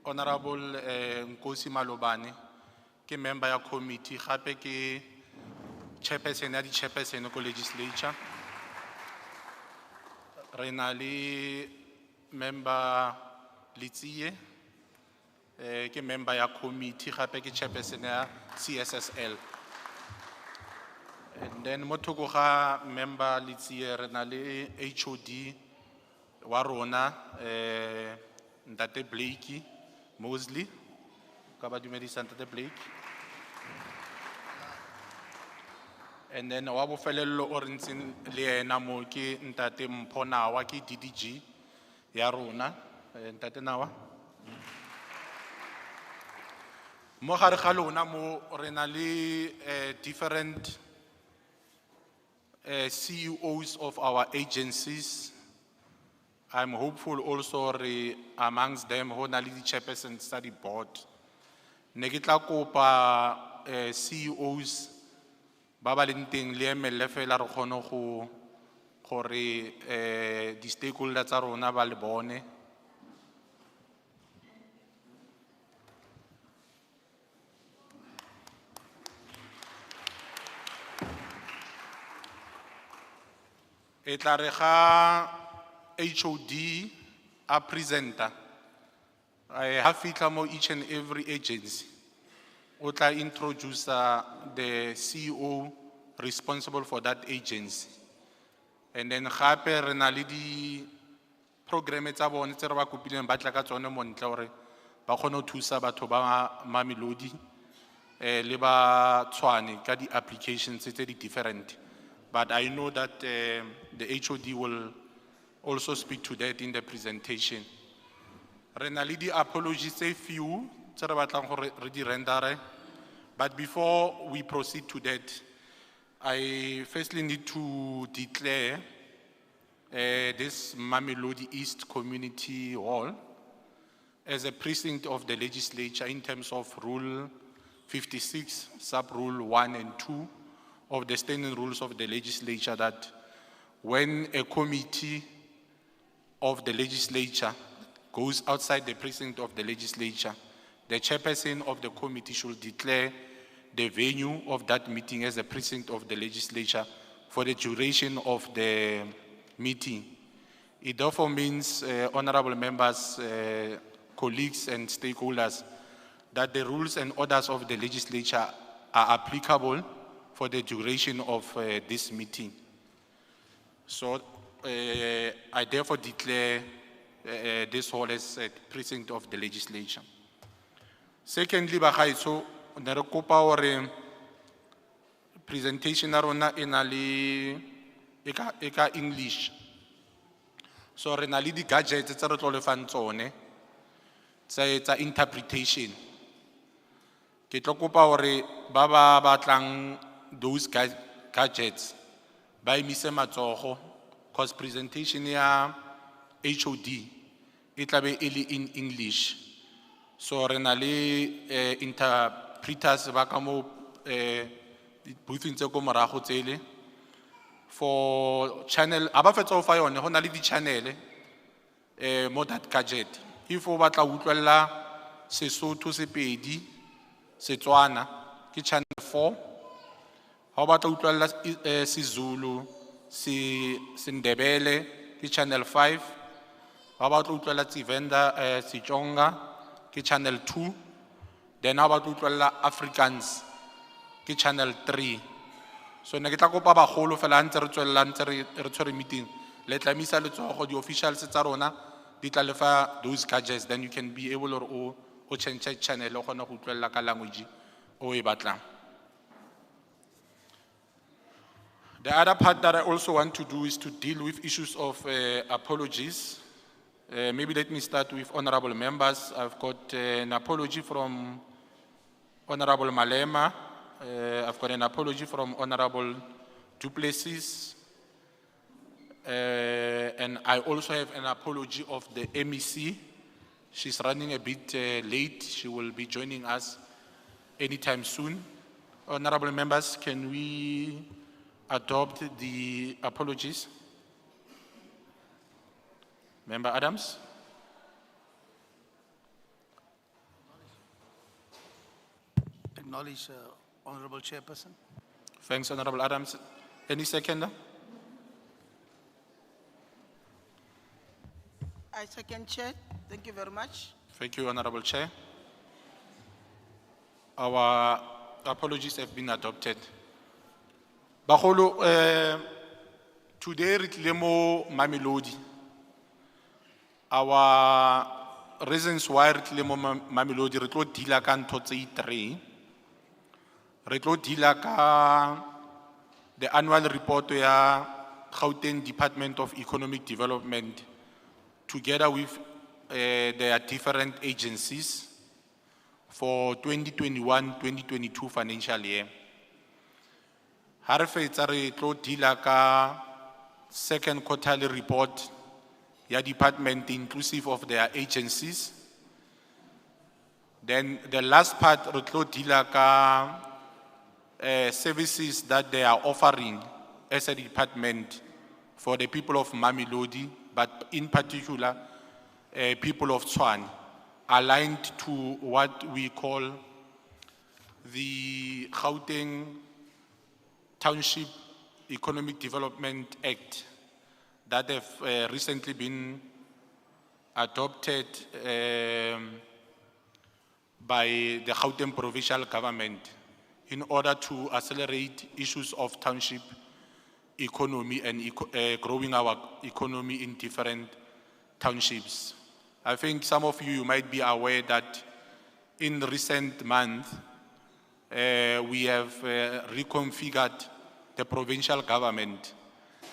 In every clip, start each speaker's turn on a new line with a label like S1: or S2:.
S1: Honorable Nkosi Malobane, ke member ya committee, gape ke chairperson ya di-chairperson ko legislature. Re na le member Litsie, ke member ya committee, gape ke chairperson ya CSSL. And then mo thoko ga member Litsie re na le HOD wa rona Ntate Blakey Mosley, ka ba dumedisa Ntate Blake. And then wa bofelelo o re ntseng le ena mo ke Ntate Mpho Nawa, ke DDG ya rona. Ntate Nawa, mo gare ga lona mo re na le different CEOs of our agencies. I'm hopeful also amongst them who na le di-chairpersons tsa di-board. Ne ke tla kopa CEOs ba ba leng teng le emelle fela re kgone gore di-stakeholder tsa rona ba le bone. E tla re ga HOD a presenter, ha fitla mo each and every agency, o tla introduce the CEO responsible for that agency. And then gape re na le di programme tsa bone tse re ba kopileng ba tla ka tsone mo ntle gore ba kgone go thusa batho ba Mamelodi le ba Tshwane ka di applications tse di different. But I know that the HOD will also speak to that in the presentation. Re na le di apologies tse few tse re batlang gore re di rendere. But before we proceed to that, I firstly need to declare this Mamelodi East Community Hall as a precinct of the legislature in terms of Rule 56, Sub-Rule 1 and 2 of the standing rules of the legislature, that when a committee of the legislature goes outside the precinct of the legislature, the chairperson of the committee should declare the venue of that meeting as a precinct of the legislature for the duration of the meeting. It therefore means, honorable members, colleagues and stakeholders, that the rules and orders of the legislature are applicable for the duration of this meeting. So I therefore declare this hall as a precinct of the legislature. Secondly, bagaitso ne re kopa hore presentation ya rona ena le eka English. So re na le di gadgets tse re tlo le fang tsone tsa interpretation. Ke tlo kopa hore ba ba batlang those gadgets ba emise matsogo, cause presentation ya HOD e tla be e le in English. So re na le interpreters ba ka mo boothing tse ko morago tsele for channel aba fetsa o fa yone go na le di channel mo that gadget. If o batla utlwella Sesotho, Sepedi, Setswana ke channel 4. Ha o batla utlwella siZulu, Sindebele ke channel 5. Ha o batla utlwella Tsivenda, Setsonga ke channel 2. Then ha o batla utlwella Afrikaans ke channel 3. So ne ke tla kopa bagolo fela ntse re tswella ntse re tshwere meeting le tlamisa letsogo di officials tsa rona di tla lefa those gadgets, then you can be able o change channel o gona go utlwella ka language o e batlang. The other part that I also want to do is to deal with issues of apologies. Maybe let me start with honorable members. I've got an apology from Honorable Malema. I've got an apology from Honorable Duplessis. And I also have an apology of the MEC. She's running a bit late. She will be joining us anytime soon. Honorable members, can we adopt the apologies? Member Adams?
S2: acknowledge Honorable Chairperson.
S1: Thanks, Honorable Adams. Any seconder?
S3: I second, Chair. Thank you very much.
S1: Thank you, Honorable Chair. Our apologies have been adopted. Bagolo, today re tlile mo Mamelodi. Our reasons why re tlile mo Mamelodi, re tlo deala ka ntho tse 3. Re tlo deala ka the annual report ya Gauteng Department of Economic Development together with their different agencies for 2021-2022 financial year. Ha re fetsa re tlo deala ka second quarterly report ya department inclusive of their agencies. Then the last part re tlo deala ka services that they are offering as a department for the people of Mamelodi, but in particular people of Tshwane, aligned to what we call the Gauteng Township Economic Development Act that have recently been adopted by the Gauteng provincial government in order to accelerate issues of township economy and growing our economy in different townships. I think some of you might be aware that in recent months, we have reconfigured the provincial government,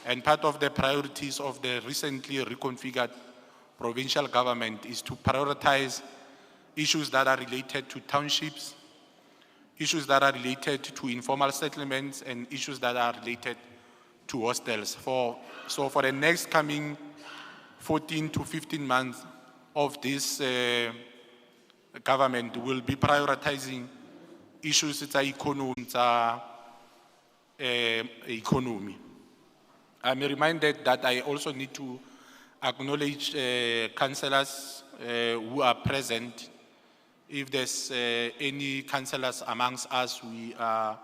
S1: and part of the priorities of the recently reconfigured provincial government is to prioritize issues that are related to townships, issues that are related to informal settlements, and issues that are related to hostels. So for the next coming 14 to 15 months of this government, will be prioritizing issues of economy. I'm reminded that I also need to acknowledge councillors who are present. If there's any councillors amongst us, we are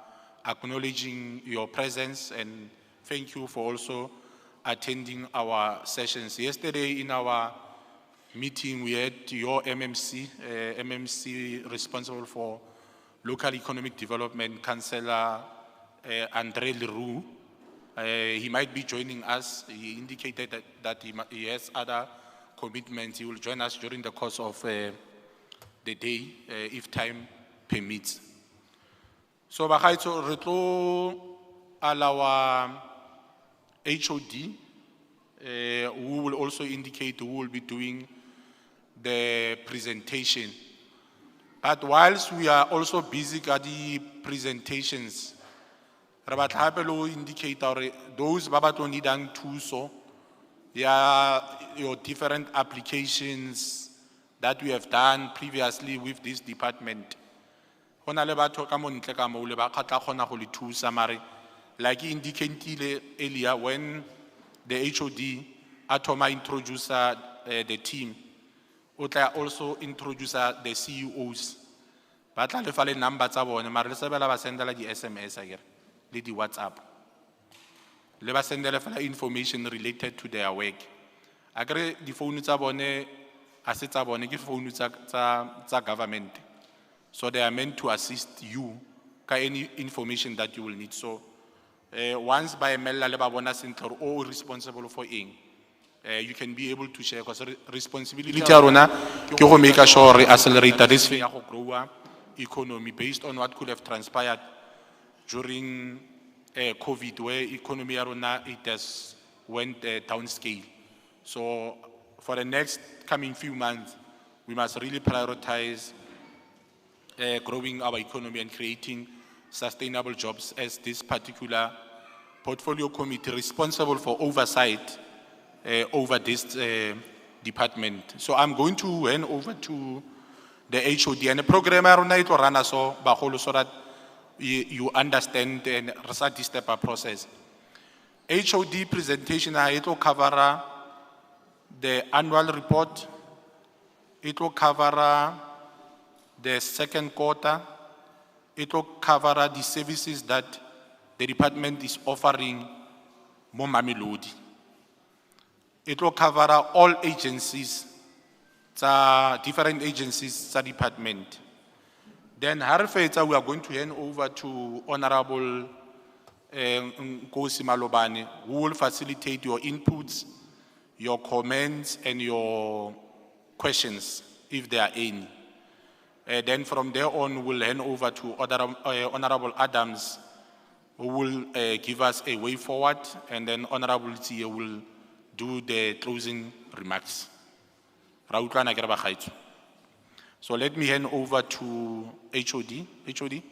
S1: acknowledging your presence and thank you for also attending our sessions. Yesterday in our meeting, we had your MMC responsible for local economic development, Councillor Andre Leroux. He might be joining us. He indicated that he has other commitments. He will join us during the course of the day, if time permits. So, Bagaitso, re tlo allow HOD, who will also indicate who will be doing the presentation. But whilst we are also busy at the presentations, Rabat Habelo indicate those Babato Nidang Tuso, your different applications that we have done previously with this department. Like indicated earlier, when the HOD Atoma introduced the team, Utla also introduced the CEOs. But I have number the SMS again, the WhatsApp. Leba sendela information related to their work. Agree the phone tabone assets abone give phone government. So they are meant to assist you ka any information that you will need. So once by Mella leba bona center all responsible for ing. You can be able to share because responsibility to make sure accelerate this grow economy based on what could have transpired during COVID, where economy it has went downscale. So for the next coming few months, we must really prioritize growing our economy and creating sustainable jobs as this particular portfolio committee responsible for oversight over this department. So I'm going to hand over to the HOD and the programmer will run us so that you understand and research this step of process. HOD presentation, it will cover the annual report, it will cover the second quarter, It will cover the services that the department is offering mo Mamelodi. It will cover all agencies, different agencies, department. Then Harfeta, we are going to hand over to Honorable Nkosi Malobane, who will facilitate your inputs, your comments, and your questions, if there are any. Then from there on, we'll hand over to Honorable Adams, who will give us a way forward, and then Honorable Tia will do the closing remarks. Rautlwana ke re bagaetsho. So let me hand over to HOD. HOD.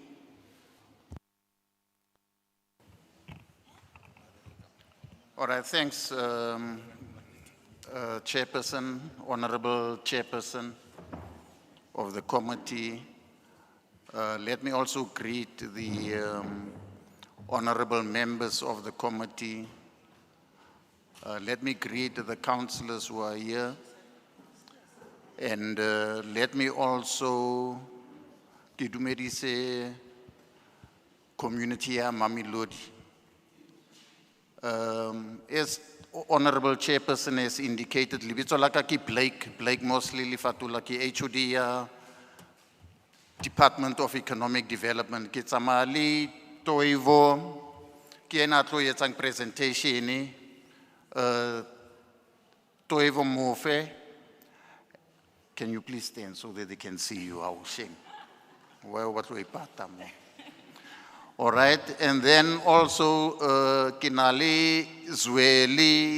S4: All right, thanks, Chairperson, Honorable Chairperson of the committee. Let me also greet the honorable members of the committee. Let me greet the councillors who are here. And let me also dumedise community ya Mamelodi. As Honorable Chairperson has indicated, libitso la ka ke Blake mostly lifatula ke HOD ya Department of Economic Development. Ke tsamaya le Toivo ke ena a tlo etsang presentation. Toivo Mofe, can you please stand so that they can see you? How shame. All right, and then also Kinali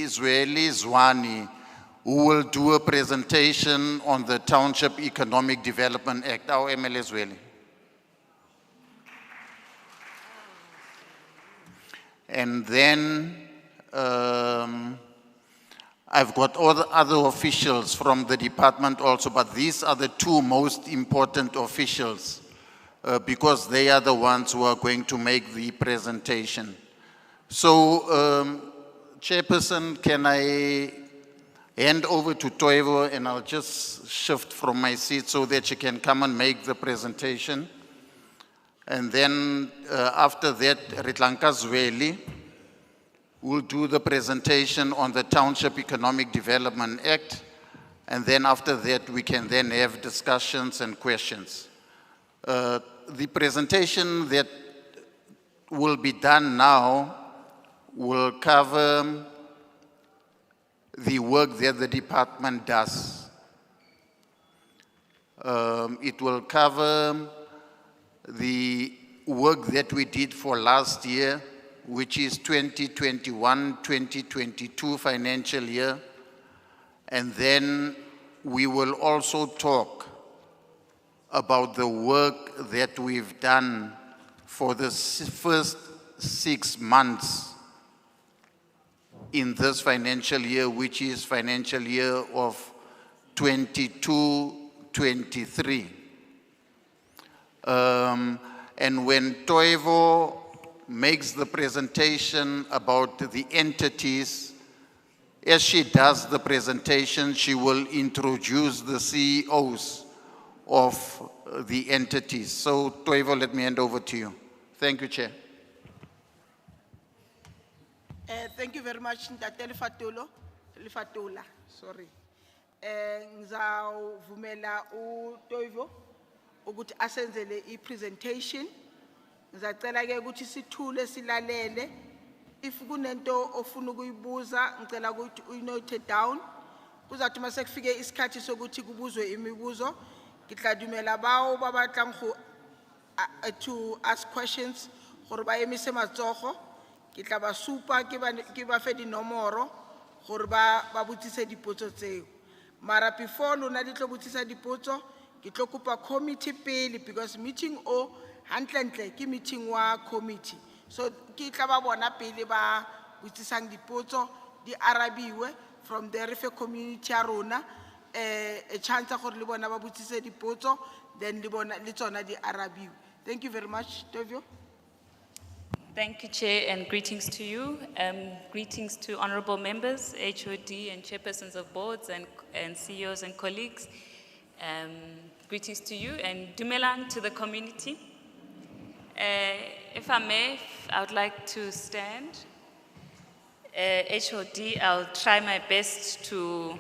S4: Zwani, who will do a presentation on the Township Economic Development Act. Our MLA Zweli. And then I've got all the other officials from the department also, but these are the two most important officials because they are the ones who are going to make the presentation. So, Chairperson, can I hand over to Toivo and I'll just shift from my seat so that she can come and make the presentation. And then after that, Ritlanka Zweli will do the presentation on the Township Economic Development Act. And then after that, we can then have discussions and questions. The presentation that will be done now will cover the work that the department does. It will cover the work that we did for last year, which is 2021-2022 financial year. And then we will also talk about the work that we've done for the first 6 months in this financial year, which is financial year of 22-23. And when Toivo makes the presentation about the entities, as she does the presentation, she will introduce the CEOs of the entities. So, Toivo, let me hand over to you. Thank you, Chair.
S3: Thank you very much, Ntate Lifatula, sorry. Ngizawuvumela uToivo ukuthi asenzele i-presentation. Ngicela ke ukuthi sithule silalele. If kunento ofuna ukuyibuza, ngicela ukuthi uyinote down. Kuzathi mase kufike isikhathi sokuthi kubuzwe imibuzo, ngitladumela bawo babatlang to ask questions gore ba emise matsogo. Ke tla ba supa ke ba fe dinomoro gore ba botsise dipotso tseo. Mara before lona di tlo botsisa dipotso, ke tlo kopa committee pele because meeting o hantle ke meeting wa committee. So ke tla ba bona pele ba botsisang dipotso di arabiwe from the refe community ya rona a chance gore le bona ba botsise dipotso then le bona le tsona di arabiwe. Thank you very much, Tovio.
S5: Thank you, Chair, and greetings to you. Greetings to honorable members, HOD and chairpersons of boards and CEOs and colleagues. Greetings to you and dumelang to the community. If I may, I would like to stand. HOD, I'll try my best to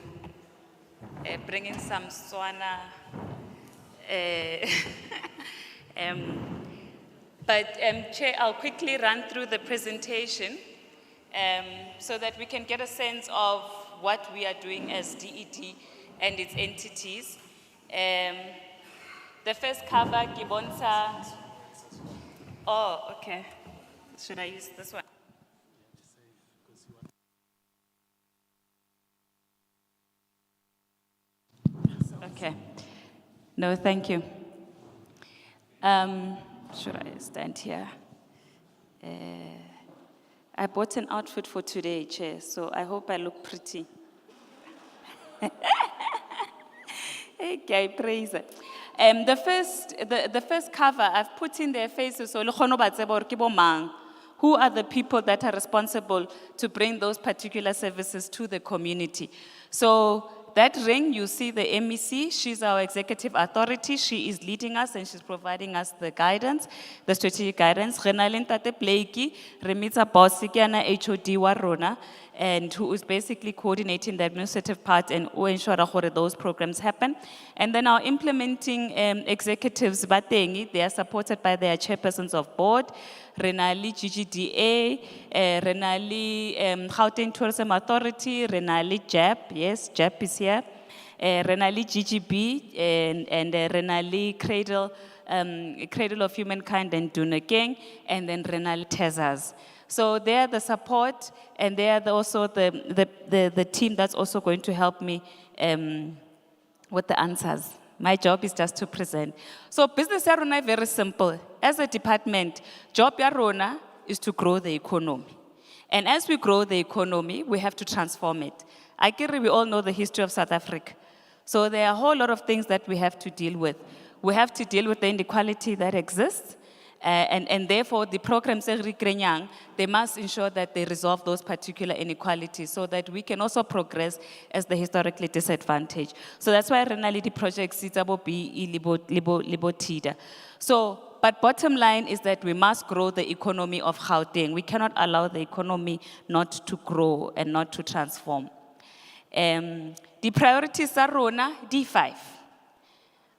S5: bring in some Swana. Chair, I'll quickly run through the presentation so that we can get a sense of what we are doing as DED and its entities. The first cover, Gibonsa. Oh, okay. Should I use this one? Okay. No, thank you. Should I stand here? I bought an outfit for today, Chair, so I hope I look pretty. Okay, praise it. The first cover, I've put in their faces, so who are the people that are responsible to bring those particular services to the community. So that ring, you see the MEC, she's our executive authority, she is leading us and she's providing us the guidance, the strategic guidance. Renalyn Tate Blakey, Remita Bossy, HOD Warona, and who is basically coordinating the administrative part and ensure that those programs happen. And then our implementing executives, Batengi, they are supported by their chairpersons of board, Renali GGDA, Renali Gauteng Tourism Authority, Renali JAP, yes, JAP is here, Renali GGB, and Renali Cradle of Humankind and Ikageng, and then Renali Tezas. So they are the support, and they are also the team that's also going to help me with the answers. My job is just to present. So business ya rona is very simple. As a department, job ya rona is to grow the economy. And as we grow the economy, we have to transform it. We all know the history of South Africa. So there are a whole lot of things that we have to deal with. We have to deal with the inequality that exists. And therefore, the programs they must ensure that they resolve those particular inequalities so that we can also progress as the historically disadvantaged. So that's why Renality project be libotida. So, but bottom line is that we must grow the economy of Gauteng. We cannot allow the economy not to grow and not to transform. The priorities are Rona, D5.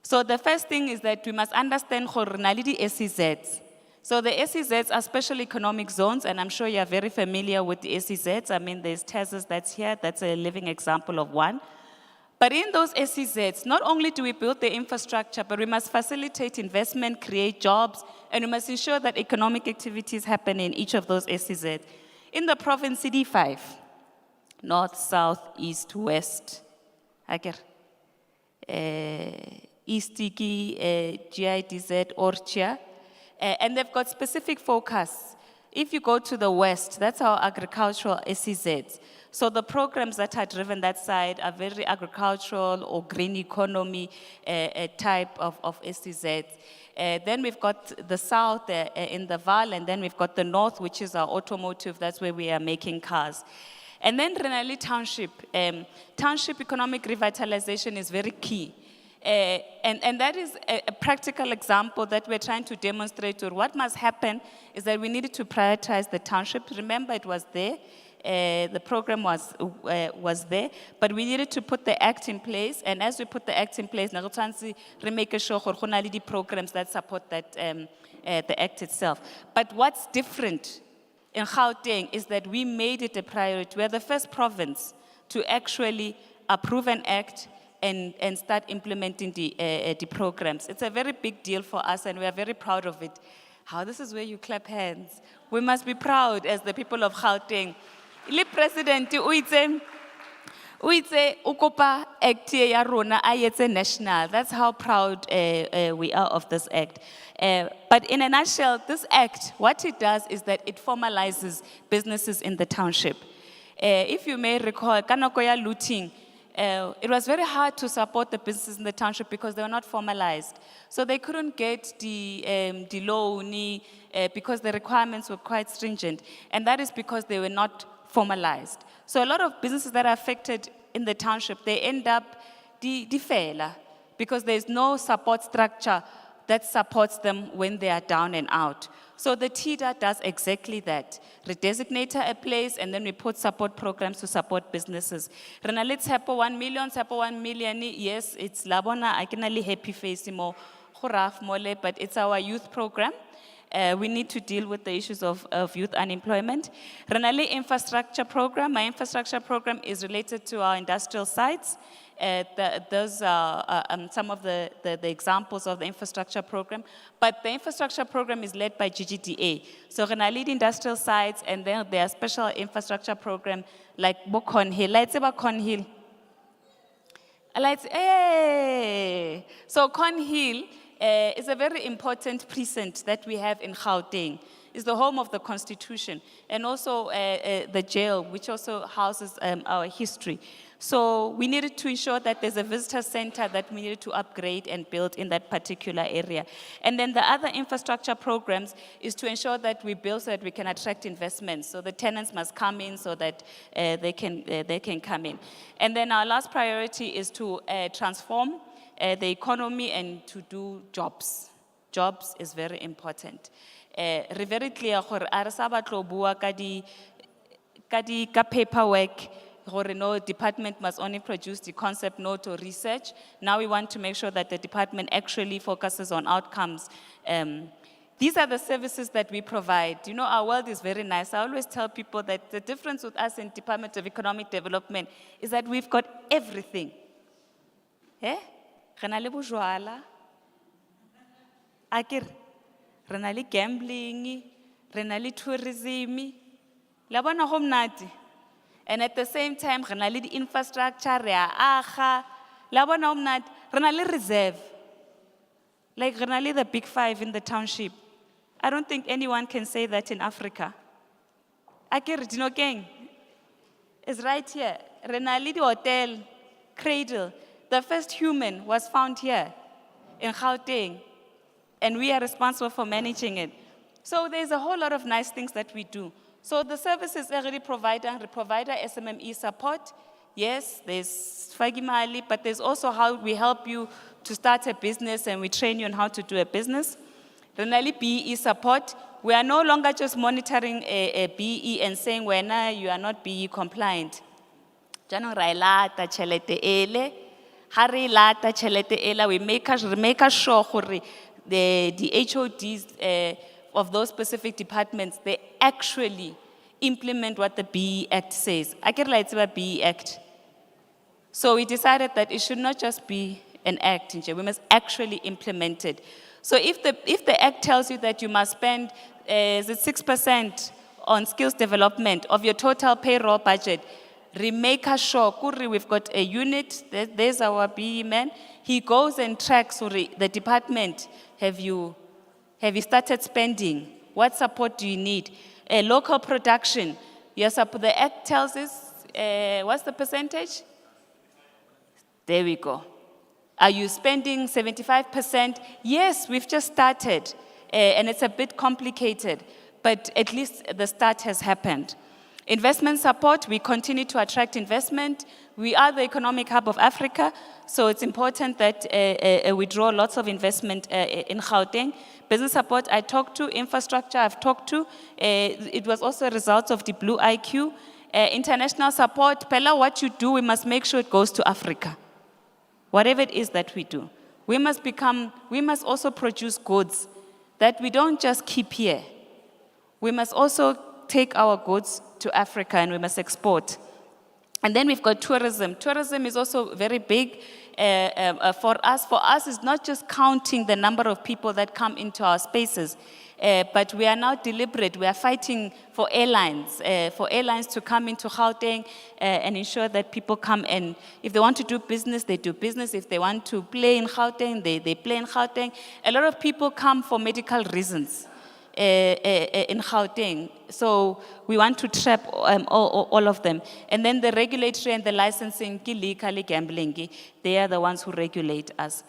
S5: So the first thing is that we must understand the SEZs. So the SEZs are special economic zones, and I'm sure you're very familiar with the SEZs. I mean, there's Tezas that's here, that's a living example of one. But in those SEZs, not only do we build the infrastructure, but we must facilitate investment, create jobs, and we must ensure that economic activities happen in each of those SEZs. In the province CD5, north, south, east, west, Eastiki, GIDZ, Orchia, and they've got specific focus. If you go to the west, that's our agricultural SEZs. So the programs that are driven that side are very agricultural or green economy type of SEZs. Then we've got the south in the Val, and then we've got the north, which is our automotive, that's where we are making cars. And then Renali Township, township economic revitalization is very key. And that is a practical example that we're trying to demonstrate. Or what must happen is that we needed to prioritize the township. Remember, it was there. The program was there, but we needed to put the act in place. And as we put the act in place, we make sure the programs that support that the act itself. But what's different in Gauteng is that we made it a priority. We're the first province to actually approve an act and start implementing the programs. It's a very big deal for us, and we are very proud of it. This is where you clap hands. We must be proud as the people of Gauteng. Le President, uite ukopa act ya rona ayetse national. That's how proud we are of this act. But in a nutshell, this act, what it does is that it formalizes businesses in the township. If you may recall, kanakoya looting, it was very hard to support the businesses in the township because they were not formalized. So they couldn't get the loan because the requirements were quite stringent. And that is because they were not formalized. So a lot of businesses that are affected in the township, they end up defela because there's no support structure that supports them when they are down and out. So the TIDA does exactly that. We designate a place and then we put support programs to support businesses. Rena le Tshepo 1 million, yes, it's labona, I can only happy face mo, but it's our youth program. We need to deal with the issues of youth unemployment. Rena le infrastructure program, my infrastructure program is related to our industrial sites. Those are some of the examples of the infrastructure program. But the infrastructure program is led by GGDA. So we're gonna lead industrial sites, and then there are special infrastructure program like Conhill. Let's say Conhill. So Conhill is a very important precinct that we have in Gauteng. It's the home of the Constitution, and also the jail, which also houses our history. So we needed to ensure that there's a visitor center that we needed to upgrade and build in that particular area. And then the other infrastructure programs is to ensure that we build so that we can attract investments. So the tenants must come in so that they can come in. And then our last priority is to transform the economy and to do jobs. Jobs is very important. Re very clear gore a re sa batlo bua ka paperwork. No department must only produce the concept note or research. Now we want to make sure that the department actually focuses on outcomes. These are the services that we provide. You know, our world is very nice. I always tell people that the difference with us in Department of Economic Development is that we've got everything. Eh? Rena le bojwala. Akere, rena le gambling, rena le tourism. La bona go mnate. And at the same time, rena le di infrastructure, re a aga. La bona go mnate, rena le reserve. Like rena le the big five in the township. I don't think anyone can say that in Africa. Akere Dinokeng is right here. Rena le di hotel, Cradle. The first human was found here in Gauteng, and we are responsible for managing it. So there's a whole lot of nice things that we do. So the services already provide SMME support. Yes, there's Fagimali, but there's also how we help you to start a business and we train you on how to do a business. Renali BE support. We are no longer just monitoring a BE and saying, well, nah, you are not BE compliant. Jano railata chelete ele. Hari lata chelete ela. We make sure the HODs of those specific departments, they actually implement what the BE Act says. I get like it's about BE Act. So we decided that it should not just be an act, we must actually implement it. So if the act tells you that you must spend 6% on skills development of your total payroll budget, make sure we've got a unit, there's our BE man, he goes and tracks the department, have you started spending? What support do you need? Local production. Yes, the Act tells us, what's the percentage? There we go. Are you spending 75%? Yes, we've just started, and it's a bit complicated, but at least the start has happened. Investment support, we continue to attract investment. We are the economic hub of Africa, so it's important that we draw lots of investment in Gauteng. Business support I talked to, infrastructure I've talked to. It was also a result of the Blue IQ. International support, Pella, what you do, we must make sure it goes to Africa. Whatever it is that we do. We must also produce goods that we don't just keep here. We must also take our goods to Africa and we must export. And then we've got tourism. Tourism is also very big for us. For us, it's not just counting the number of people that come into our spaces, but we are now deliberate. We are fighting for airlines to come into Gauteng and ensure that people come and if they want to do business, they do business. If they want to play in Gauteng, they play in Gauteng. A lot of people come for medical reasons in Gauteng. So we want to trap all of them. And then the regulatory and the licensing, gambling, they are the ones who regulate us.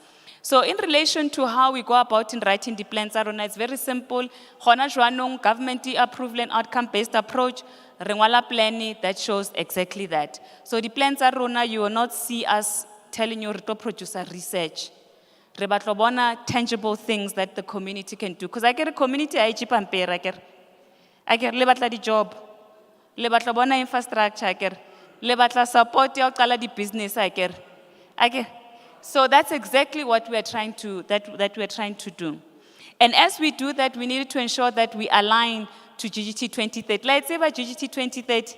S5: So in relation to how we go about in writing the plans, it's very simple. Government approval and outcome-based approach, Rengwala planning that shows exactly that. So the plans you will not see us telling you to produce a research. Re batla bona tangible things that the community can do. Because I get a community I cheap and pay, I get le batla di job, le batla bona infrastructure, I get le batla support ya qala di business, I get. So that's exactly what we are trying to do. And as we do that, we need to ensure that we align to GGT 2030. Let's say about GGT 2030.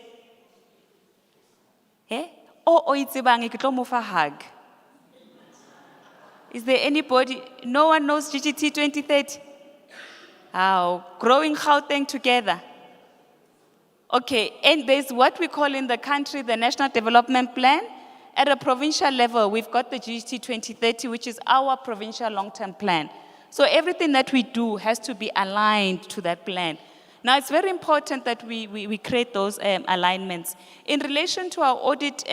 S5: Eh? Oh, it's a hug. Is there anybody? No one knows GGT 2030? How? Growing Gauteng together. Okay, and there's what we call in the country the National Development Plan. At a provincial level, we've got the GGT 2030, which is our provincial long-term plan. So everything that we do has to be aligned to that plan. Now, it's very important that we create those alignments. In relation to our audit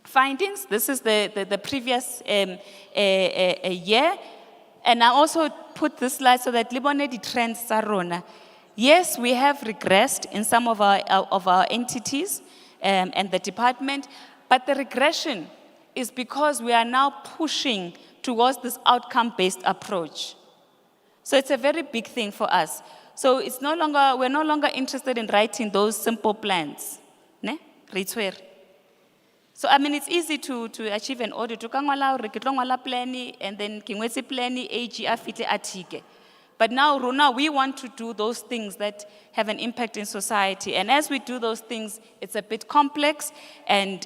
S5: findings, this is the previous year. And I also put this slide so that libone di trends tsa rona. Yes, we have regressed in some of our entities and the department, but the regression is because we are now pushing towards this outcome-based approach. So it's a very big thing for us. So we're no longer interested in writing those simple plans. Ne? So I mean, it's easy to achieve an audit. You can plan and then plan AG atike. But now, Runa, we want to do those things that have an impact in society. And as we do those things, it's a bit complex, and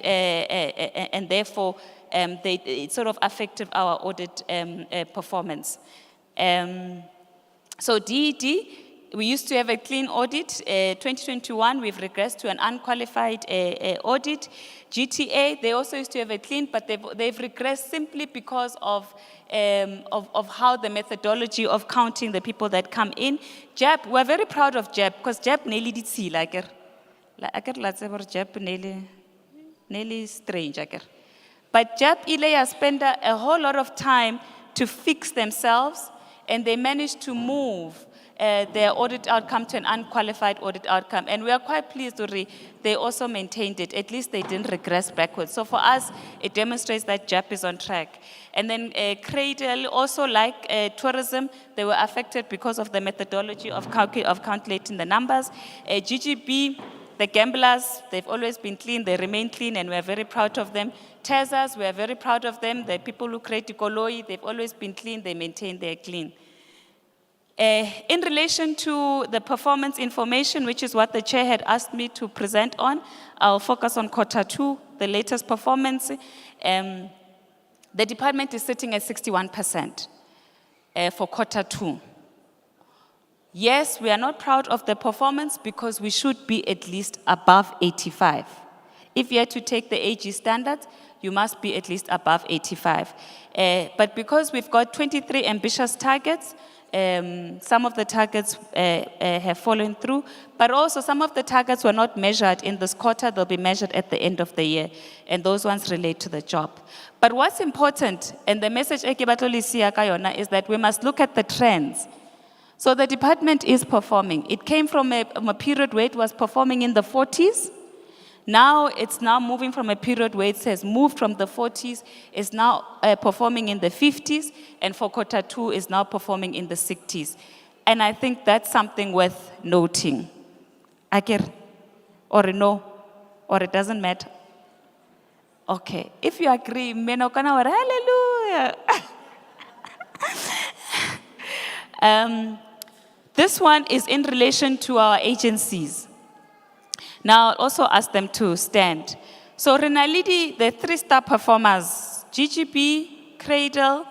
S5: therefore, it sort of affected our audit performance. So DED, we used to have a clean audit. 2021, we've regressed to an unqualified audit. GTA, they also used to have a clean, but they've regressed simply because of how the methodology of counting the people that come in. JAP, we're very proud of JAP, because JAP nearly did see, JAP nearly strange, But JAP Ilea spent a whole lot of time to fix themselves, and they managed to move their audit outcome to an unqualified audit outcome. And we are quite pleased that they also maintained it. At least they didn't regress backwards. So for us, it demonstrates that JAP is on track. And then Cradle, also like tourism, they were affected because of the methodology of calculating the numbers. GGB, the gamblers, they've always been clean, they remain clean, and we're very proud of them. TESAs, we're very proud of them. The people who create Ikoloi, they've always been clean, they maintain their clean. In relation to the performance information, which is what the chair had asked me to present on, I'll focus on Q2, the latest performance. The department is sitting at 61% for Q2. Yes, we are not proud of the performance because we should be at least above 85. If you are to take the AG standards, you must be at least above 85. But because we've got 23 ambitious targets, some of the targets have fallen through, but also some of the targets were not measured in this quarter, they'll be measured at the end of the year, and those ones relate to the job. But what's important, and the message is that we must look at the trends. So the department is performing. It came from a period where it was performing in the 40s. Now it's moving from a period where it has moved from the 40s, is now performing in the 50s, and for Q2 is now performing in the 60s. And I think that's something worth noting. Or no, or it doesn't matter. Okay, if you agree, hallelujah. This one is in relation to our agencies. Now, I'll also ask them to stand. So, Renalidi, the 3-star performers, GGP, Cradle,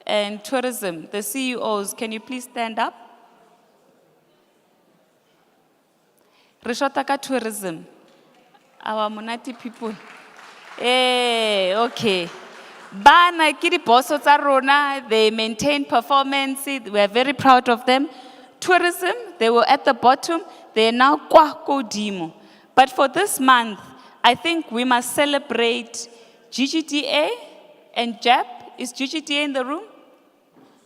S5: and Tourism, the CEOs, can you please stand up? Rishotaka Tourism, our Monati people. Hey, okay. Bana kiri boso tsa rona, they maintain performance, we are very proud of them. Tourism, they were at the bottom, they are now kwa kodimo. But for this month, I think we must celebrate GGTA and JAP. Is GGTA in the room?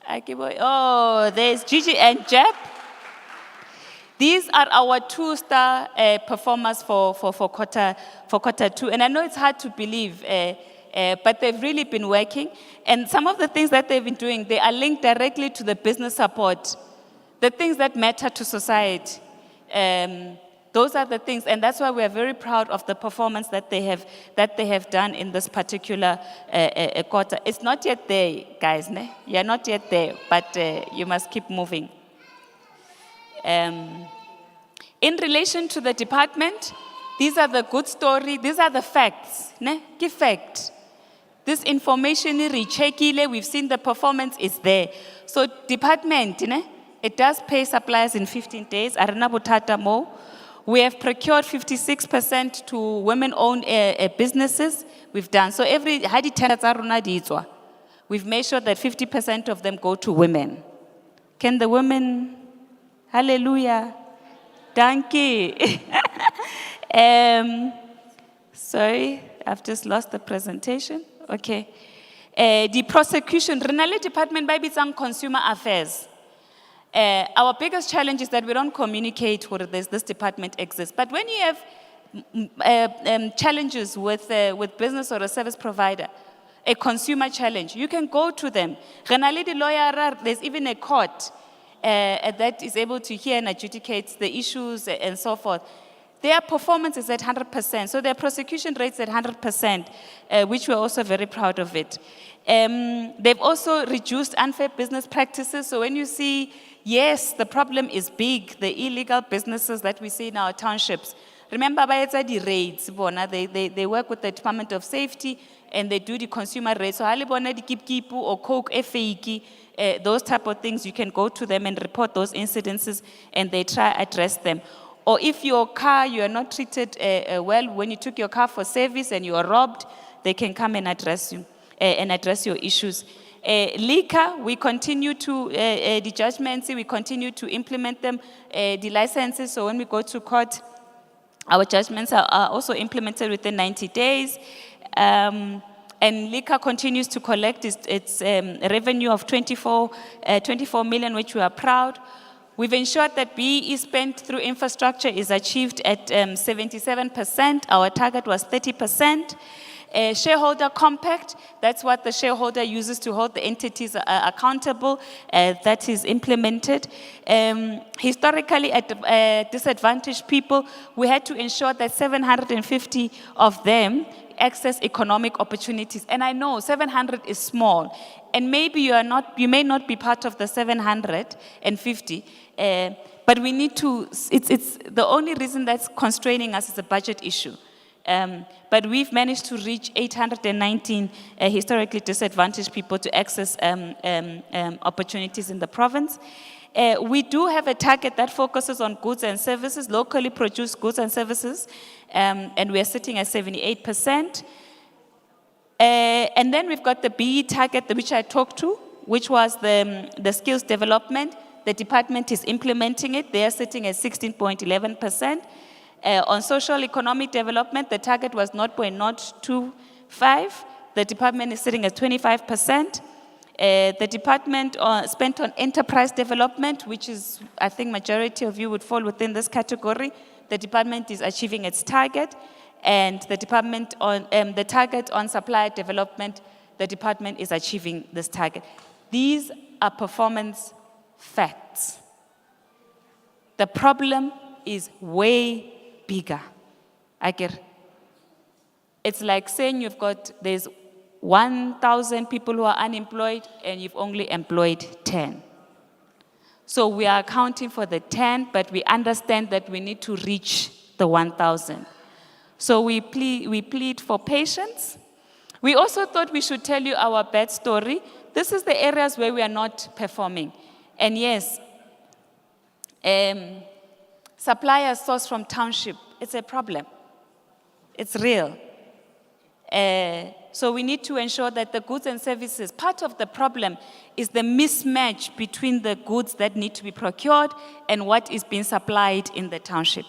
S5: Oh, there's GG and JAP. These are our 2-star performers for Q2. And I know it's hard to believe, But they've really been working. And some of the things that they've been doing, they are linked directly to the business support, the things that matter to society. Those are the things, and that's why we are very proud of the performance that they have done in this particular quarter. It's not yet there, guys. Ne? You're not yet there, but you must keep moving. In relation to the department, these are the good story. These are the facts. Ne? Give fact. This information is recheckile. We've seen the performance is there. So department, ne? It does pay suppliers in 15 days. Arena botata mo. We have procured 56% to women-owned businesses. We've done. So we've made sure that 50% of them go to women. Can the women, hallelujah, thank you. Sorry, I've just lost the presentation. Okay. The prosecution, Renale Department by Bitsang Consumer Affairs. Our biggest challenge is that we don't communicate where this department exists. But when you have challenges with business or a service provider, a consumer challenge, you can go to them. There's even a court that is able to hear and adjudicate the issues and so forth. Their performance is at 100%, so their prosecution rates at 100%, which we're also very proud of it. They've also reduced unfair business practices. So when you see, yes, the problem is big, the illegal businesses that we see in our townships. Remember, the raids, they work with the Department of Safety and they do the consumer raids. So, the or coke, fake, those type of things, you can go to them and report those incidences and they try to address them. Or if your car, you are not treated well, when you took your car for service and you are robbed, they can come and address you and address your issues. Liquor, we continue to, the judgments, we continue to implement them, the licenses, so when we go to court, our judgments are also implemented within 90 days. And liquor continues to collect its revenue of 24 million, which we are proud. We've ensured that BEE spent through infrastructure is achieved at 77%. Our target was 30%. Shareholder compact, that's what the shareholder uses to hold the entities accountable, that is implemented. Historically, at disadvantaged people, we had to ensure that 750 of them access economic opportunities. And I know 700 is small, and maybe you may not be part of the 750, but we need to, it's the only reason that's constraining us is a budget issue. But we've managed to reach 819 historically disadvantaged people to access opportunities in the province. We do have a target that focuses on goods and services, locally produced goods and services, and we are sitting at 78%. And then we've got the BE target, which I talked to, which was the skills development. The department is implementing it. They are sitting at 16.11%. On social economic development, the target was 0.025. The department is sitting at 25%. The department spent on enterprise development, which is, I think, majority of you would fall within this category. The department is achieving its target, and the department on the target on supplier development, the department is achieving this target. These are performance facts. The problem is way bigger. It's like saying there's 1,000 people who are unemployed and you've only employed 10. So we are accounting for the 10, but we understand that we need to reach the 1,000. So we plead for patience. We also thought we should tell you our bad story. This is the areas where we are not performing. And yes, suppliers sourced from township, it's a problem. It's real. So we need to ensure that the goods and services, part of the problem is the mismatch between the goods that need to be procured and what is being supplied in the township.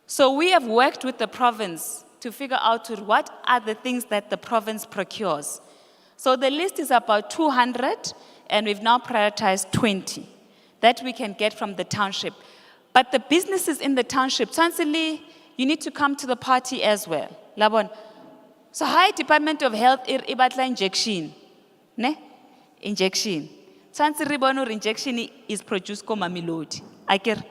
S5: So we have worked with the province to figure out what are the things that the province procures. So the list is about 200, and we've now prioritized 20 that we can get from the township. But the businesses in the township, Chancellor, you need to come to the party as well. Labon. So high Department of Health e batla injection, ne? Injection. Tshwantse re bone hore injection is produced ko Mamelodi. Akere?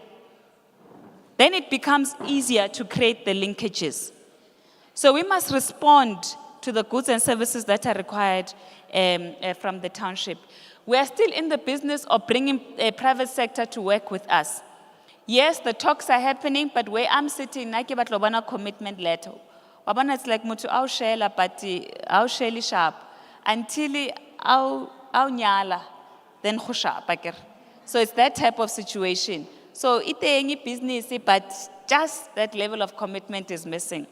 S5: Then it becomes easier to create the linkages. So we must respond to the goods and services that are required from the township. We are still in the business of bringing a private sector to work with us. Yes, the talks are happening, but where I'm sitting, I give a commitment letter. Wabana, it's like mutu au shela, but au sheli sharp until au nyala, then ho sharp. So it's that type of situation. So it's a business, but just that level of commitment is missing.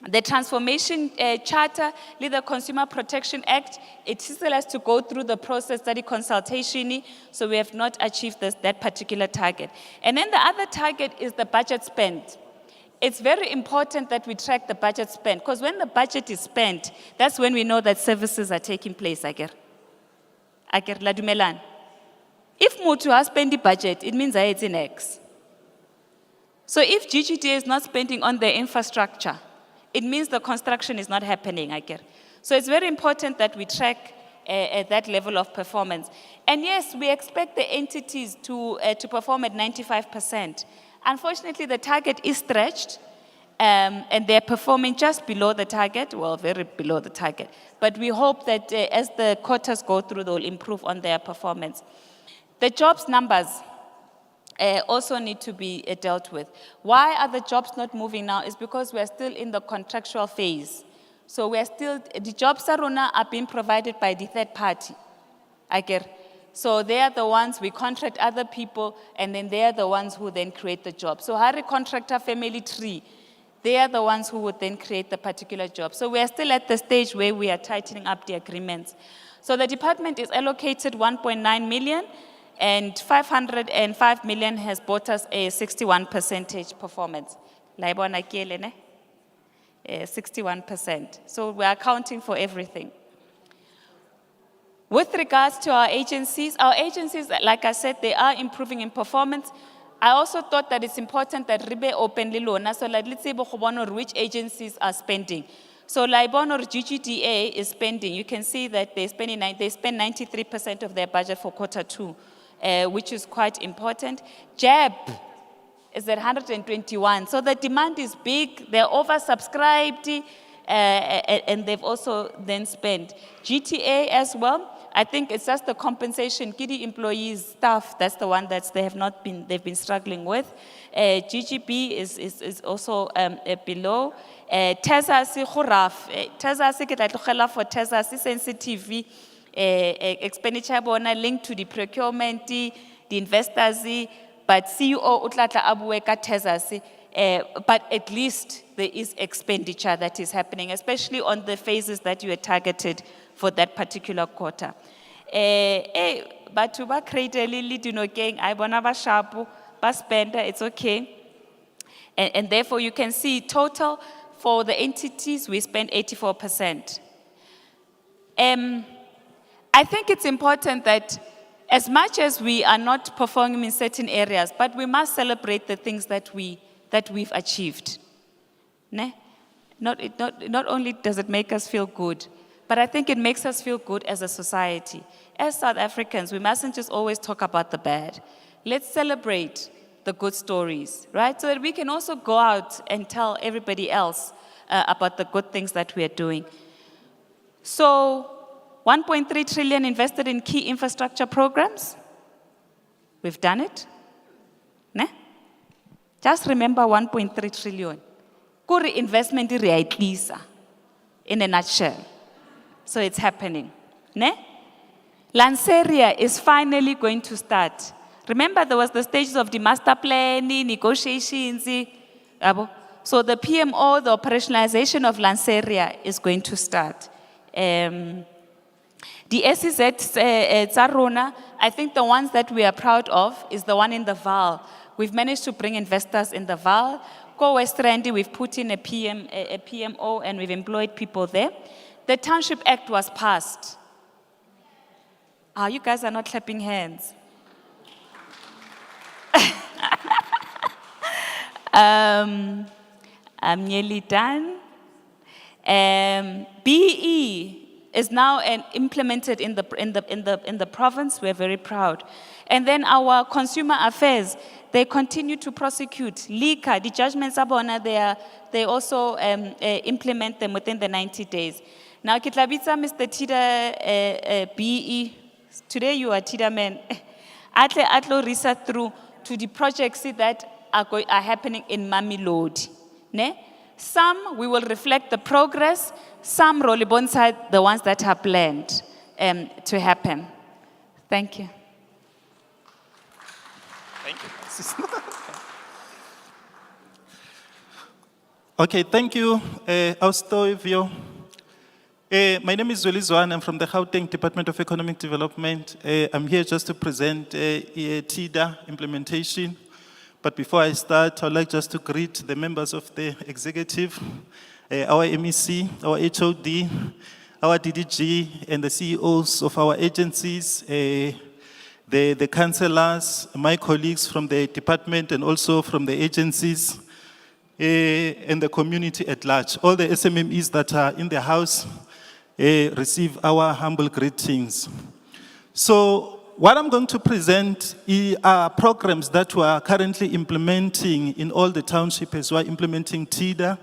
S5: The Transformation Charter, the Consumer Protection Act, it still has to go through the process study consultation, so we have not achieved that particular target. And then the other target is the budget spent. It's very important that we track the budget spent, because when the budget is spent, that's when we know that services are taking place. La dumelan. If Mutu has spent the budget, it means that it's in X. So if GGTA is not spending on their infrastructure, it means the construction is not happening, So it's very important that we track at that level of performance. And yes, we expect the entities to perform at 95%. Unfortunately, the target is stretched, and they're performing just below the target, well, very below the target. But we hope that as the quarters go through, they'll improve on their performance. The jobs numbers also need to be dealt with. Why are the jobs not moving now? Is because we're still in the contractual phase. So we're still, the jobs are being provided by the third party. So they are the ones, we contract other people, and then they are the ones who then create the job. So Harry contractor family tree, they are the ones who would then create the particular job. So we are still at the stage where we are tightening up the agreements. So the department is allocated 1.9 million, and 505 million has bought us a 61% performance. 61%. So we are accounting for everything. With regards to our agencies, like I said, they are improving in performance. I also thought that it's important that Ribe openly lona, so like let's say which agencies are spending. So Laibon or GGDA is spending. You can see that they spend 93% of their budget for quarter 2, which is quite important. JAB is at 121. So the demand is big. They're oversubscribed, and they've also then spent. GTA as well. I think it's just the compensation. Kidi employees, staff, that's the one that they've been struggling with. GGB is also below. Tezasi khuraf. Tezasi ke tla tlogela for Tezasi sensitive expenditure bona linked to the procurement, the investors, but CEO utlatla abue ka Tezasi. But at least there is expenditure that is happening, especially on the phases that you are targeted for that particular quarter. But to ba create a lily dinokeng, I bona ba sharp, ba spender, it's okay. And therefore you can see total for the entities, we spend 84%. I think it's important that as much as we are not performing in certain areas, but we must celebrate the things that we've achieved. Ne? Not only does it make us feel good, but I think it makes us feel good as a society. As South Africans, we mustn't just always talk about the bad. Let's celebrate the good stories, right? So that we can also go out and tell everybody else about the good things that we are doing. So 1.3 trillion invested in key infrastructure programs. We've done it. Ne? Just remember 1.3 trillion. Kuri investment in a nutshell. So it's happening. Ne? Lanseria is finally going to start. Remember there was the stages of the master planning, negotiations. So the PMO, the operationalization of Lanseria is going to start. The SEZ Tsarona, I think the ones that we are proud of is the one in the Vaal. We've managed to bring investors in the Vaal. Go West Randi, we've put in a PMO and we've employed people there. The Township Act was passed. You guys are not clapping hands. I'm nearly done. BE is now implemented in the province. We're very proud. And then our consumer affairs, they continue to prosecute. Liquor, the judgments are bona, they also implement them within the 90 days. Now, Kitlabitsa, Mr. Tida BE, today you are Tida man. Atlo research through to the projects that are happening in Mamelodi. Ne? Some we will reflect the progress, some roll bonside the ones that are planned to happen. Thank you.
S6: Thank you. Okay, thank you, Austoivio. My name is Zweli Zwan. I'm from the Gauteng Department of Economic Development. I'm here just to present TIDA implementation. But before I start, I'd like just to greet the members of the executive, our MEC, our HOD, our DDG, and the CEOs of our agencies, the councillors, my colleagues from the department and also from the agencies, and the community at large. All the SMMEs that are in the house receive our humble greetings. So, what I'm going to present are programs that we are currently implementing in all the townships as we're implementing TIDA.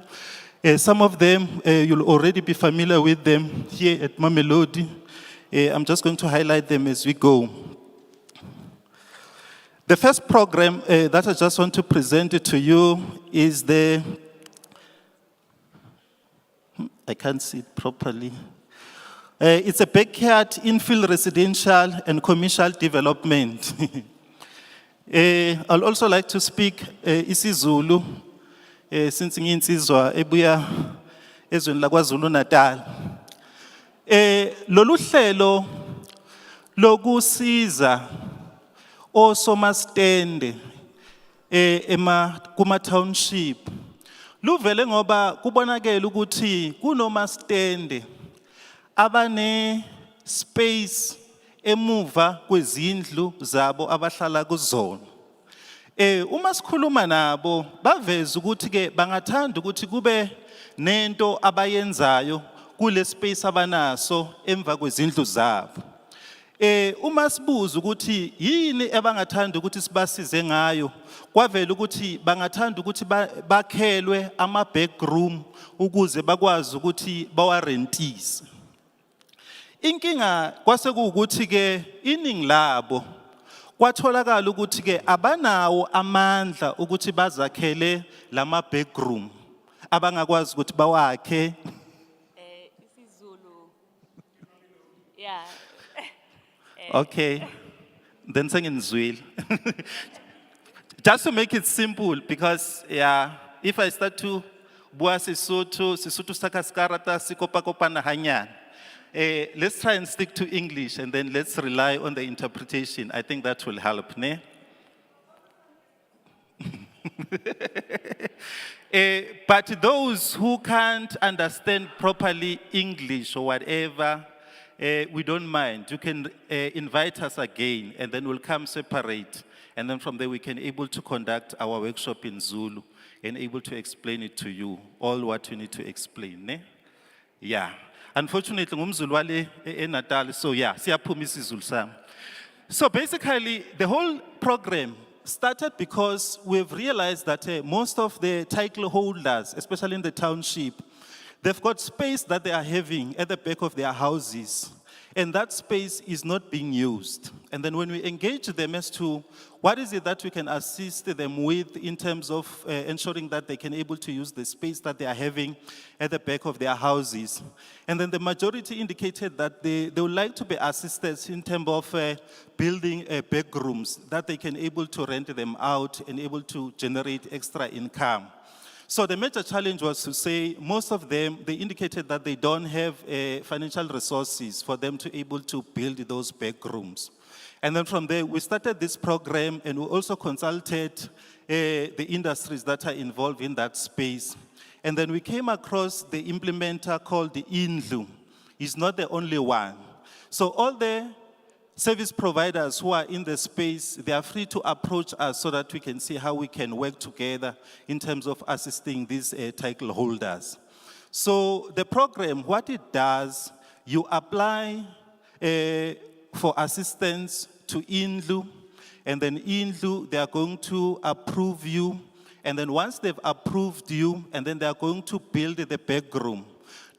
S6: Some of them, you'll already be familiar with them here at Mamelodi. I'm just going to highlight them as we go. The first program that I just want to present it to you is I can't see it properly. It's a backyard infill residential and commercial development. I'd also like to speak isiZulu, since ngiyinsizwa ebuya ezweni laKwaZulu Natal. Lolu hlelo lokusiza osomastende kuma township luvele ngoba kubonakala ukuthi kunomastende abane space emuva kwezindlu zabo abahlala kuzona. Uma sikhuluma nabo baveza ukuthi ke bangathanda ukuthi kube nento abayenzayo kule space abanaso emva kwezindlu zabo. Uma sibuza ukuthi yini abangathanda ukuthi sibasize ngayo, kwavela ukuthi bangathanda ukuthi bakhelwe ama backroom ukuze bakwazi ukuthi bawarentise. Inkinga kwase kuukuthi ke iningi labo kwatholakala ukuthi ke abanawo amandla ukuthi bazakhele lama backroom abangakwazi ukuthi bawakhe.
S5: isiZulu. Yeah.
S6: Okay, then sengizwile. Just to make it simple, because yeah, if I start to bua Sesotho sakaskarata sikopa na hanyana. Let's try and stick to English and then let's rely on the interpretation. I think that will help, ne? But those who can't understand properly English or whatever, we don't mind. You can invite us again and then we'll come separate. And then from there we can able to conduct our workshop in Zulu and able to explain it to you, all what you need to explain, ne? Yeah. Unfortunately, ngumZulu wale eNatal, so yeah, siyaphuma isiZulu sami. So basically, the whole program started because we've realized that most of the title holders, especially in the township, they've got space that they are having at the back of their houses, and that space is not being used. And then when we engage them as to what is it that we can assist them with in terms of ensuring that they can able to use the space that they are having at the back of their houses. And then the majority indicated that they would like to be assisted in terms of building back rooms that they can able to rent them out and able to generate extra income. So the major challenge was to say most of them, they indicated that they don't have financial resources for them to able to build those back rooms. And then from there, we started this program and we also consulted the industries that are involved in that space. And then we came across the implementer called the INDLU. It's not the only one. So all the service providers who are in the space, they are free to approach us so that we can see how we can work together in terms of assisting these title holders. So the program, what it does, you apply for assistance to INDLU, and then INDLU, they are going to approve you, and then once they've approved you, and then they are going to build the back room.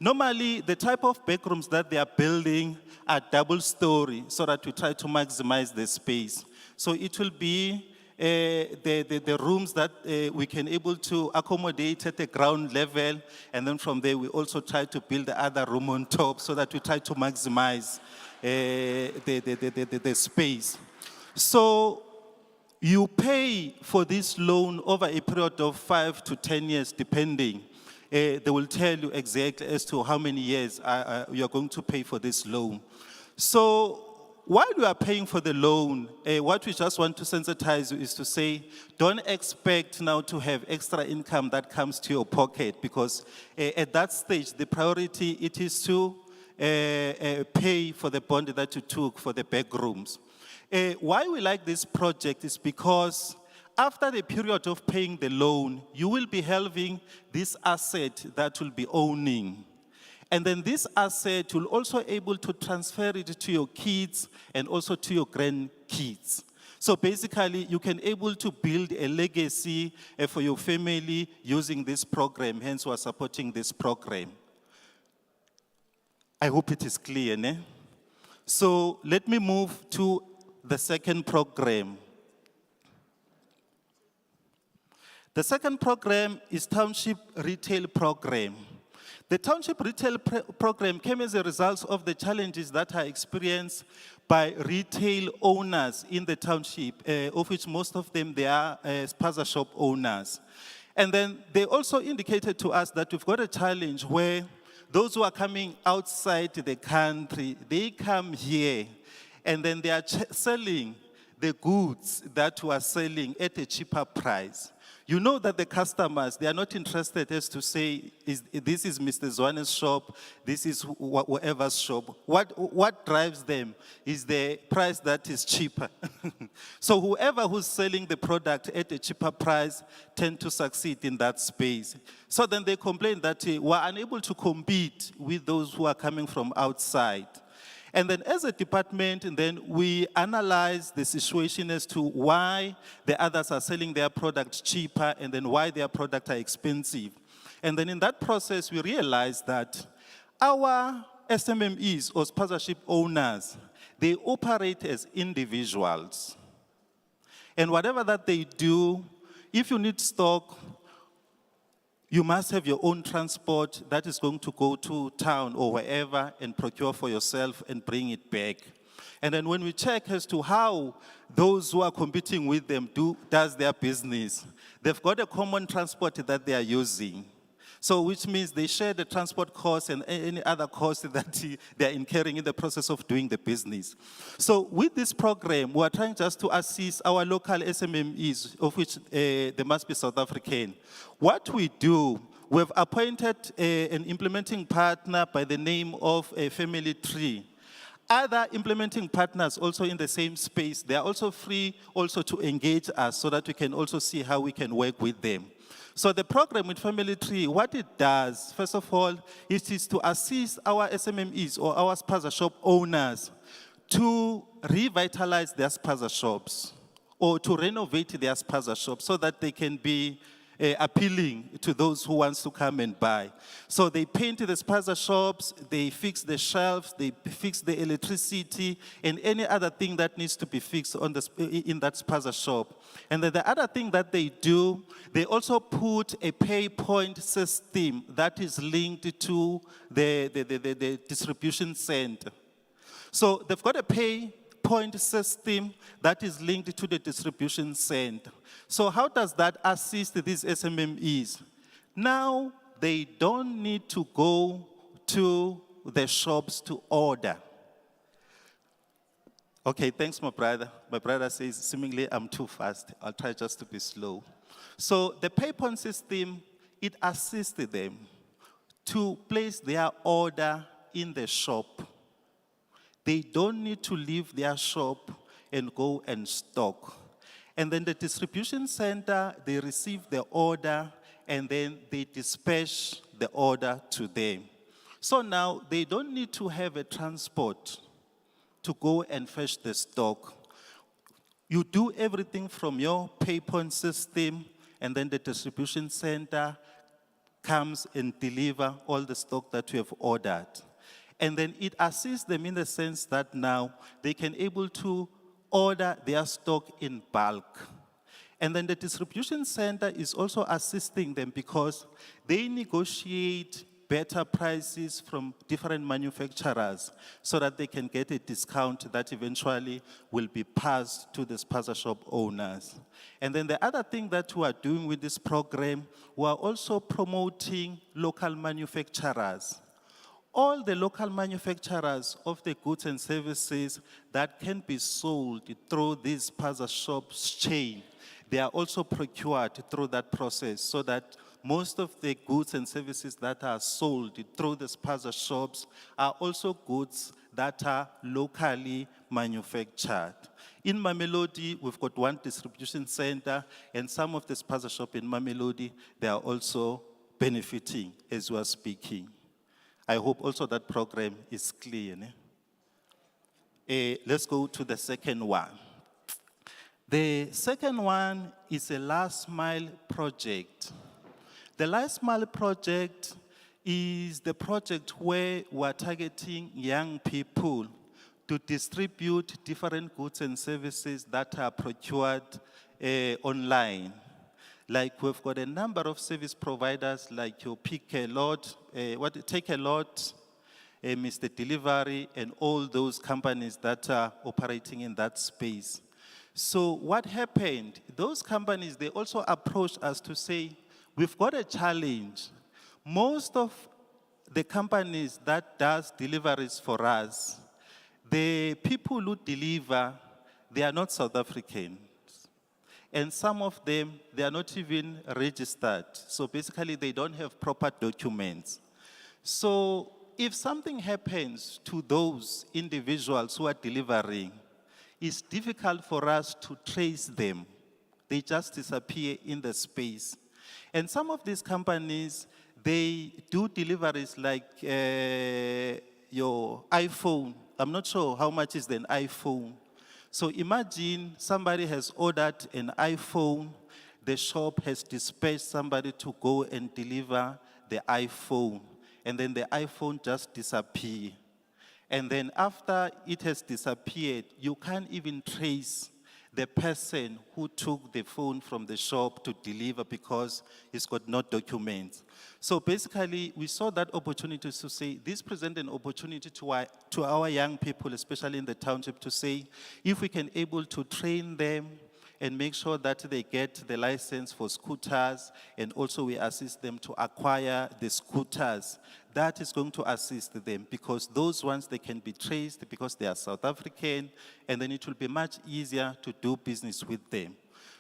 S6: Normally, the type of back rooms that they are building are double story, so that we try to maximize the space. So it will be the rooms that we can able to accommodate at the ground level, and then from there we also try to build the other room on top, so that we try to maximize the space. So you pay for this loan over a period of 5 to 10 years, depending. They will tell you exactly as to how many years you are going to pay for this loan. So while you are paying for the loan, what we just want to sensitize you is to say, don't expect now to have extra income that comes to your pocket, because at that stage, the priority, it is to pay for the bond that you took for the back rooms. Why we like this project is because after the period of paying the loan, you will be having this asset that will be owning. And then this asset will also able to transfer it to your kids and also to your grandkids. So basically, you can able to build a legacy for your family using this program, hence we are supporting this program. I hope it is clear, ne? So let me move to the second program. The second program is Township Retail Program. The Township Retail Program came as a result of the challenges that are experienced by retail owners in the township, of which most of them, they are spaza shop owners. And then they also indicated to us that we've got a challenge where those who are coming outside the country, they come here, and then they are selling the goods that we are selling at a cheaper price. You know that the customers, they are not interested as to say, this is Mr. Zwane's shop, this is whoever's shop. What drives them is the price that is cheaper. So whoever who's selling the product at a cheaper price tend to succeed in that space. So then they complain that we're unable to compete with those who are coming from outside. And then as a department, and then we analyze the situation as to why the others are selling their products cheaper and then why their products are expensive. And then in that process, we realize that our SMMEs or sponsorship owners, they operate as individuals. And whatever that they do, if you need stock, you must have your own transport that is going to go to town or wherever and procure for yourself and bring it back. And then when we check as to how those who are competing with them does their business, they've got a common transport that they are using. So which means they share the transport costs and any other costs that they are incurring in the process of doing the business. So with this program, we are trying just to assist our local SMMEs, of which they must be South African. What we do, we've appointed an implementing partner by the name of a Family Tree. Other implementing partners also in the same space, they are also free also to engage us so that we can also see how we can work with them. So the program with Family Tree, what it does, first of all, it is to assist our SMMEs or our spaza shop owners to revitalize their spaza shops or to renovate their spaza shops so that they can be appealing to those who wants to come and buy. So they paint the spaza shops, they fix the shelves, they fix the electricity, and any other thing that needs to be fixed in that spaza shop. And then the other thing that they do, they also put a pay point system that is linked to the distribution center. So they've got a pay point system that is linked to the distribution center. So how does that assist these SMMEs? Now they don't need to go to the shops to order. Okay, thanks, my brother. My brother says, seemingly I'm too fast. I'll try just to be slow. So the pay point system, it assisted them to place their order in the shop. they don't need to leave their shop and go and stock. And then the distribution center, they receive the order and then they dispatch the order to them. So now they don't need to have a transport to go and fetch the stock. You do everything from your pay-point system, and then the distribution center comes and deliver all the stock that you have ordered. And then it assists them in the sense that now they can able to order their stock in bulk. And then the distribution center is also assisting them because they negotiate better prices from different manufacturers so that they can get a discount that eventually will be passed to the spaza shop owners. And then the other thing that we are doing with this program, we are also promoting local manufacturers. All the local manufacturers of the goods and services that can be sold through this spaza shops chain, they are also procured through that process so that most of the goods and services that are sold through the spaza shops are also goods that are locally manufactured. In Mamelodi, we've got one distribution center, and some of the spaza shops in Mamelodi, they are also benefiting as we are speaking. I hope also that program is clear. Let's go to the second one. The second one is a last mile project. The last mile project is the project where we're targeting young people to distribute different goods and services that are procured online. Like we've got a number of service providers like your Pick a Lot, Take a Lot, Mr. Delivery, and all those companies that are operating in that space. So what happened, those companies, they also approached us to say, we've got a challenge. Most of the companies that does deliveries for us, the people who deliver, they are not South African. And some of them, they are not even registered. So basically, they don't have proper documents. So if something happens to those individuals who are delivering, it's difficult for us to trace them. They just disappear in the space. And some of these companies, they do deliveries like your iPhone. I'm not sure how much is an iPhone. So imagine somebody has ordered an iPhone, the shop has dispatched somebody to go and deliver the iPhone, and then the iPhone just disappears. And then after it has disappeared, you can't even trace the person who took the phone from the shop to deliver because it's got no documents. So basically, we saw that opportunity to say, this presents an opportunity to our young people, especially in the township, to say, if we can able to train them and make sure that they get the license for scooters, and also we assist them to acquire the scooters. That is going to assist them because those ones, they can be traced because they are South African, and then it will be much easier to do business with them.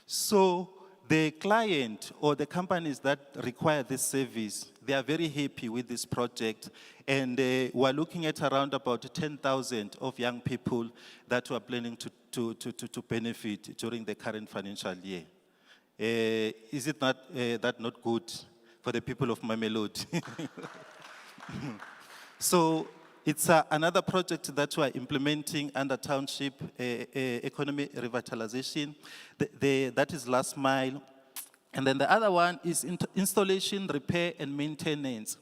S6: So the client or the companies that require this service, they are very happy with this project, and we're looking at around about 10,000 of young people that we're planning to benefit during the current financial year. Is it not that not good for the people of Mamelodi? So it's another project that we are implementing under township economy revitalization. That is last mile. And then the other one is installation, repair, and maintenance.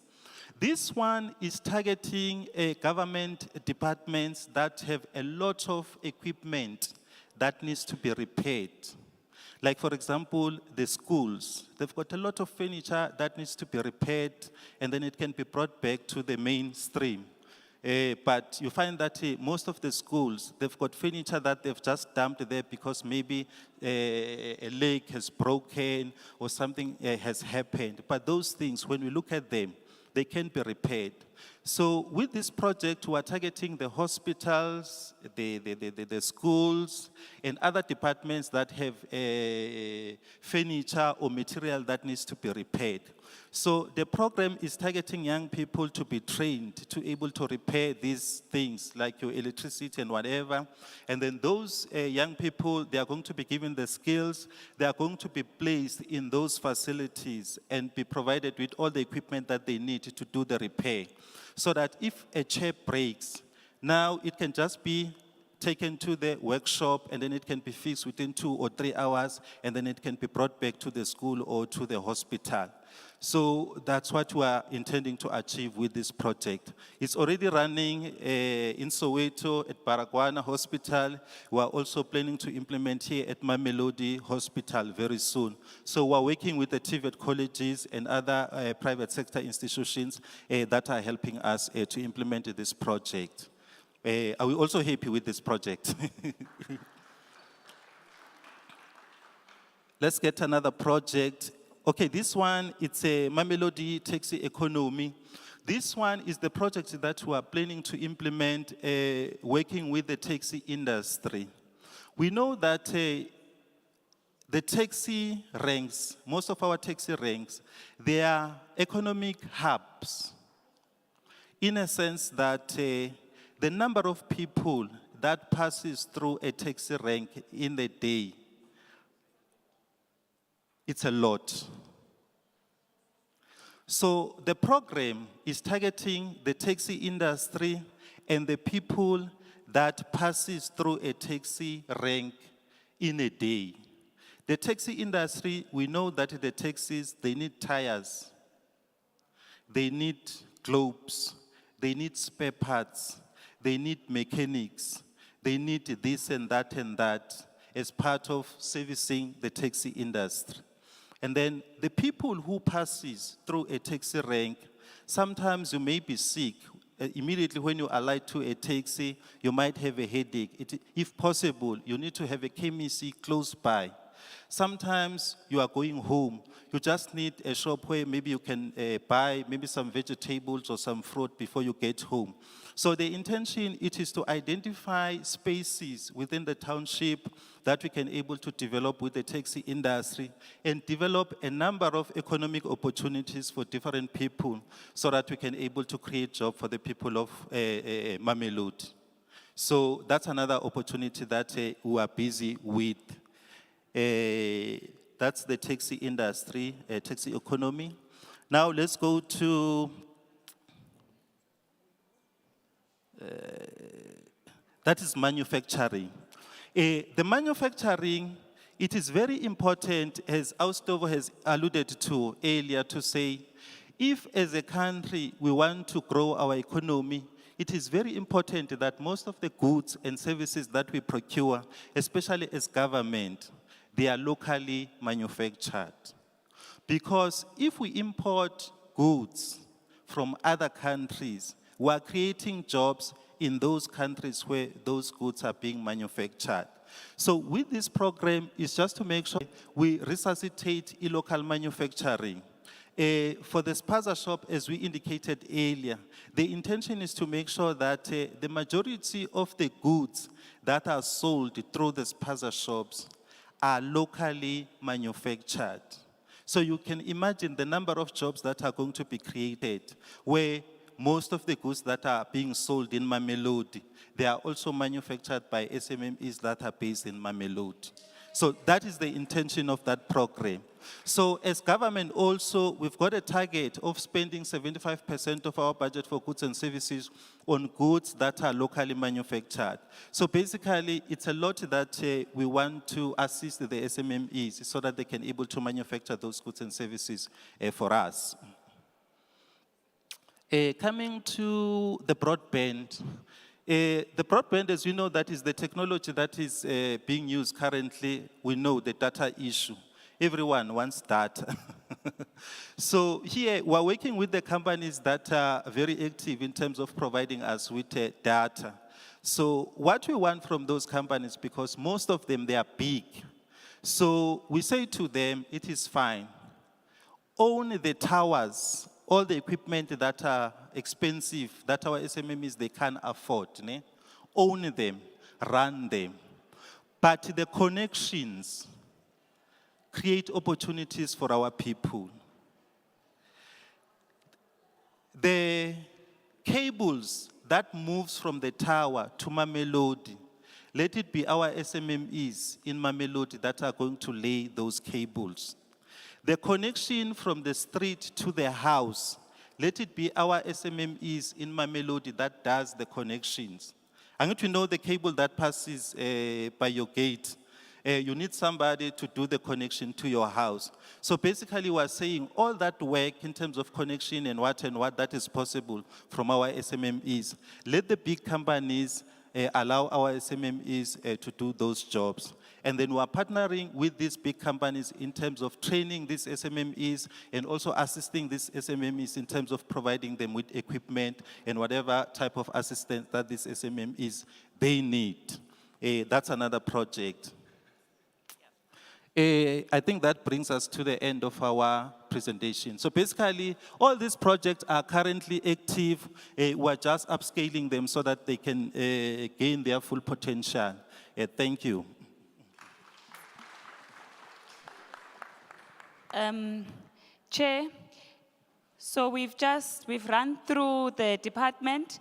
S6: This one is targeting government departments that have a lot of equipment that needs to be repaired. Like, for example, the schools. They've got a lot of furniture that needs to be repaired, and then it can be brought back to the mainstream. But you find that most of the schools, they've got furniture that they've just dumped there because maybe a leg has broken or something has happened. But those things, when we look at them, they can be repaired. So with this project, we are targeting the hospitals, the schools, and other departments that have furniture or material that needs to be repaired. So the program is targeting young people to be trained to able to repair these things like your electricity and whatever. And then those young people, they are going to be given the skills. They are going to be placed in those facilities and be provided with all the equipment that they need to do the repair. So that if a chair breaks, now it can just be taken to the workshop and then it can be fixed within 2 or 3 hours and then it can be brought back to the school or to the hospital. So that's what we are intending to achieve with this project. It's already running in Soweto at Baragwana Hospital. We are also planning to implement here at Mamelodi Hospital very soon. So we're working with the TVET colleges and other private sector institutions that are helping us to implement this project. Are we also happy with this project? Let's get another project. Okay, this one, it's a Mamelodi taxi economy. This one is the project that we are planning to implement working with the taxi industry. We know that the taxi ranks, most of our taxi ranks, they are economic hubs in a sense that the number of people that passes through a taxi rank in the day, it's a lot. So the program is targeting the taxi industry and the people that passes through a taxi rank in a day. The taxi industry, we know that the taxis, they need tires, they need globes, they need spare parts, they need mechanics, they need this and that as part of servicing the taxi industry. And then the people who passes through a taxi rank, sometimes you may be sick. Immediately when you alight to a taxi, you might have a headache. If possible, you need to have a chemist close by. Sometimes you are going home. You just need a shop where maybe you can buy maybe some vegetables or some fruit before you get home. So the intention, it is to identify spaces within the township that we can able to develop with the taxi industry and develop a number of economic opportunities for different people so that we can able to create jobs for the people of Mamelodi. So that's another opportunity that we are busy with. That's the taxi industry, taxi economy. Now let's go to that is manufacturing. The manufacturing, it is very important, as Austovo has alluded to earlier, to say, if as a country we want to grow our economy, it is very important that most of the goods and services that we procure, especially as government, they are locally manufactured. Because if we import goods from other countries, we are creating jobs in those countries where those goods are being manufactured. So with this program, it's just to make sure we resuscitate local manufacturing. For the spaza shop, as we indicated earlier, the intention is to make sure that the majority of the goods that are sold through the spaza shops are locally manufactured. So you can imagine the number of jobs that are going to be created where most of the goods that are being sold in Mamelodi, they are also manufactured by SMMEs that are based in Mamelodi. So that is the intention of that program. So as government also, we've got a target of spending 75% of our budget for goods and services on goods that are locally manufactured. So basically, it's a lot that we want to assist the SMMEs so that they can able to manufacture those goods and services for us. Coming to the broadband, the broadband, as we know, that is the technology that is being used currently. We know the data issue. Everyone wants data. So here, we're working with the companies that are very active in terms of providing us with data. So what we want from those companies, because most of them, they are big. So we say to them, it is fine. Own the towers, all the equipment that are expensive, that our SMMEs, they can't afford. Ne? Own them, run them. But the connections create opportunities for our people. The cables that moves from the tower to Mamelodi, let it be our SMMEs in Mamelodi that are going to lay those cables. The connection from the street to the house, let it be our SMMEs in Mamelodi that does the connections. I'm going to know the cable that passes by your gate. You need somebody to do the connection to your house. So basically we're saying all that work in terms of connection and what that is possible from our SMMEs. Let the big companies allow our SMMEs to do those jobs. And then we're partnering with these big companies in terms of training these SMMEs and also assisting these SMMEs in terms of providing them with equipment and whatever type of assistance that these SMMEs they need. That's another project. I think that brings us to the end of our presentation. So basically, all these projects are currently active. We're just upscaling them so that they can gain their full potential. Thank you.
S5: Chair, so we've run through the department.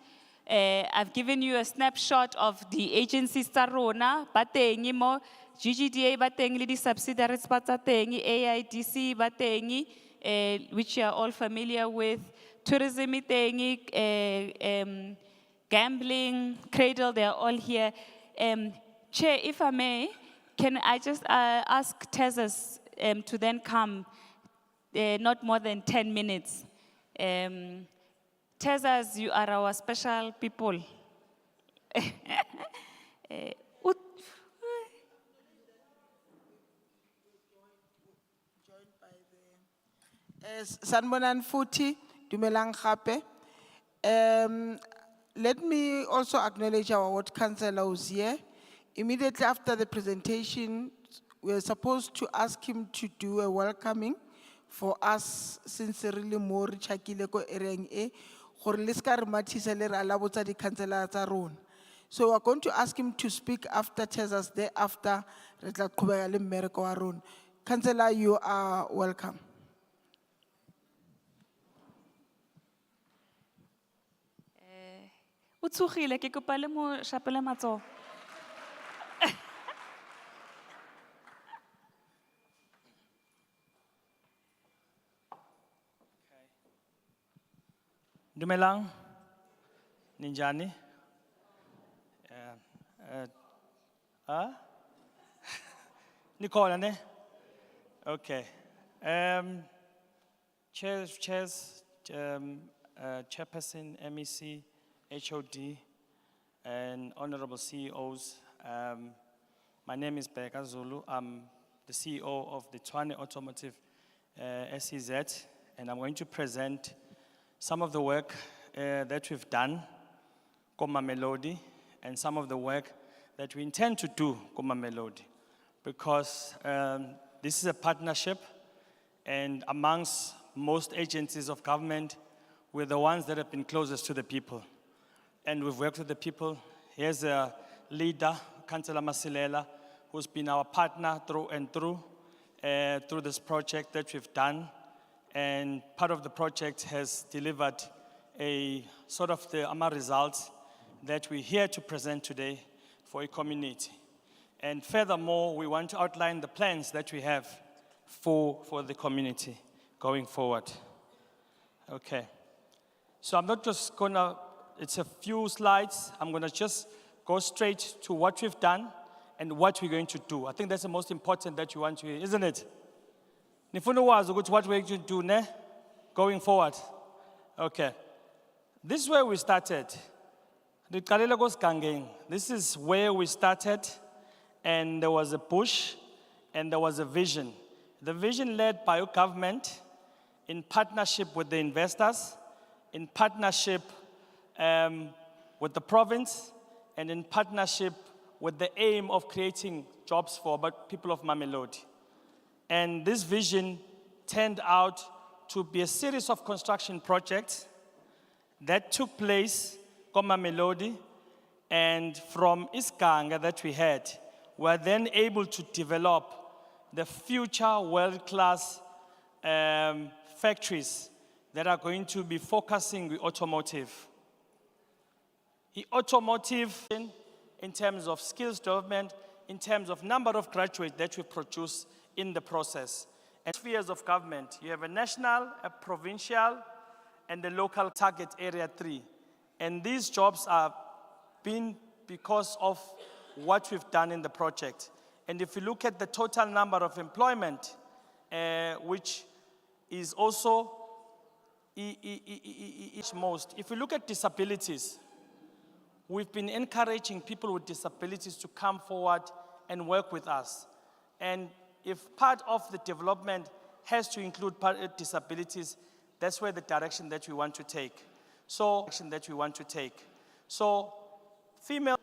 S5: I've given you a snapshot of the agencies tsa rona, ba teng mo GGDA ba teng le di subsidiaries ba tsa teng, AIDC ba teng, which you are all familiar with, tourism teng, gambling, cradle, they are all here. Chair, if I may, can I just ask Tezas to then come, not more than 10 minutes. Tezas, you are our special people.
S3: Sanbonan Futi, Dumelang Khape. Let me also acknowledge our ward councillor who's here. Immediately after the presentation, we're supposed to ask him to do a welcoming for us, sincerely more chakile ko ereng e, gore le ska re mathisa le re ala botsa di councillor tsa rona. So we're going to ask him to speak after Tezas, thereafter, re tla qhubeka le mmereko wa rona. Councillor, you are welcome.
S5: Utsugile ke kopa le mo shapele matsoho.
S2: Dumelang, Ninjani. Nicola, ne? Okay. Chairperson, MEC, HOD, and honorable CEOs. My name is Beka Zulu. I'm the CEO of the Tshwane Automotive SEZ, and I'm going to present some of the work that we've done, Mamelodi, and some of the work that we intend to do, Mamelodi, because this is a partnership, and amongst most agencies of government, we're the ones that have been closest to the people. And we've worked with the people. Here's a leader, Councillor Masilela, who's been our partner through and through this project that we've done. And part of the project has delivered a sort of the AMA results that we're here to present today for a community. And furthermore, we want to outline the plans that we have for the community going forward. Okay. So I'm not just gonna, it's a few slides. I'm gonna just go straight to what we've done and what we're going to do. I think that's the most important that you want to hear, isn't it? Nifuna wazi ukuthi what we're going to do ne? Going forward. Okay. This is where we started. This is where we started, and there was a push and there was a vision. The vision led by your government in partnership with the investors, in partnership with the province, and in partnership with the aim of creating jobs for people of Mamelodi. And this vision turned out to be a series of construction projects that took place in Mamelodi, and from Ikageng that we had, we were then able to develop the future world-class factories that are going to be focusing with automotive. Automotive in terms of skills development, in terms of number of graduates that we produce in the process. And spheres of government, you have a national, a provincial, and the local target area 3. And these jobs are being because of what we've done in the project. And if you look at the total number of employment, which is also most. If you look at disabilities, we've been encouraging people with disabilities to come forward and work with us. And if part of the development has to include disabilities, that's where the direction that we want to take. So, female,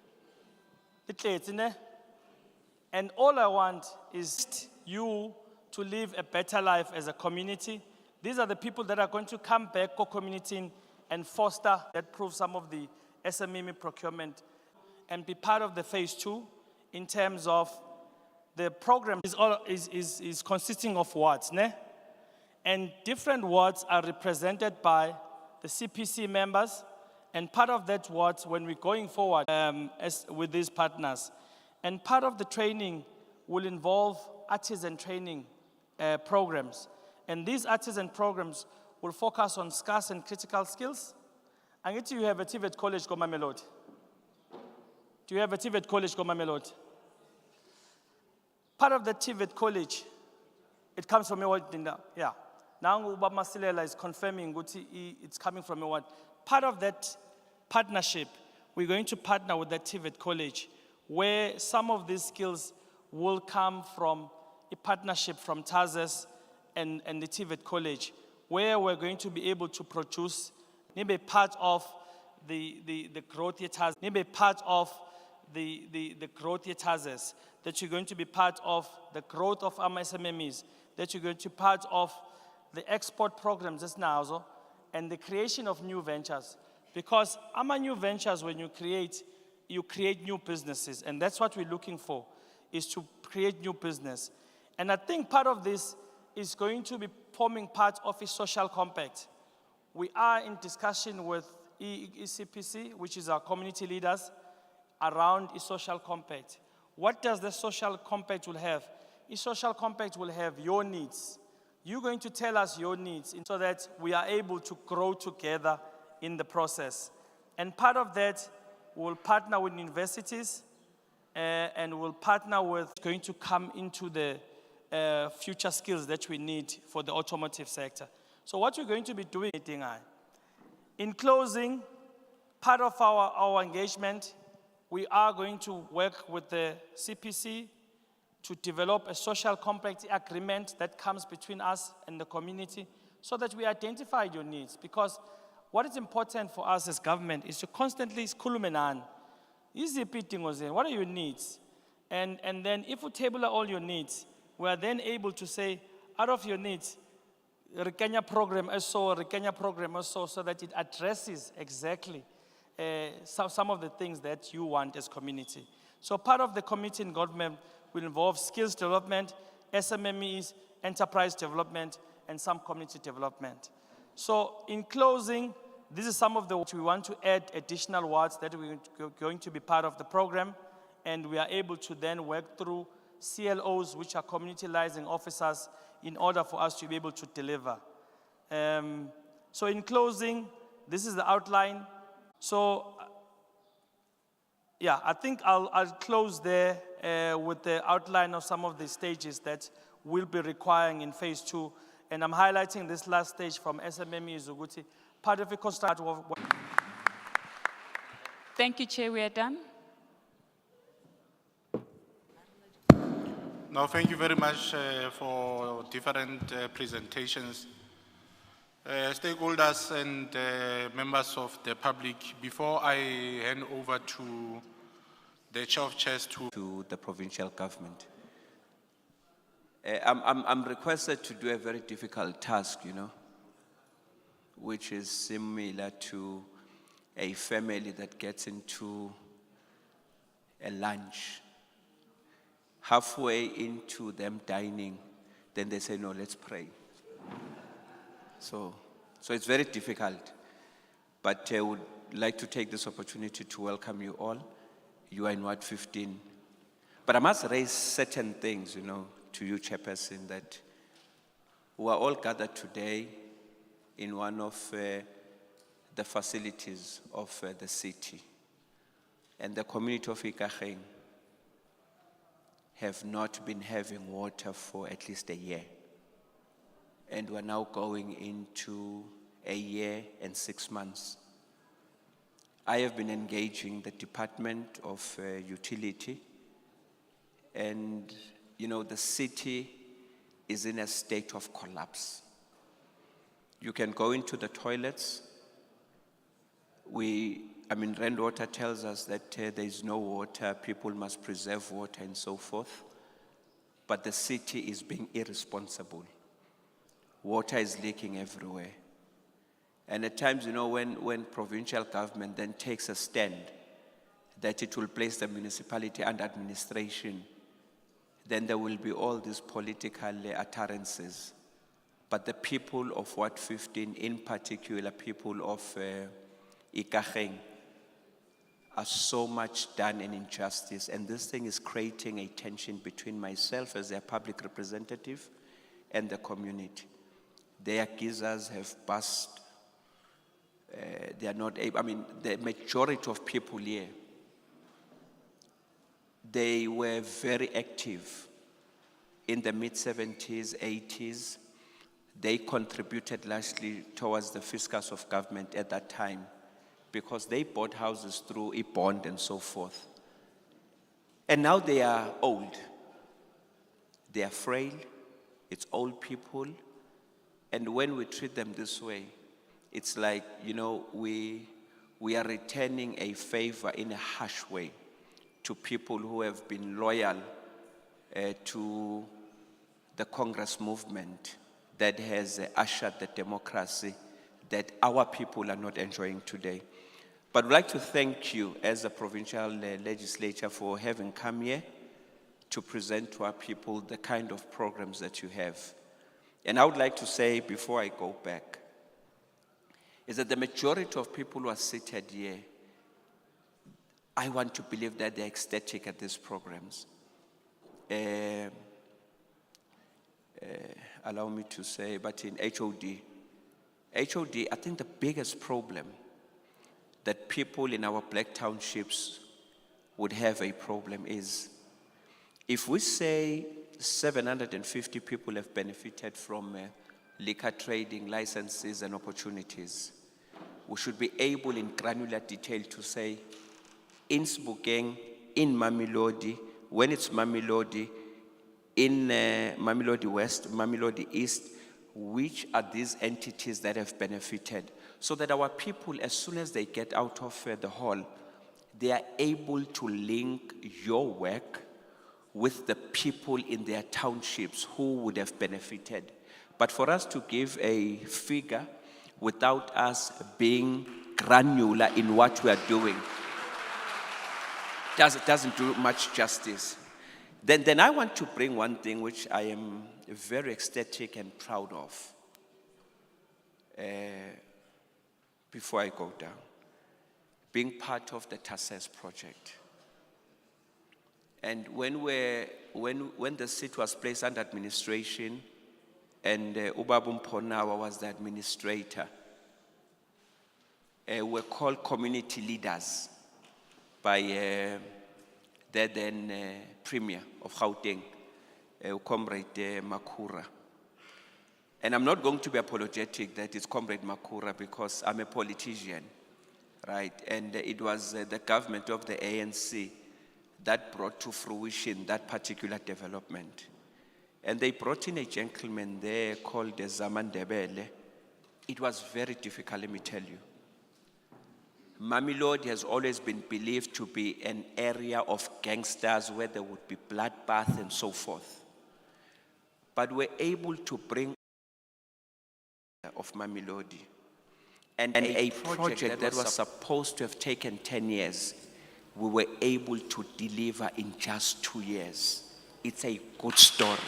S2: and all I want is you to live a better life as a community. These are the people that are going to come back to community and foster that prove some of the SME procurement and be part of the phase 2 in terms of the program is consisting of wards, ne? And different wards are represented by the CPC members, and part of that wards when we're going forward with these partners. And part of the training will involve artisan training programs. And these artisan programs will focus on scarce and critical skills. And if you have a TVET college, go Mamelodi. Do you have a TVET college, go Mamelodi? Part of the TVET college, it comes from a word, yeah. Now Obama Silela is confirming it's coming from a word. Part of that partnership, we're going to partner with the TVET college, where some of these skills will come from a partnership from TASES and the TVET college, where we're going to be able to produce maybe part of the growth TASES, maybe part of the growth TASES, that you're going to be part of the growth of our SMMEs, that you're going to be part of the export programs as now, and the creation of new ventures. Because our new ventures, when you create new businesses, and that's what we're looking for, is to create new business. And I think part of this is going to be forming part of a social compact. We are in discussion with ECPC, which is our community leaders, around a social compact. What does the social compact will have? A social compact will have your needs. You're going to tell us your needs so that we are able to grow together in the process. And part of that, we'll partner with universities and we'll partner with going to come into the future skills that we need for the automotive sector. So what we're going to be doing, in closing, part of our engagement, we are going to work with the CPC to develop a social compact agreement that comes between us and the community so that we identify your needs. Because what is important for us as government is to constantly skulumenan. What are your needs? And then if we table all your needs, we are then able to say, out of your needs, Rikenya program is so that it addresses exactly some of the things that you want as community. So part of the committee in government will involve skills development, SMMEs, enterprise development, and some community development. So in closing, this is some of the we want to add additional words that we're going to be part of the program, and we are able to then work through CLOs, which are community liaison officers, in order for us to be able to deliver. So in closing, this is the outline. So, yeah, I think I'll close there with the outline of some of the stages that we'll be requiring in phase 2. And I'm highlighting this last stage from SMME Zuguti, part of a construct of.
S5: Thank you, Chair. We are done.
S1: No, thank you very much for different presentations. Stakeholders and members of the public, before I hand over to the Chair of Chairs to
S7: the provincial government. I'm requested to do a very difficult task, which is similar to a family that gets into a lunch. Halfway into them dining, then they say, no, let's pray. So So it's very difficult. But I would like to take this opportunity to welcome you all. You are in Ward 15. But I must raise certain things, to you, Chairperson, that we are all gathered today in one of the facilities of the city. And the community of Ikageng have not been having water for at least a year. And we're now going into a year and 6 months. I have been engaging the Department of Utility, and the city is in a state of collapse. You can go into the toilets. Rainwater tells us that there is no water, people must preserve water and so forth. But the city is being irresponsible. Water is leaking everywhere. And at times, when provincial government then takes a stand that it will place the municipality under administration, then there will be all these political utterances. But the people of Ward 15, in particular people of Ikageng, are so much done an injustice. And this thing is creating a tension between myself as their public representative and the community. Their geysers have burst. They are not able, the majority of people here, they were very active in the mid-70s, 80s. They contributed largely towards the fiscus of government at that time because they bought houses through a bond and so forth. And now they are old. They are frail. It's old people. And when we treat them this way, it's like, we are returning a favor in a harsh way to people who have been loyal to the Congress movement that has ushered the democracy that our people are not enjoying today. But I'd like to thank you as a provincial legislature for having come here to present to our people the kind of programs that you have. And I would like to say, before I go back, is that the majority of people who are seated here, I want to believe that they're ecstatic at these programs. Allow me to say, but in HOD, I think the biggest problem that people in our black townships would have a problem is, if we say 750 people have benefited from liquor trading licenses and opportunities, we should be able in granular detail to say, in Ikageng, in Mamelodi, when it's Mamelodi, in Mamelodi West, Mamelodi East, which are these entities that have benefited, so that our people, as soon as they get out of the hall, they are able to link your work with the people in their townships who would have benefited. But for us to give a figure without us being granular in what we are doing doesn't do much justice. Then I want to bring one thing which I am very ecstatic and proud of before I go down. Being part of the TASES project. And when the seat was placed under administration and Ubabum Ponawa was the administrator, were called community leaders by the then Premier of Gauteng, Comrade Makura. And I'm not going to be apologetic that it's Comrade Makura because I'm a politician, right? And it was the government of the ANC that brought to fruition that particular development. And they brought in a gentleman there called Zaman Debele. It was very difficult, let me tell you. Mamelodi has always been believed to be an area of gangsters where there would be bloodbath and so forth. But we're able to bring of Mamelodi. And a project that was supposed to have taken 10 years, we were able to deliver in just 2 years. It's a good story.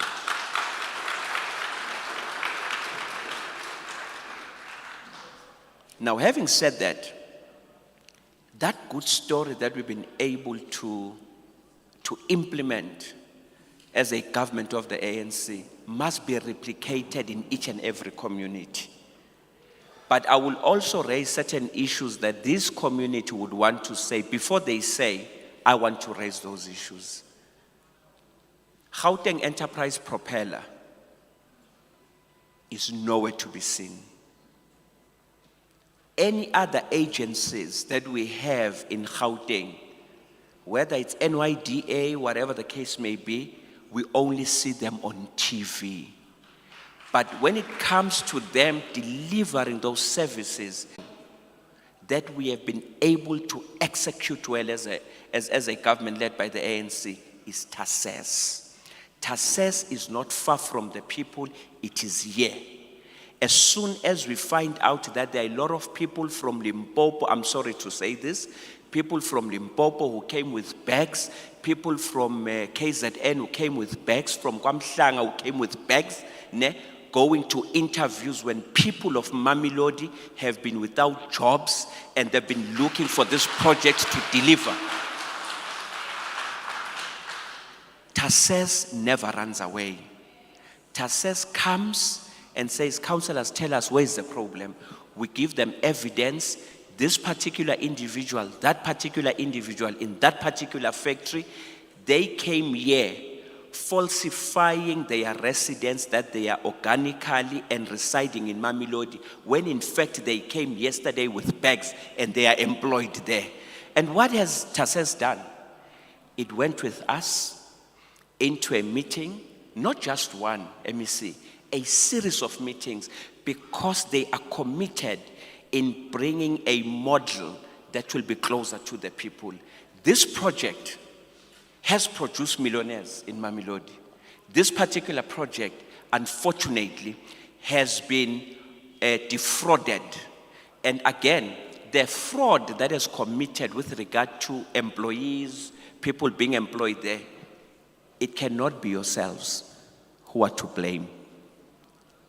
S7: Now, having said that, that good story that we've been able to implement as a government of the ANC must be replicated in each and every community. But I will also raise certain issues that this community would want to say before they say, I want to raise those issues. Gauteng Enterprise Propeller is nowhere to be seen. Any other agencies that we have in Gauteng, whether it's NYDA, whatever the case may be, we only see them on TV. But when it comes to them delivering those services that we have been able to execute well as a government led by the ANC is TASES. TASES is not far from the people, it is here. As soon as we find out that there are a lot of people from Limpopo, I'm sorry to say this, people from Limpopo who came with bags, people from KZN who came with bags, from Kwamhlanga who came with bags, going to interviews when people of Mamelodi have been without jobs and they've been looking for this project to deliver. TASES never runs away. TASES comes and says, councillors, tell us where's the problem. We give them evidence. This particular individual, that particular individual in that particular factory, they came here falsifying their residence that they are organically and residing in Mamelodi, when in fact they came yesterday with bags and they are employed there. And what has TASES done? It went with us into a meeting, not just one, MEC, a series of meetings, because they are committed in bringing a model that will be closer to the people. This project has produced millionaires in Mamelodi. This particular project, unfortunately, has been defrauded. And again, the fraud that is committed with regard to employees, people being employed there, it cannot be yourselves who are to blame.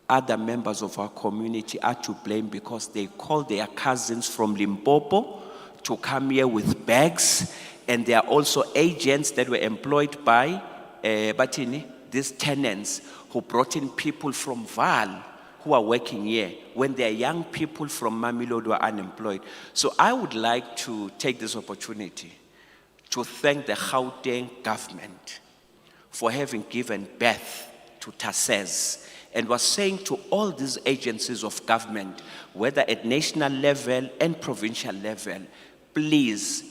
S7: Other members of our community are to blame because they call their cousins from Limpopo to come here with bags, and there are also agents that were employed by these tenants who brought in people from Val who are working here when their young people from Mamelodi were unemployed. So I would like to take this opportunity to thank the Gauteng government for having given birth to TASES, and was saying to all these agencies of government, whether at national level and provincial level, please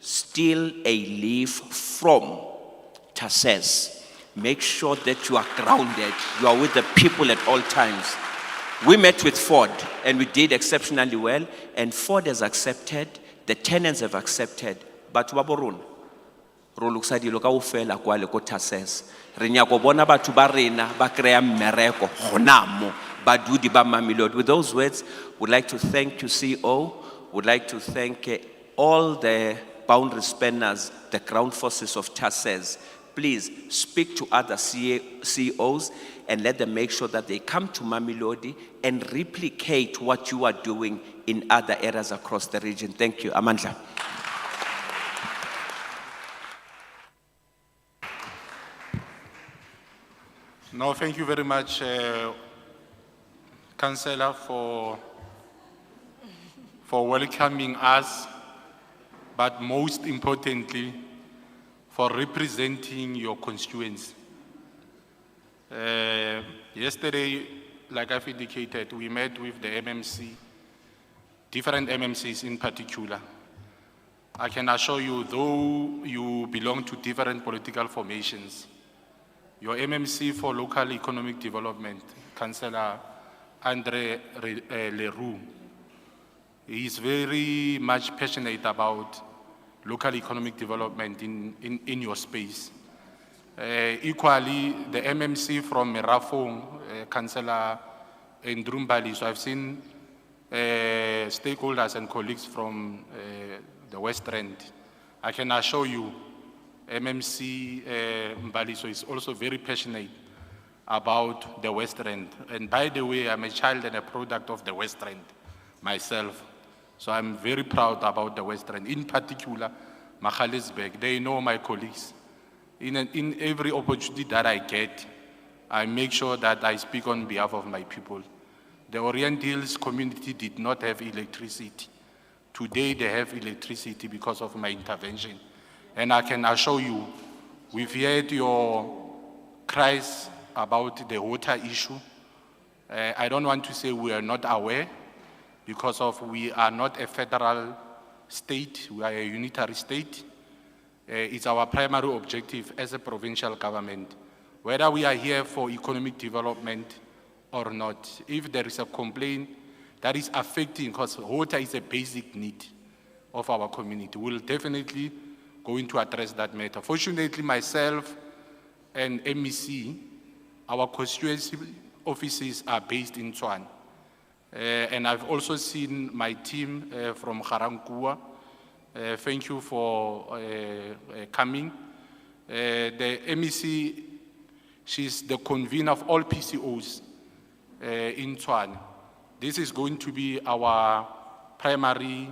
S7: steal a leaf from TASES. Make sure that you are grounded, you are with the people at all times. We met with Ford and we did exceptionally well, and Ford has accepted, the tenants have accepted, but waborun. Roluxadilo ka ufela kwale ko TASES. Rinyako bona batho ba rena ba krea mmereko gonamo badudi ba Mamelodi. With those words, would like to thank you, CEO. Would like to thank all the boundary spanners, the ground forces of TASES. Please speak to other CEOs and let them make sure that they come to Mamelodi and replicate what you are doing in other areas across the region. Thank you. Amandla.
S1: No, thank you very much, Councillor, for welcoming us, but most importantly, for representing your constituents. Yesterday, like I've indicated, we met with the MMC, different MMCs in particular. I can assure you, though you belong to different political formations, your MMC for local economic development, Councillor Andre Leroux, he is very much passionate about local economic development in your space. Equally, the MMC from Merafong, Councillor Ndrumbali, so I've seen stakeholders and colleagues from the West End. I can assure you, MMC Mbaliso is also very passionate about the West End. And by the way, I'm a child and a product of the West End. myself. So I'm very proud about the West Rand, in particular, Magaliesburg. They know my colleagues. In every opportunity that I get, I make sure that I speak on behalf of my people. The Orient Hills community did not have electricity. Today they have electricity because of my intervention. And I can assure you, we've heard your cries about the water issue. I don't want to say we are not aware, because of we are not a federal state, we are a unitary state. It's our primary objective as a provincial government, whether we are here for economic development or not. If there is a complaint that is affecting, because water is a basic need of our community, we'll definitely going to address that matter. Fortunately, myself and MEC, our constituency offices are based in Tshwane. And I've also seen my team from Garankuwa. Thank you for coming. The MEC, she's the convener of all PCOs in Tshwane. This is going to be our primary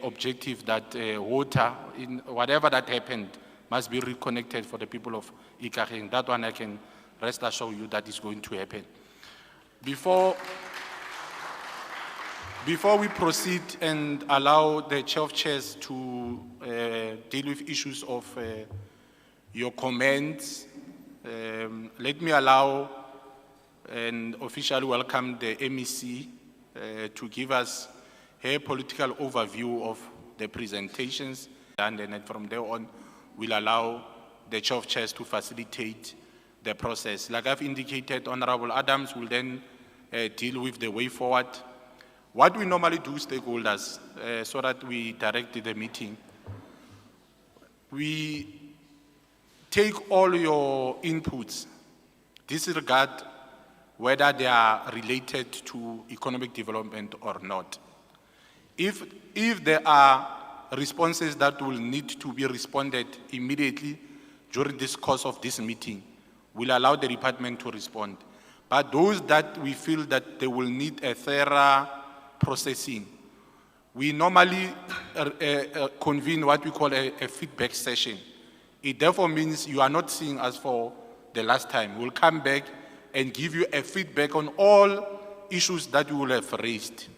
S1: objective, that water, in whatever that happened, must be reconnected for the people of Ikageng. That one I can rest assure you that is going to happen. Before we proceed and allow the chair of chairs to deal with issues of your comments, let me allow and officially welcome the MEC to give us her political overview of the presentations, and then from there on, we'll allow the chair of chairs to facilitate the process. Like I've indicated, Honorable Adams will then deal with the way forward. What we normally do, stakeholders, so that we direct the meeting, we take all your inputs, disregard whether they are related to economic development or not. If there are responses that will need to be responded immediately during this course of this meeting, we'll allow the department to respond. But those that we feel that they will need a thorough processing, we normally convene what we call a feedback session. It therefore means you are not seeing us for the last time. We'll come back and give you a feedback on all issues that you will have raised.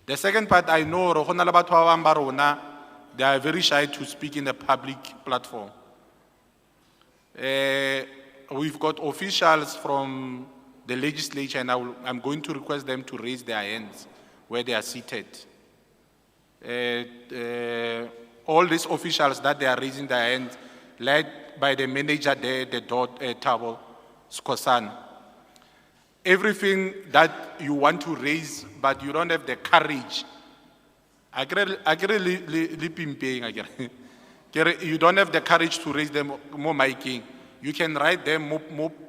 S1: The second part, I know they are very shy to speak in the public platform. We've got officials from the legislature, and I'm going to request them to raise their hands where they are seated. All these officials that they are raising their hands, led by the manager there, the Tabo Skosan. Everything that you want to raise, but you don't have the courage. You don't have the courage to raise them more miking. You can write them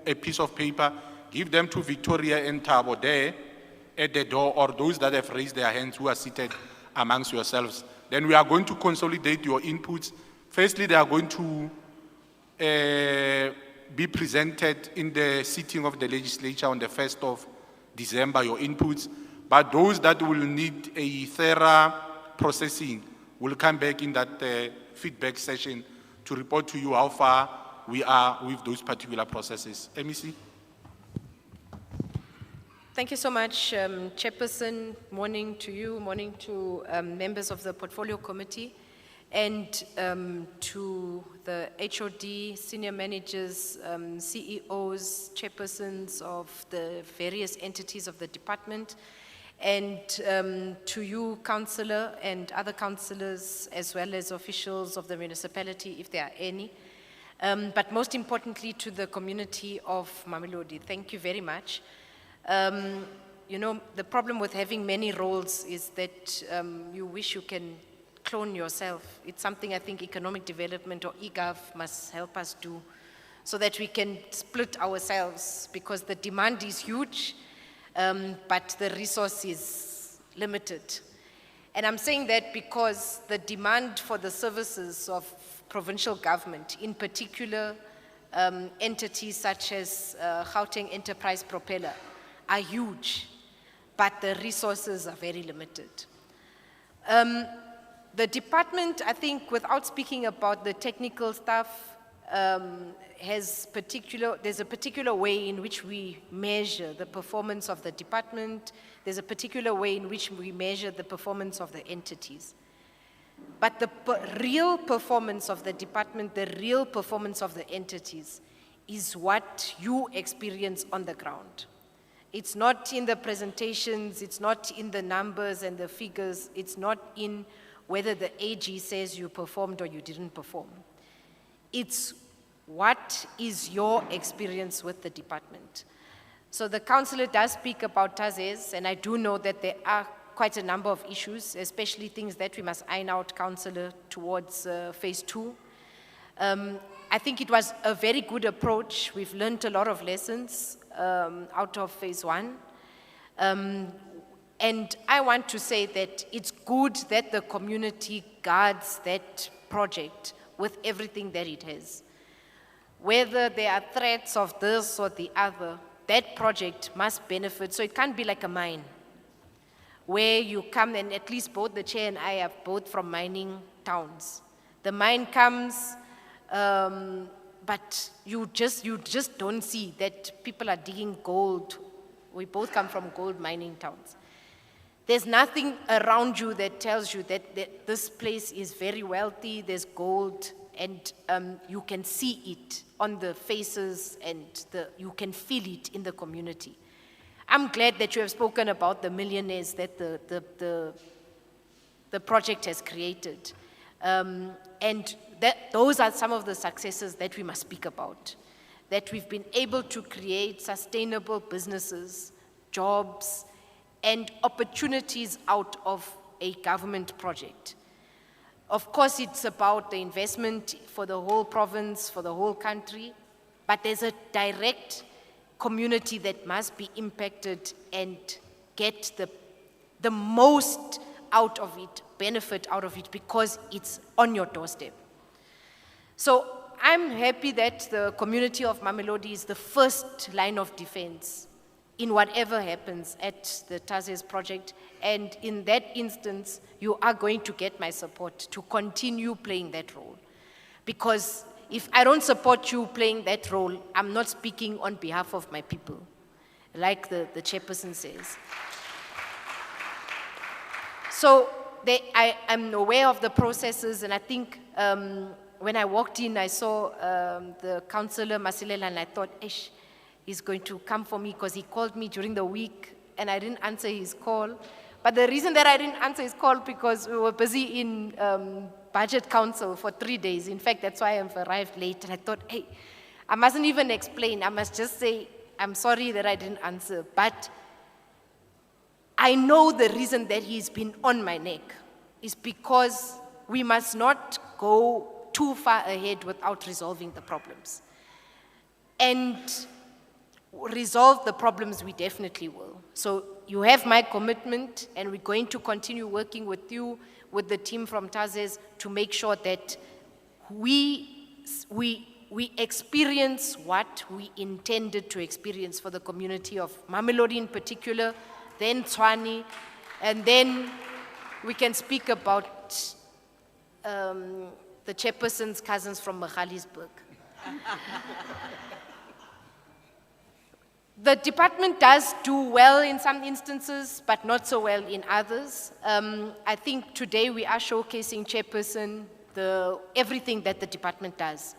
S1: a piece of paper, give them to Victoria and Tabo there at the door, or those that have raised their hands who are seated amongst yourselves. Then we are going to consolidate your inputs. Firstly, they are going to be presented in the sitting of the legislature on the 1st of December, your inputs. But those that will need a thorough processing will come back in that feedback session to report to you how far we are with those particular processes. MEC?
S8: Thank you so much, Chairperson. Morning to you, morning to members of the Portfolio Committee, and to the HOD, senior managers, CEOs, chairpersons of the various entities of the department, and to you, councillor, and other councillors, as well as officials of the municipality, if there are any. But most importantly, to the community of Mamelodi. Thank you very much. You know, the problem with having many roles is that you wish you can clone yourself. It's something I think economic development or eGov must help us do, so that we can split ourselves, because the demand is huge, but the resource is limited. And I'm saying that because the demand for the services of provincial government, in particular entities such as Gauteng Enterprise Propeller, are huge. but the resources are very limited. The department, I think, without speaking about the technical stuff, there's a particular way in which we measure the performance of the department. There's a particular way in which we measure the performance of the entities. But the real performance of the department, the real performance of the entities is what you experience on the ground. It's not in the presentations, it's not in the numbers and the figures, it's not in whether the AG says you performed or you didn't perform. It's what is your experience with the department. So the councillor does speak about TAZES, and I do know that there are quite a number of issues, especially things that we must iron out, councillor, towards phase 2. I think it was a very good approach. We've learned a lot of lessons out of phase 1. And I want to say that it's good that the community guards that project with everything that it has. Whether there are threats of this or the other, that project must benefit. So it can't be like a mine, where you come, and at least both the chair and I are both from mining towns. The mine comes, but you just don't see that people are digging gold. We both come from gold mining towns. There's nothing around you that tells you that this place is very wealthy, there's gold, and you can see it on the faces, and you can feel it in the community. I'm glad that you have spoken about the millionaires that the project has created. And those are some of the successes that we must speak about. That we've been able to create sustainable businesses, jobs, and opportunities out of a government project. Of course, it's about the investment for the whole province, for the whole country, but there's a direct community that must be impacted and get the most out of it, benefit out of it, because it's on your doorstep. So I'm happy that the community of Mamelodi is the first line of defense in whatever happens at the TAZES project. And in that instance, you are going to get my support to continue playing that role. Because if I don't support you playing that role, I'm not speaking on behalf of my people, like the chairperson says. So I am aware of the processes, and I think when I walked in, I saw the councillor Masilela, and I thought, Eish, he's going to come for me, because he called me during the week and I didn't answer his call. But the reason that I didn't answer his call, because we were busy in budget council for 3 days. In fact, that's why I've arrived late. And I thought, hey, I mustn't even explain. I must just say, I'm sorry that I didn't answer. But I know the reason that he's been on my neck is because we must not go too far ahead without resolving the problems. And resolve the problems we definitely will. So you have my commitment, and we're going to continue working with you, with the team from TAZES, to make sure that we experience what we intended to experience for the community of Mamelodi in particular, then Tshwane, and then we can speak about the chairperson's cousins from Magaliesburg. The department does do well in some instances, but not so well in others. I think today we are showcasing, chairperson, everything that the department does.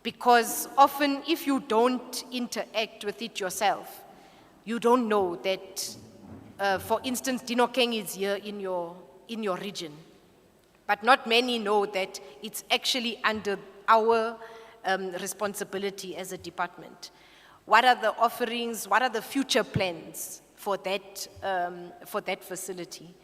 S8: Because often if you don't interact with it yourself, you don't know that, for instance, Dinokeng is here in your region. But not many know that it's actually under our responsibility as a department. What are the offerings? What are the future plans for that facility?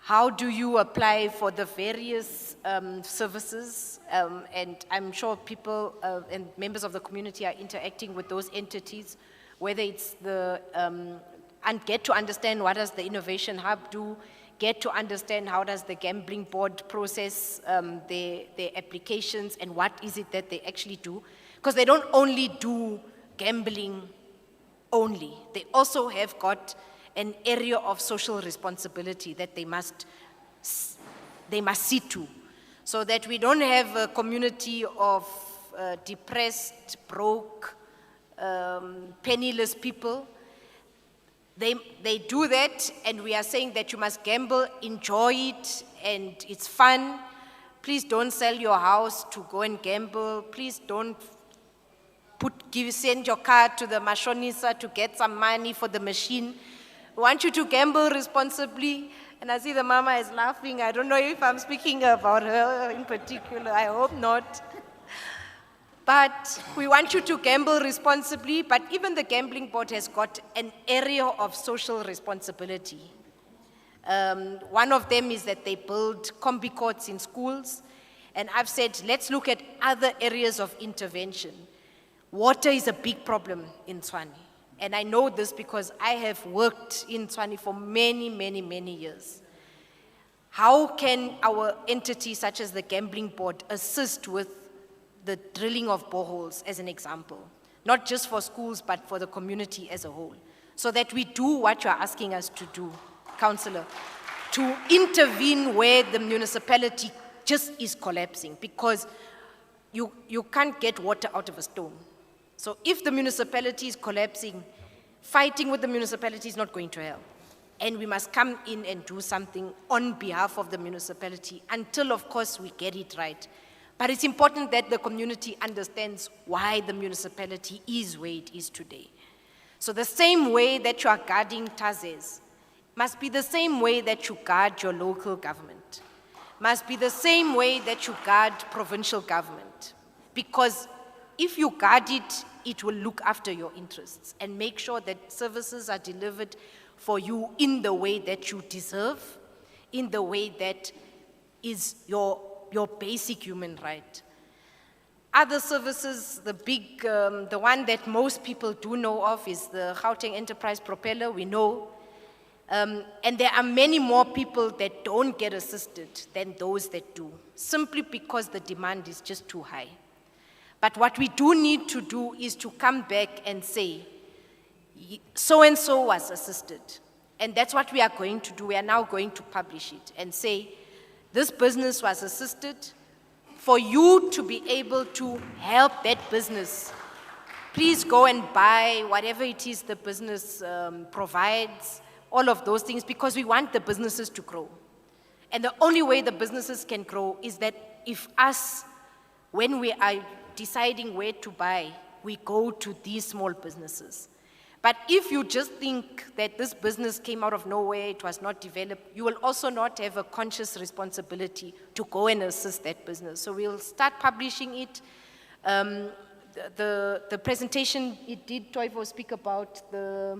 S8: How do you apply for the various services? And I'm sure people and members of the community are interacting with those entities, whether it's and get to understand what does the Innovation Hub do, get to understand how does the gambling board process their applications, and what is it that they actually do. Because they don't only do gambling only. They also have got an area of social responsibility that they must see to, so that we don't have a community of depressed, broke, penniless people. They do that, and we are saying that you must gamble, enjoy it, and it's fun. Please don't sell your house to go and gamble. Please don't send your car to the mashonisa to get some money for the machine. We want you to gamble responsibly. And I see the mama is laughing. I don't know if I'm speaking about her in particular. I hope not. But we want you to gamble responsibly, but even the gambling board has got an area of social responsibility. One of them is that they build combi courts in schools. And I've said, let's look at other areas of intervention. Water is a big problem in Tshwane. And I know this because I have worked in Tshwane for many, many, many years. How can our entities such as the gambling board assist with the drilling of boreholes, as an example? Not just for schools, but for the community as a whole. So that we do what you're asking us to do, Councillor, to intervene where the municipality just is collapsing, because you can't get water out of a stone. So if the municipality is collapsing, fighting with the municipality is not going to help. And we must come in and do something on behalf of the municipality until, of course, we get it right. But it's important that the community understands why the municipality is where it is today. So the same way that you are guarding Tazes must be the same way that you guard your local government, must be the same way that you guard provincial government. Because if you guard it, it will look after your interests and make sure that services are delivered for you in the way that you deserve, in the way that is your basic human right. Other services, the one that most people do know of is the Gauteng Enterprise Propeller, we know. And there are many more people that don't get assisted than those that do, simply because the demand is just too high. But what we do need to do is to come back and say, so-and-so was assisted. And that's what we are going to do. We are now going to publish it and say, this business was assisted. For you to be able to help that business, please go and buy whatever it is the business provides, all of those things, because we want the businesses to grow. And the only way the businesses can grow is that if us, when we are deciding where to buy, we go to these small businesses. But if you just think that this business came out of nowhere, it was not developed, you will also not have a conscious responsibility to go and assist that business. So we'll start publishing it. The presentation it did, Toivo, speak about the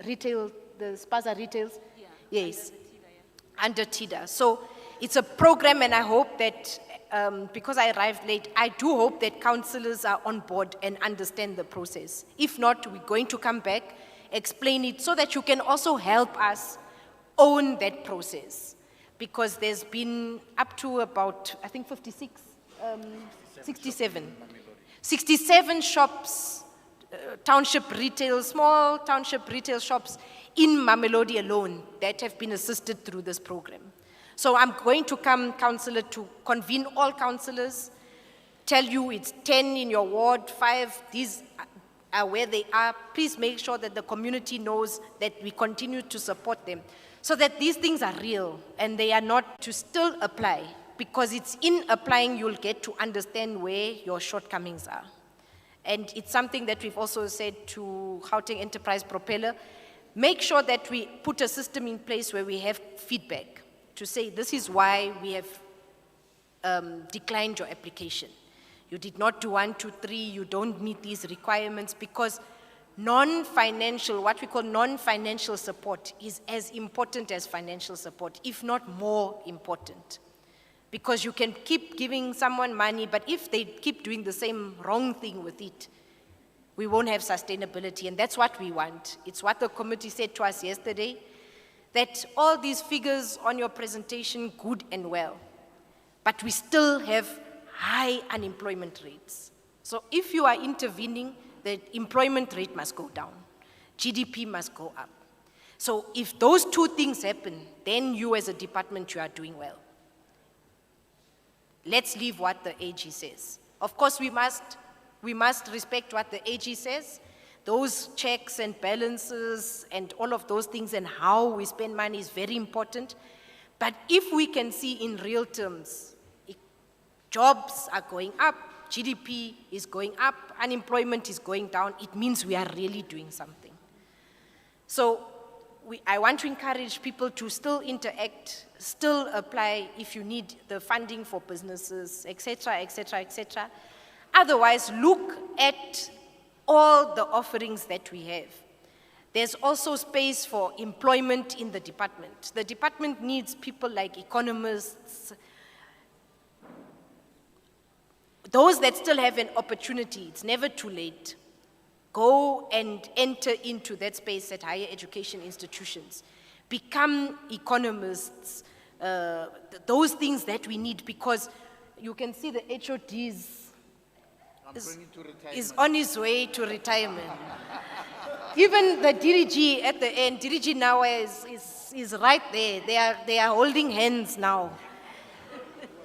S8: retail, the Spaza retails. Yeah. Yes, under TIDA. So it's a program, and I hope that because I arrived late, I do hope that councillors are on board and understand the process. If not, we're going to come back, explain it, so that you can also help us own that process. Because there's been up to about, I think 67 shops, township retail, small township retail shops in Mamelodi alone that have been assisted through this program. So I'm going to come, councillor, to convene all councillors, tell you it's 10 in your ward, 5, these are where they are. Please make sure that the community knows that we continue to support them, so that these things are real and they are not to still apply, because it's in applying you'll get to understand where your shortcomings are. And it's something that we've also said to Gauteng Enterprise Propeller, make sure that we put a system in place where we have feedback, to say this is why we have declined your application. You did not do 1, 2, 3, you don't meet these requirements, because non-financial, what we call non-financial support is as important as financial support, if not more important. Because you can keep giving someone money, but if they keep doing the same wrong thing with it, we won't have sustainability, and that's what we want. It's what the committee said to us yesterday, that all these figures on your presentation, good and well, but we still have high unemployment rates. So if you are intervening, the employment rate must go down. GDP must go up. So if those two things happen, then you as a department, you are doing well. Let's leave what the AG says. Of course, we must respect what the AG says. Those checks and balances and all of those things and how we spend money is very important. But if we can see in real terms, jobs are going up, GDP is going up, unemployment is going down, it means we are really doing something. So I want to encourage people to still interact, still apply if you need the funding for businesses, etc., etc., etc. Otherwise, look at all the offerings that we have. There's also space for employment in the department. The department needs people like economists, those that still have an opportunity. It's never too late. Go and enter into that space at higher education institutions. Become economists, those things that we need, because you can see the HODs is on his way to retirement. Even the DDG at the end, DDG now is right there. They are holding hands now.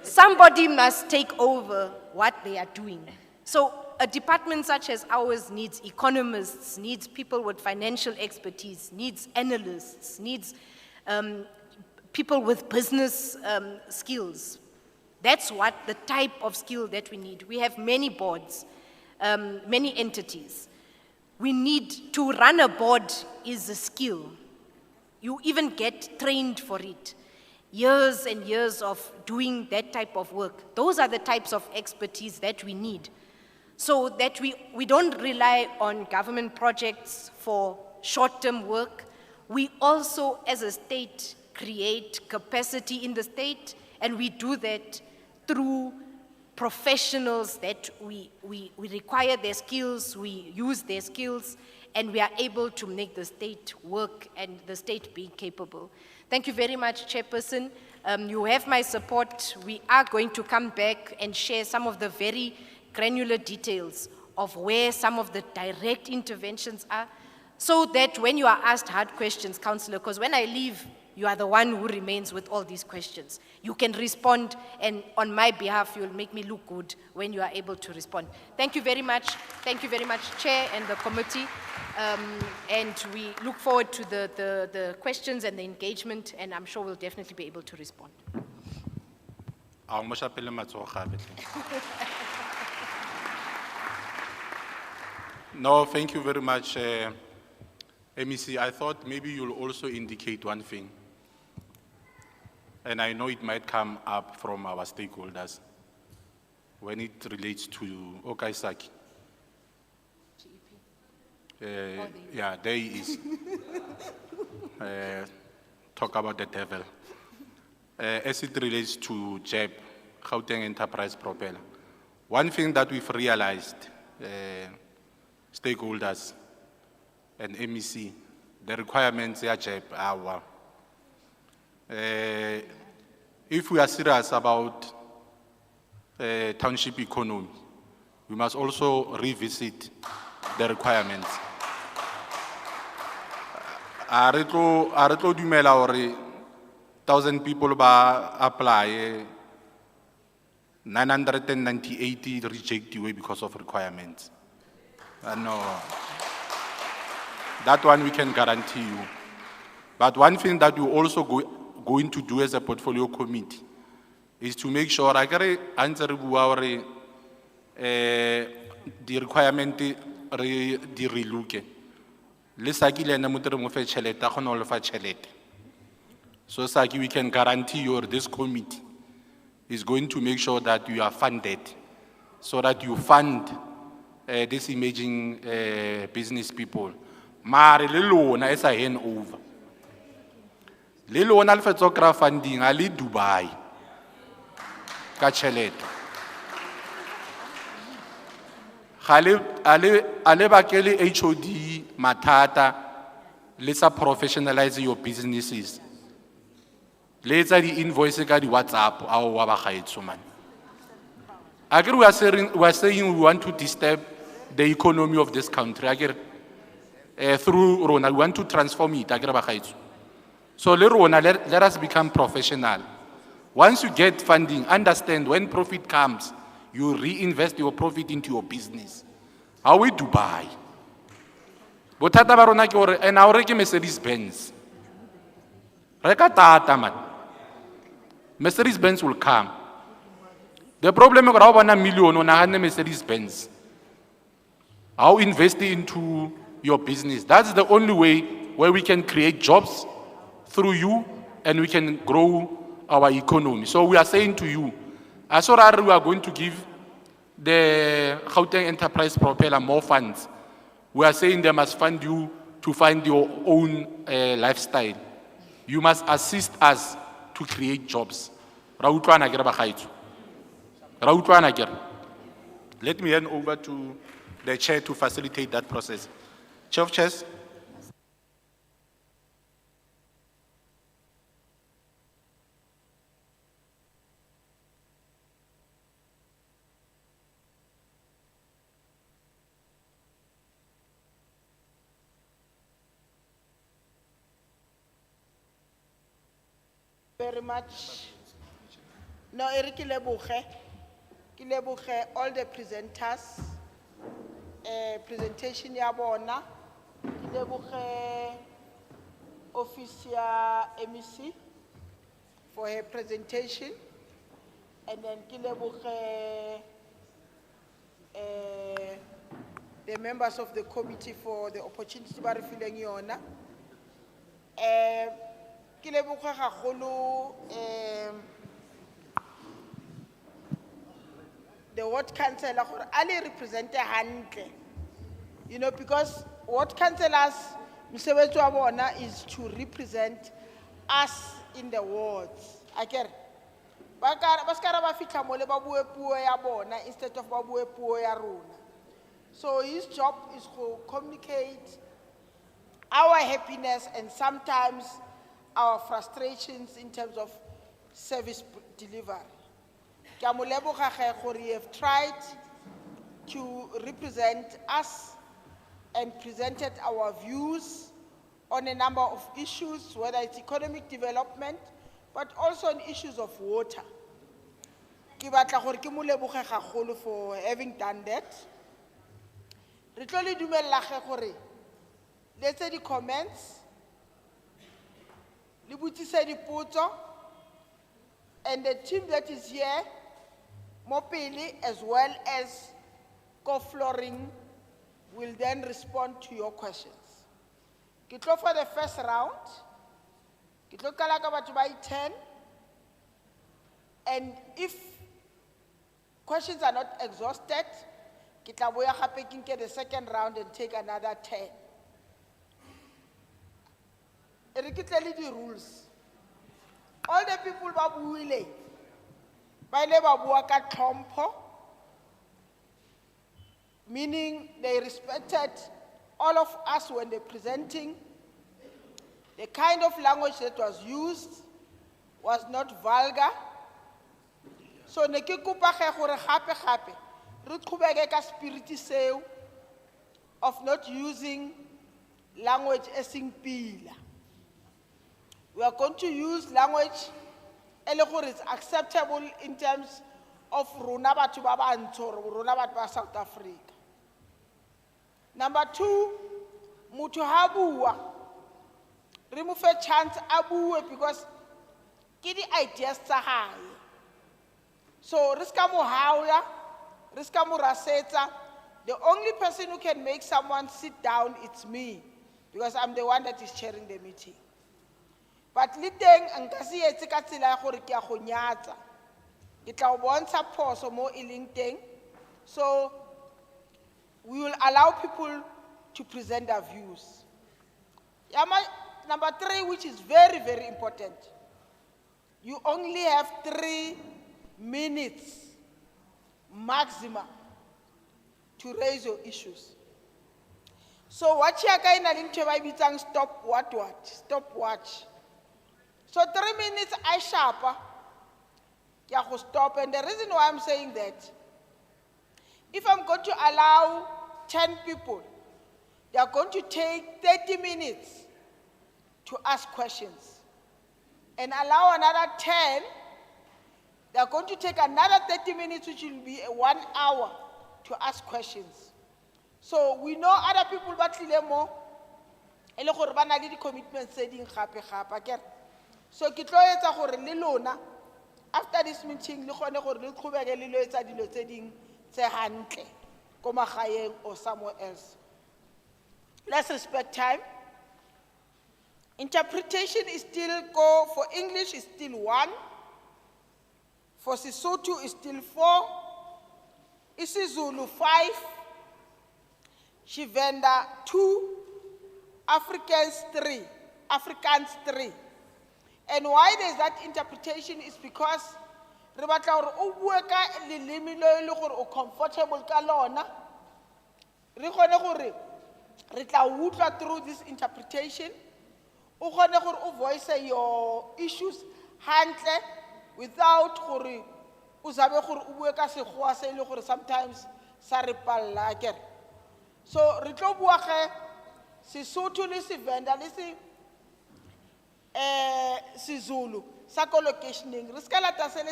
S8: Somebody must take over what they are doing. So a department such as ours needs economists, needs people with financial expertise, needs analysts, needs people with business skills. That's what the type of skill that we need. We have many boards, many entities. We need to run a board is a skill. You even get trained for it. Years and years of doing that type of work. Those are the types of expertise that we need, so that we don't rely on government projects for short-term work. We also, as a state, create capacity in the state, and we do that through professionals that we require their skills, we use their skills, and we are able to make the state work and the state be capable. Thank you very much, Chairperson. You have my support. We are going to come back and share some of the very granular details of where some of the direct interventions are, so that when you are asked hard questions, Councillor, because when I leave, you are the one who remains with all these questions. You can respond, and on my behalf, you'll make me look good when you are able to respond. Thank you very much. Thank you very much, Chair and the committee. And we look forward to the questions and the engagement, and I'm sure we'll definitely be able to respond.
S1: No, thank you very much, MEC. I thought maybe you'll also indicate one thing. And I know it might come up from our stakeholders when it relates to Okaisaki. Yeah, there he is. Talk about the devil. As it relates to JEP, Gauteng Enterprise Propeller, one thing that we've realized, stakeholders and MEC, the requirements are JEP are. If we are serious about township economy, we must also revisit the requirements. Are it dumela hore 1,000 people ba apply, 998 reject away because of requirements? No. That one we can guarantee you. But one thing that we also going to do as a portfolio committee is to make sure I can answer the requirement di relook. So Saki, we can guarantee you, or this committee is going to make sure that you are funded, so that you fund these emerging business people. Mare le lona is a hand over. Le lona le fetokra funding ali Dubai. Ka tšhelete. Ale bakele HOD matata, let's professionalize your businesses. Let's the invoice ka di WhatsApp our wa ba gaetso man. We are saying we want to disturb the economy of this country. through Rona, we want to transform it. akere bagaetsho. So le rona, let us become professional. Once you get funding, understand when profit comes, you reinvest your profit into your business. How we Dubai. Bothata ba rona ke hore and now reke Mercedes Benz. Reka tata man. Mercedes Benz will come. The problem is how one million on a Mercedes Benz. How invest into your business. That's the only way where we can create jobs through you and we can grow our economy. So we are saying to you, as we are going to give the Gauteng Enterprise Propeller more funds. We are saying they must fund you to find your own lifestyle. You must assist us to create jobs. Let me hand over to the chair to facilitate that process. Chair of Chairs.
S3: Very much. No, Eric Kilebuche, all the presenters, presentation yabona, Kilebuche officer MEC for her presentation, and then Kilebuche the members of the committee for the opportunity to be feeling yona. Kilebuche gagolo the ward councillor gore ali represent hantle, you know, because ward councillors mosebetsi wa bona is to represent us in the wards. Akere ba ska ba fitla mo le ba bue puo ya bona instead of ba bue puo ya rona. So his job is to communicate our happiness and sometimes our frustrations in terms of service delivery. You have tried to represent us and presented our views on a number of issues, whether it's economic development, but also on issues of water. For having done that. Let's say the comments, and the team that is here, Mopili as well as Co-Flooring, will then respond to your questions. Kitlo for the first round, kitlo kalaka batho ba 10, and if questions are not exhausted, kitla boya gape ke nke the second round and take another 10. Rekitlele the rules. All the people ba buile ba ile ba bua ka tlhompho, meaning they respected all of us when they're presenting. The kind of language that was used was not vulgar. So ne ke kopa ge gore gape re qhubeke ka spirit seo of not using language esing pila. We are going to use language is acceptable in terms of rona batho ba bantsho, rona batho ba South Africa. Number 2, motho ha bua re mo fe chance a bue because ke di ideas tsa hae. So re ska mo hauya, re ska mo rasetsa. The only person who can make someone sit down is me, because I'm the one that is chairing the meeting. But liteng nkasi etse ka tsela ya gore ke a go nyatsa, ke tla o bontsha phoso mo e leng teng. So we will allow people to present their views. Number 3, which is very, very important, you only have 3 minutes maximum to raise your issues. So what you are going to stopwatch. So 3 minutes I sharper, ya go stop. And the reason why I'm saying that, if I'm going to allow 10 people, They are going to take 30 minutes to ask questions and allow another 10. They are going to take another 30 minutes, which will be 1 hour to ask questions. So we know other people but more. E le gore ba na le di-commitments tse ding gape-gape, akere? So ke tlo etsa gore le lona after this meeting le kgone gore le qhubeke le lo etsa dilo tse ding tse hantle ko magaeng or somewhere else. Let's respect time. Interpretation is still go for English is still 1. For Sesotho is still 4. isiZulu 5. Shivenda 2. Africans 3. And why there's that interpretation is because re batla gore o bue ka leleme le le gore o comfortable ka lona. Re kgone gore re tla utlwa through this interpretation. O kgone gore o voice your issues hantle without gore o zabe gore o bue ka sekgowa se le gore sometimes sa re palla akere. So re tlo bua ge Sesotho le Sevenda le siZulu sa collocationing. Re ska lata se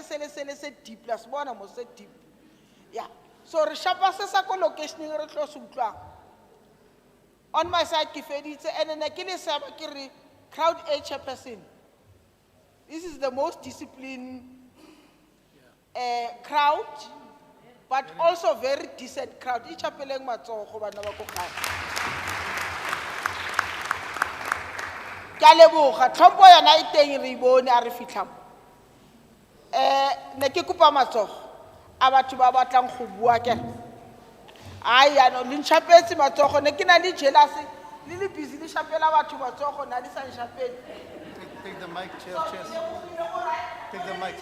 S3: deep la se bona mo se deep. Yeah. So re shapa se sa collocationing re tlo se utlwa. On my side ke feditse and ne ke le sa ke re crowd A chairperson. This is the most disciplined crowd, but also very decent crowd. E chapeleng matsogo bana ba go gae. Ka leboga tlhompo yana e teng re ibone a re fitla mo. Ne ke kopa matsogo a batho ba batlang go bua ke. Ai ano le nchapetse matsogo ne ke na le jealousy le le busy le chapela batho matsogo na le sa nchapetse.
S6: Take the mic, chair. Take the mic.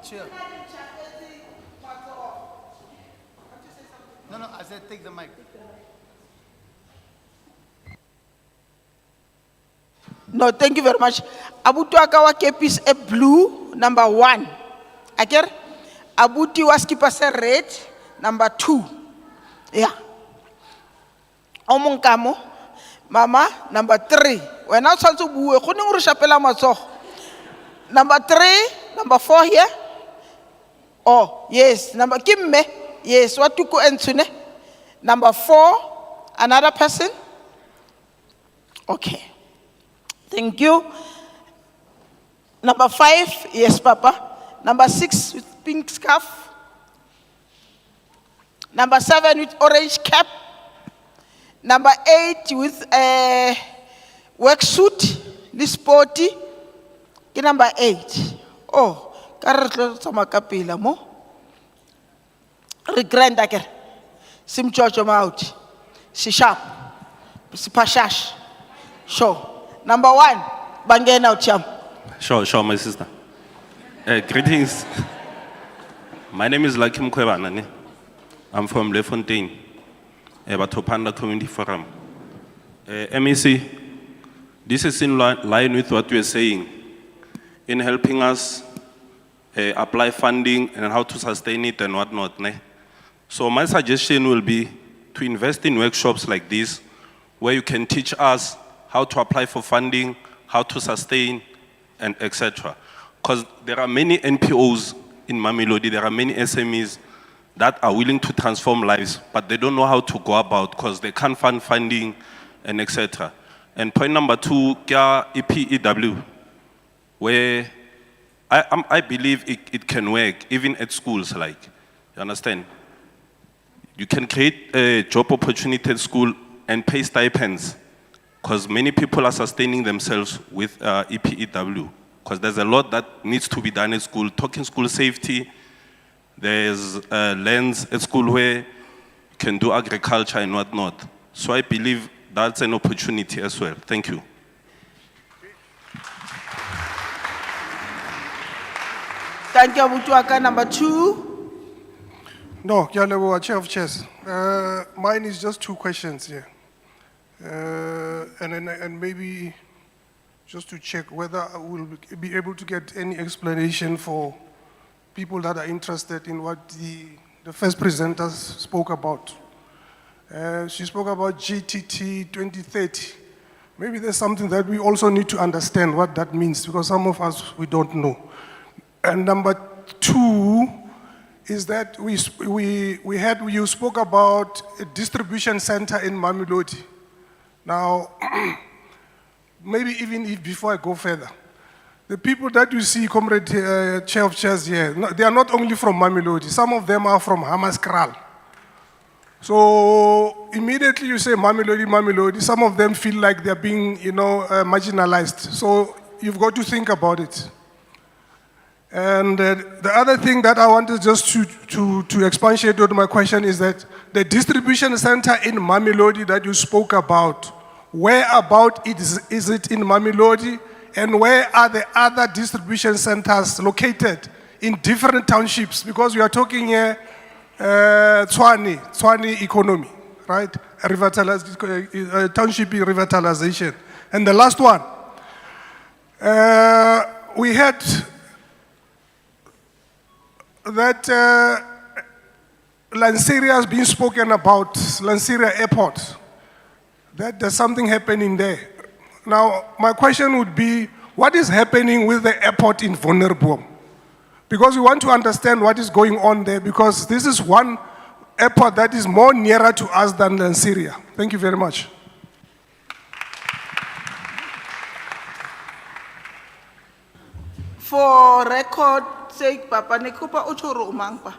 S6: Chair. No, I said take the mic.
S3: No, thank you very much. Abuti wa ka wa kepis a blue, number 1. Akere? Abuti wa skipper se red, number 2. Yeah. Omonkamo, mama, number 3. When I tshwantse bue, go neng re shapela matsogo. Number 3, number 4 here. Oh, yes, number Kimme. Yes, what to go and Number 4, another person. Okay. Thank you. Number 5, yes, Papa. Number 6 with pink scarf. Number 7 with orange cap. Number 8 with a work suit, this sporty. Number 8. Oh, karretlo tsama ka pela mo. Re grand akere. Sim chocho mauti. Si sharp. Si pashash. Sure. Number 1, bangena ucham.
S9: Sure, my sister. Greetings. My name is Lucky Mkwebana. I'm from Le Fontaine, Batopanda Community Forum. MEC, this is in line with what you are saying in helping us apply funding and how to sustain it and whatnot. So my suggestion will be to invest in workshops like this, where you can teach us how to apply for funding, how to sustain, and etc. Because there are many NPOs in Mamelodi, there are many SMEs that are willing to transform lives, but they don't know how to go about because they can't find funding and etc. And point number 2, EPEW, where I believe it can work, even at schools, like, you understand? You can create a job opportunity at school and pay stipends, because many people are sustaining themselves with EPEW, because there's a lot that needs to be done at school. Talking school safety, there's lands at school where you can do agriculture and whatnot. So I believe that's an opportunity as well. Thank you.
S3: Thank you, Mutuaka. Number 2.
S10: No, Kyalebo, Chair of Chairs. Mine is just 2 questions here. And maybe just to check whether we'll be able to get any explanation for people that are interested in what the first presenters spoke about. She spoke about GTT 2030. Maybe there's something that we also need to understand what that means, because some of us, we don't know. And number two is that you spoke about a distribution center in Mamelodi. Now, maybe even if before I go further, the people that you see, Comrade Chair of Chairs here, they are not only from Mamelodi, some of them are from Hammanskraal. So immediately you say Mamelodi, Mamelodi, some of them feel like they're being, marginalized. So you've got to think about it. And the other thing that I wanted just to expatiate on my question is that the distribution center in Mamelodi that you spoke about, where about is it in Mamelodi, and where are the other distribution centers located in different townships? Because we are talking here Tshwane economy, right? Township revitalization. And the last one, we had that Lanseria has been spoken about, Lanseria Airport, that there's something happening there. Now, my question would be, what is happening with the airport in Vulnerable? Because we want to understand what is going on there, because this is one airport that is more nearer to us than Lanseria. Thank you very much.
S3: For record sake, Papa, nekupa uchoro umangpa.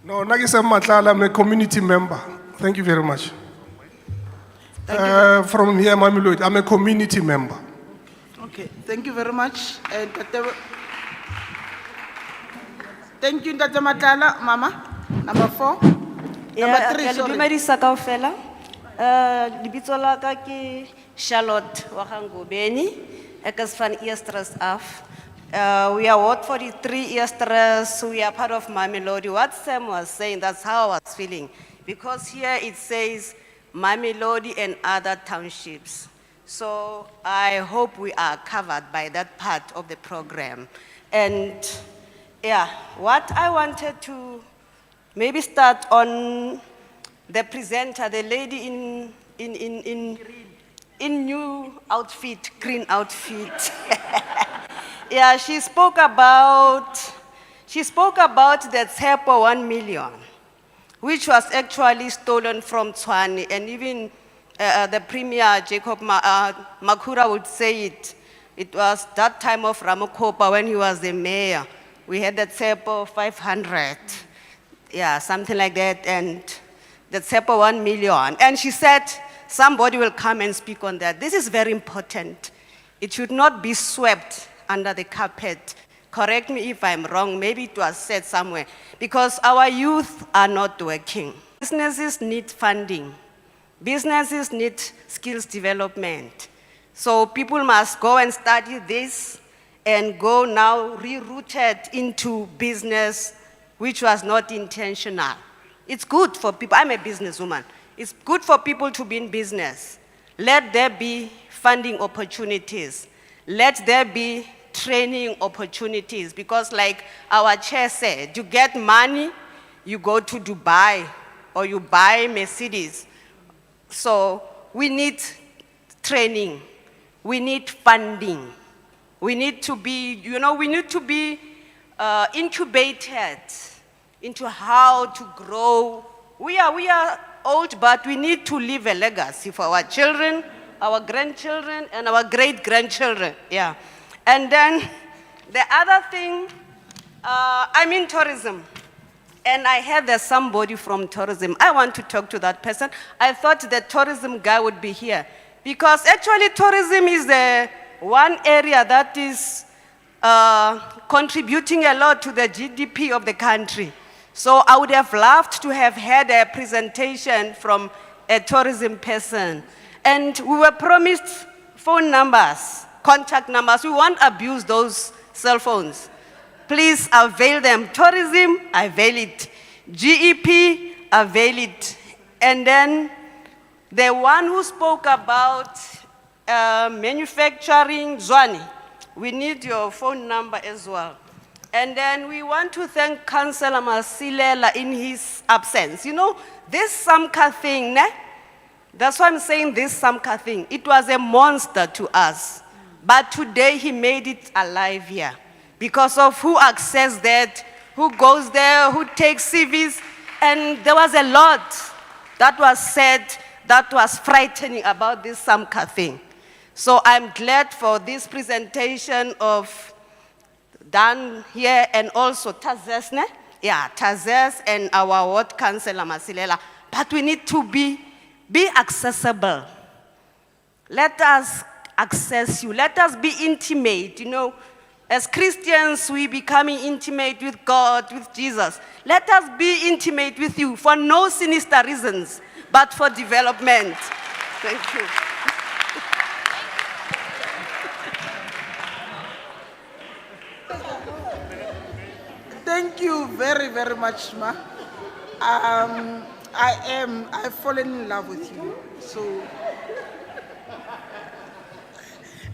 S10: No, Nagisa Matlala, I'm a community member. Thank you very much. From here, Mamelodi, I'm a community member.
S3: Okay, thank you very much. Thank you, Ntate Matlala, Mama. Number 4. Number 3, sorry.
S11: Dumedisa kaofela. Lebitso la ka ke Charlotte wa Gangobeni, Ekasfan Easters af. We are Ward 43 Easters, we are part of Mamelodi. What Sam was saying, that's how I was feeling. Because here it says Mamelodi and other townships. So I hope we are covered by that part of the program. And yeah, what I wanted to maybe start on the presenter, the lady in new outfit, green outfit. Yeah, she spoke about the Tsepo 1 million, which was actually stolen from Tshwane, and even the Premier Jacob Makura would say it. It was that time of Ramokopa when he was the mayor. We had the Tsepo 500, yeah, something like that, and the Tsepo 1 million. And she said, somebody will come and speak on that. This is very important. It should not be swept under the carpet. Correct me if I'm wrong, maybe it was said somewhere. Because our youth are not working. Businesses need funding. Businesses need skills development. So people must go and study this and go now rerouted into business, which was not intentional. It's good for people, I'm a businesswoman. It's good for people to be in business. Let there be funding opportunities. Let there be training opportunities, because like our chair said, you get money, you go to Dubai, or you buy Mercedes. So we need training, we need funding, we need to be, incubated into how to grow. We are old, but we need to leave a legacy for our children, our grandchildren, and our great-grandchildren, yeah. And then the other thing, I'm in tourism. And I heard there's somebody from tourism. I want to talk to that person. I thought the tourism guy would be here. Because actually tourism is the one area that is contributing a lot to the GDP of the country. So I would have loved to have had a presentation from a tourism person. And we were promised phone numbers, contact numbers. We won't abuse those cell phones. Please avail them. Tourism, avail it. GEP, avail it. And then the one who spoke about manufacturing, Zwane, we need your phone number as well. And then we want to thank Councillor Masilela in his absence. You know, this Samka thing, ne? That's why I'm saying this Samka thing. It was a monster to us. But today he made it alive here. Because of who accessed that, who goes there, who takes CVs. And there was a lot that was said that was frightening about this Samka thing. So I'm glad for this presentation of Dan here and also Tazes, ne? Yeah, Tazes and our ward councillor Masilela. But we need to be accessible. Let us access you. Let us be intimate, you know. As Christians, we becoming intimate with God, with Jesus. Let us be intimate with you for no sinister reasons, but for development. Thank you.
S3: Thank you very, very much, Ma. I've fallen in love with you. So,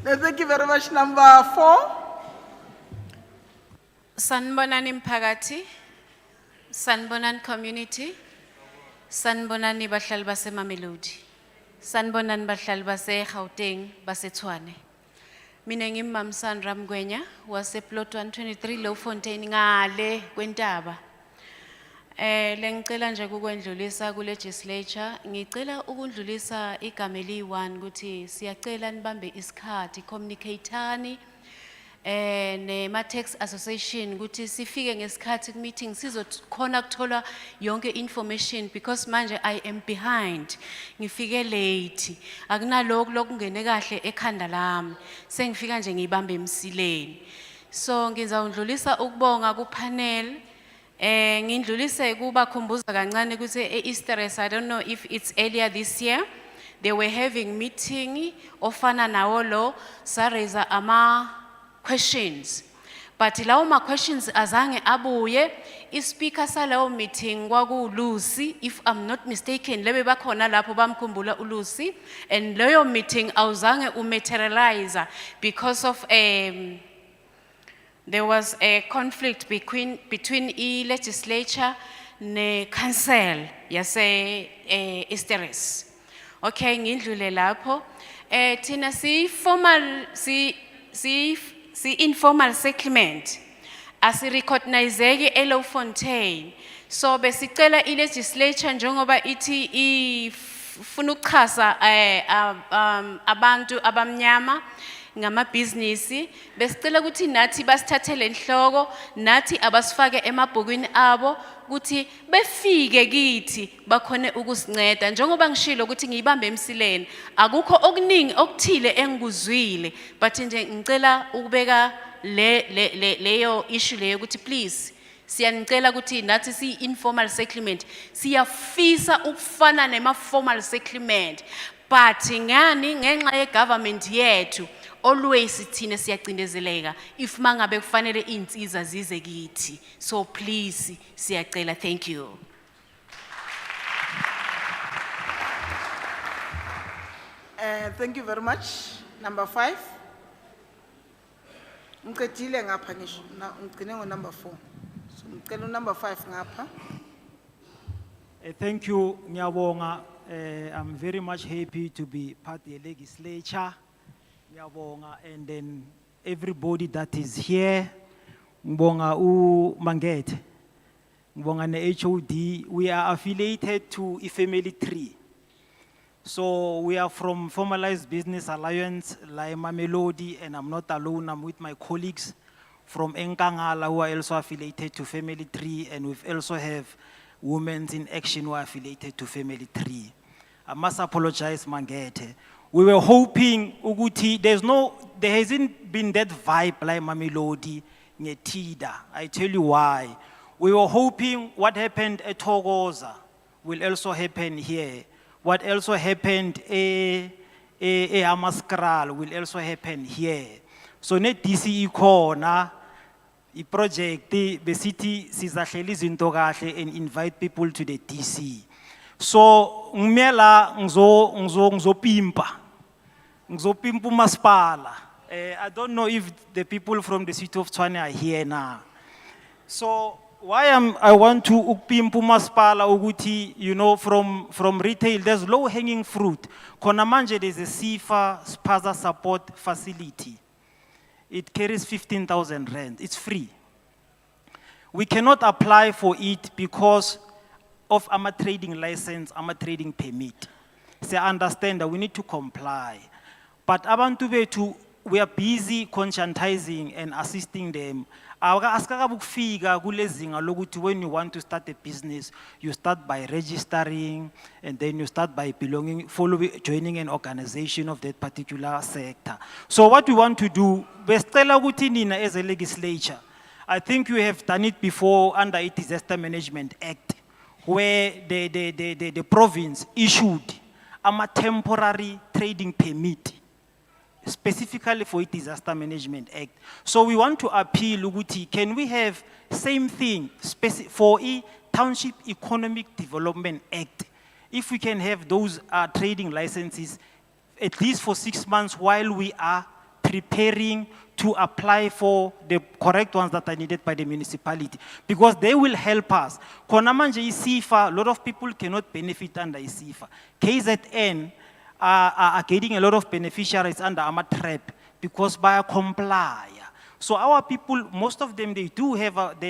S3: thank you very much. Number 4.
S12: Sanibonani mphakathi, sanibonani community, sanibonani bahlali base Mamelodi, sanibonani bahlali base Gauteng, base Tshwane. Mina ngimam Sandra Mgwenya wase plot 123 Lowfontein ngale kwentaba. Lengicela nje ukwendlulisa ku legislature, ngicela ukundlulisa igama eli1 ukuthi siyacela nibambe isikhathi communicateani ne Tax Association ukuthi sifike ngesikhathi ku meeting sizokhona ukuthola yonke information because manje I am behind, ngifike late, akunaloko lokungene kahle ekhanda lami, sengifika nje ngibambe emsileni. So ngizawundlulisa ukubonga ku panel, ngindlulise kuba khumbuza kancane ukuthi Easter's, I don't know if it's earlier this year, they were having meeting ofana nawo lo sareza ama questions. But lawo ma questions azange abuye, ispeaker salawo meeting kwaku Lucy, if I'm not mistaken, lebe bakhona lapho bamkhumbula uLucy, and leyo meeting awuzange umaterialize because of there was a conflict between legislature ne council yase Easter's. Okay, ngindlule lapho. Tina si informal settlement asirecognizeki eLowfontein. So besicela ilegislature njengoba ithi ifuna ukuxhasa abantu abamnyama ngamabhizinisi, besicela ukuthi nathi basithathele enhloko, nathi abasifake emabhukwini abo ukuthi befike kithi bakhone ukusinceda. Njengoba ngishilo ukuthi ngiyibambe emsileni, akukho okuningi okuthile engikuzwile, but nje ngicela ukubeka leyo issue leyo ukuthi please siyanicela ukuthi nathi si informal settlement siyafisa ukufana nema formal settlement, but ngani ngenxa ye government yethu always thina siyacindezeleka if mangabe kufanele insiza zize kithi. So please siyacela. Thank you.
S3: Thank you very much. Number 5. Ngicedile ngapha ngisho, ngicine ngo number 4. So ngicela number 5 ngapha.
S13: Thank you, ngiyabonga. I'm very much happy to be part of the legislature. Ngiyabonga, and then everybody that is here. Ngibonga uMangete. Ngibonga ne HOD. We are affiliated to Family Tree. So we are from Formalized Business Alliance, like Mamelodi, and I'm not alone. I'm with my colleagues from Nkangala who are also affiliated to Family Tree, and we also have Women in Action who are affiliated to Family Tree. I must apologize, Mangete. We were hoping, Uguti, there hasn't been that vibe like Mamelodi, Netida. I tell you why. We were hoping what happened at Togoza will also happen here. What also happened at Amaskral will also happen here. So net DCE corner, the project, the city sizahleli izinto kahle and invite people to the DC. So ngimela ngizopimpa umasipala. I don't know if the people from the city of Tshwane are here now. So why I want to ukpimpu maspala uguti, you know, from retail, there's low hanging fruit. Konamanje, there's a SIFA Spaza support facility. It carries 15,000 rand, it's free. We cannot apply for it because of our trading license, our trading permit. So I understand that we need to comply. But abantu bethu, we are busy conscientizing and assisting them. When you want to start a business, you start by registering, and then you start by joining an organization of that particular sector. So what we want to do, as a legislature, I think we have done it before under the Disaster Management Act, where the province issued a temporary trading permit specifically for the Disaster Management Act. So we want to appeal, Uguti, can we have same thing for the Township Economic Development Act? If we can have those trading licenses at least for 6 months while we are preparing to apply for the correct ones that are needed by the municipality, because they will help us. Konamanje isifa, a lot of people cannot benefit under isifa. KZN are getting a lot of beneficiaries under our trap because by comply. So our people, most of them, they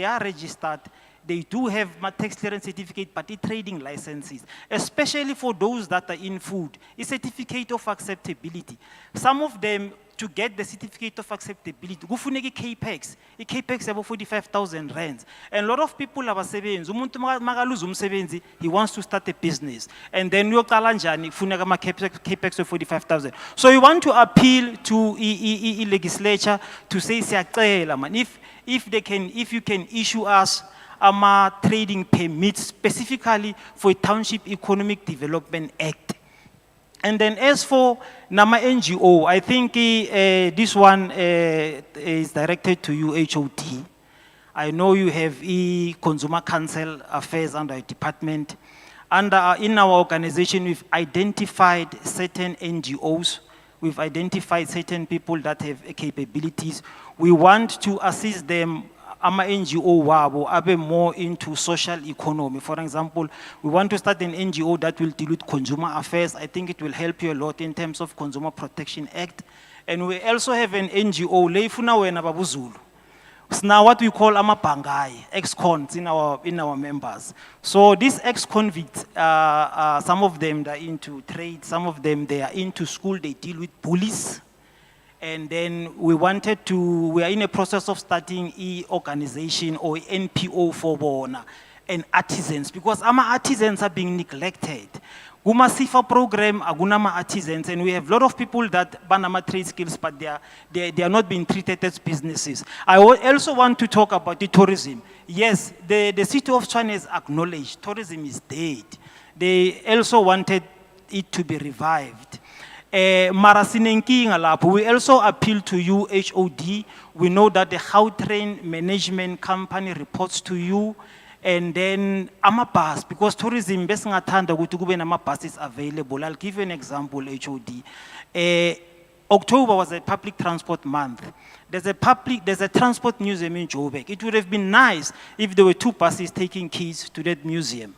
S13: are registered, they do have my tax clearance certificate, but the trading licenses, especially for those that are in food, a certificate of acceptability. Some of them, to get the certificate of acceptability, go for capex. A capex about 45,000 rands. And a lot of people have a savings. He wants to start a business. And then you capex of 45,000. So we want to appeal to the legislature to say, if you can issue us a trading permit specifically for a Township Economic Development Act. And then as for Nama NGO, I think this one is directed to you, HOD. I know you have Consumer Council Affairs under a department. In our organization, we've identified certain NGOs. We've identified certain people that have capabilities. We want to assist them. Ama NGO wabo abe more into social economy. For example, we want to start an NGO that will deal with consumer affairs. I think it will help you a lot in terms of Consumer Protection Act. And we also have an NGO, Leifuna Wena Babuzulu. It's now what we call Amapangai, ex-cons in our members. So these ex-convicts, some of them they are into trade, some of them they are into school, they deal with police. And then we are in a process of starting organization or NPO for Bona and artisans, because our artisans are being neglected. Guma SIFA program, agunama artisans, and we have a lot of people that banama trade skills, but they are not being treated as businesses. I also want to talk about the tourism. Yes, the city of Tshwane has acknowledged tourism is dead. They also wanted it to be revived. We also appeal to you, HOD. We know that the Gautrain Management Company reports to you. And then bus, because tourism, bus is available. I'll give you an example, HOD. October was a public transport month. There's a transport museum in Joburg. It would have been nice if there were 2 buses taking kids to that museum.